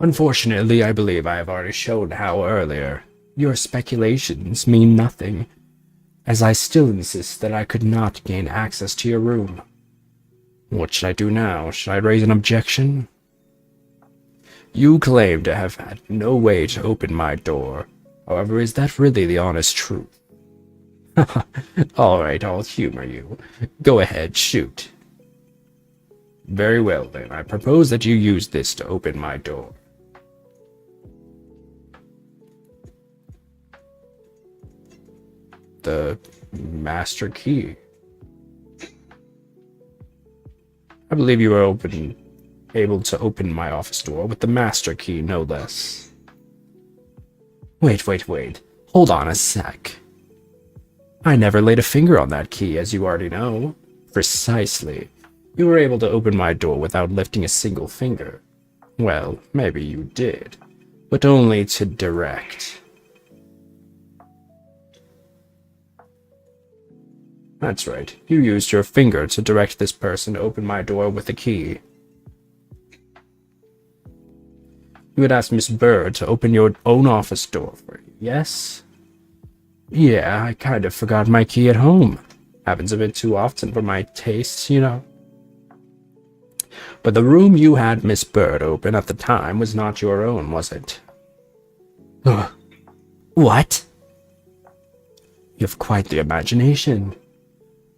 Unfortunately, I believe I have already shown how earlier. Your speculations mean nothing, as I still insist that I could not gain access to your room. What should I do now? Should I raise an objection? You claim to have had no way to open my door. However, is that really the honest truth? All right, I'll humor you. Go ahead, shoot. Very well, then. I propose that you use this to open my door. The master key. I believe you are able to open my office door with the master key, no less. Wait. Hold on a sec. I never laid a finger on that key, as you already know. Precisely. You were able to open my door without lifting a single finger. Well, maybe you did, but only to direct. That's right. You used your finger to direct this person to open my door with the key. You had asked Miss Bird to open your own office door for you, yes? Yeah, I kind of forgot my key at home. Happens a bit too often for my tastes, you know. But the room you had Miss Bird open at the time was not your own, was it? What? You have quite the imagination.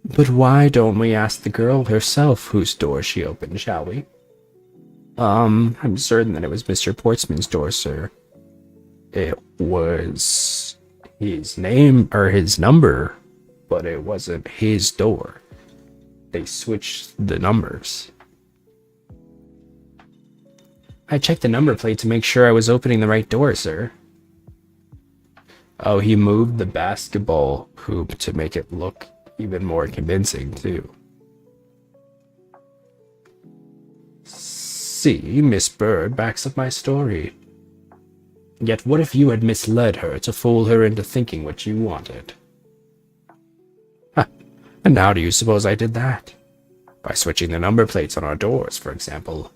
But why don't we ask the girl herself whose door she opened, shall we? I'm certain that it was Mr. Portsman's door, sir. It was his name or his number, but it wasn't his door. They switched the numbers. I checked the number plate to make sure I was opening the right door, sir. Oh, he moved the basketball hoop to make it look even more convincing, too. See, Miss Bird backs up my story. Yet what if you had misled her to fool her into thinking what you wanted? And how do you suppose I did that? By switching the number plates on our doors, for example.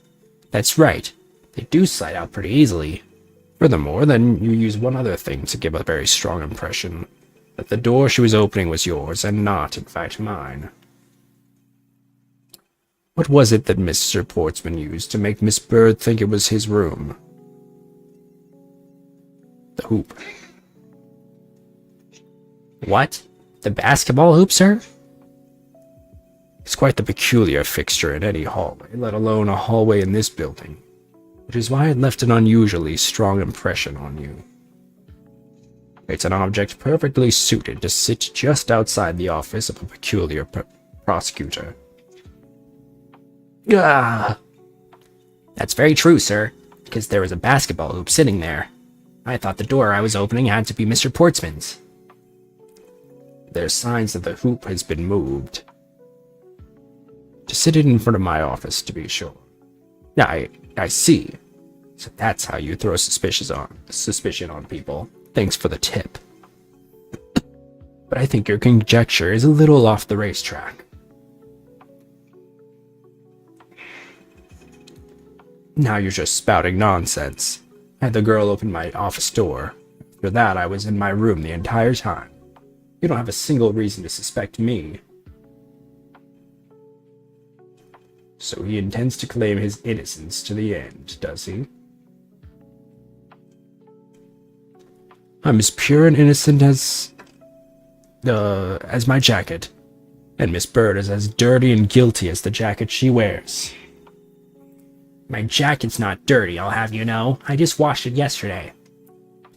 That's right. They do slide out pretty easily. Furthermore, then you use one other thing to give a very strong impression. That the door she was opening was yours, and not, in fact, mine. What was it that Mr. Portsman used to make Miss Bird think it was his room? The hoop. What? The basketball hoop, sir? It's quite the peculiar fixture in any hallway, let alone a hallway in this building, which is why it left an unusually strong impression on you. It's an object perfectly suited to sit just outside the office of a peculiar prosecutor. Ah, that's very true, sir, because there was a basketball hoop sitting there. I thought the door I was opening had to be Mr. Portsman's. There's signs that the hoop has been moved. To sit it in front of my office, to be sure. I see. So that's how you throw suspicion on people. Thanks for the tip. But I think your conjecture is a little off the racetrack. Now you're just spouting nonsense. I had the girl open my office door. After that, I was in my room the entire time. You don't have a single reason to suspect me. So he intends to claim his innocence to the end, does he? I'm as pure and innocent as my jacket. And Miss Bird is as dirty and guilty as the jacket she wears. My jacket's not dirty, I'll have you know. I just washed it yesterday.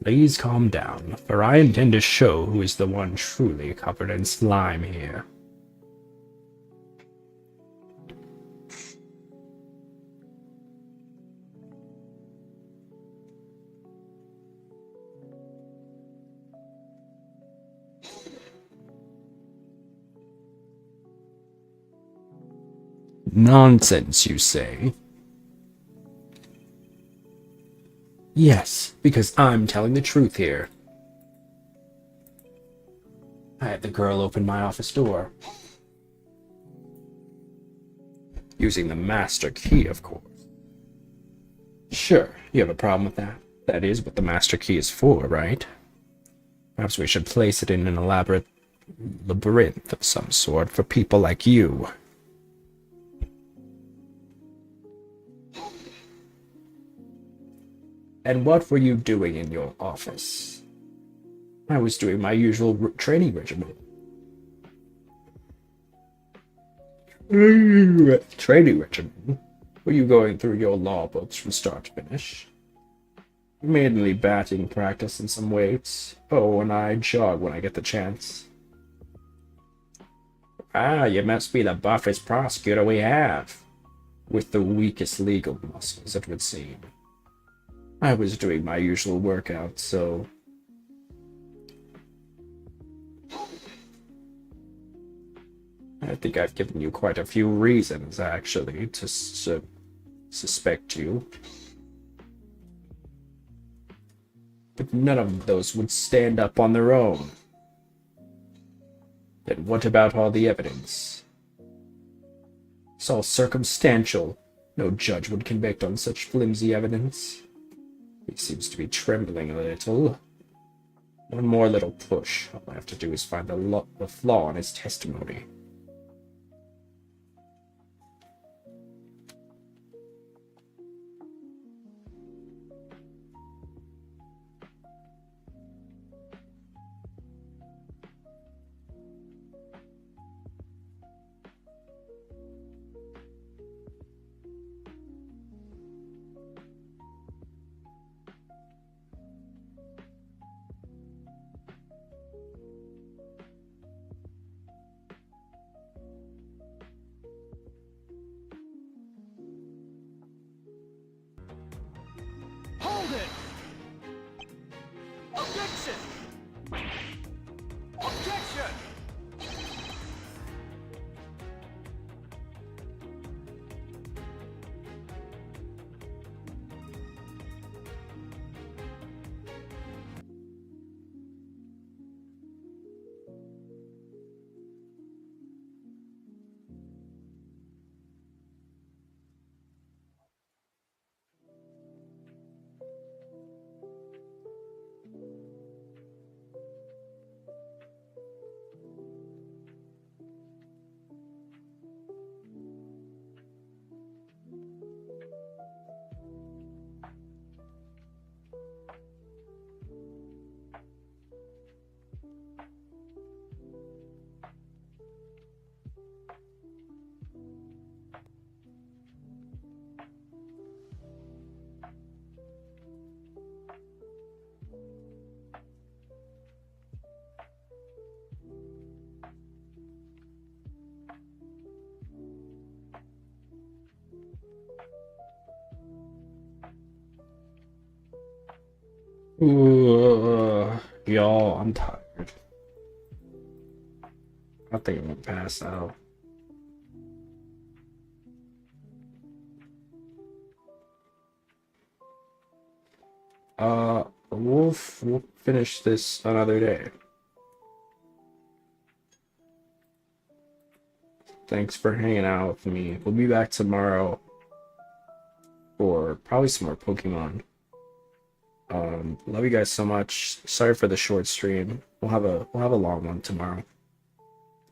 Please calm down, for I intend to show who is the one truly covered in slime here. Nonsense, you say? Yes, because I'm telling the truth here. I had the girl open my office door. Using the master key, of course. Sure, you have a problem with that. That is what the master key is for, right? Perhaps we should place it in an elaborate labyrinth of some sort for people like you. And what were you doing in your office? I was doing my usual training regimen. Training regimen? Were you going through your law books from start to finish? Mainly batting practice and some weights. Oh, and I jog when I get the chance. Ah, you must be the buffest prosecutor we have. With the weakest legal muscles, it would seem. I was doing my usual workout, so... I think I've given you quite a few reasons, actually, to suspect you. But none of those would stand up on their own. Then what about all the evidence? It's all circumstantial. No judge would convict on such flimsy evidence. He seems to be trembling a little. One more little push. All I have to do is find the flaw in his testimony. Y'all, I'm tired. I think I'm gonna pass out. We'll finish this another day. Thanks for hanging out with me. We'll be back tomorrow for probably some more Pokemon. Love you guys so much. Sorry for the short stream. We'll have a long one tomorrow.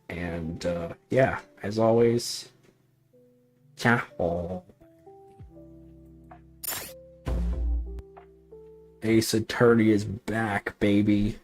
And yeah, as always, ciao. Ace Attorney is back, baby.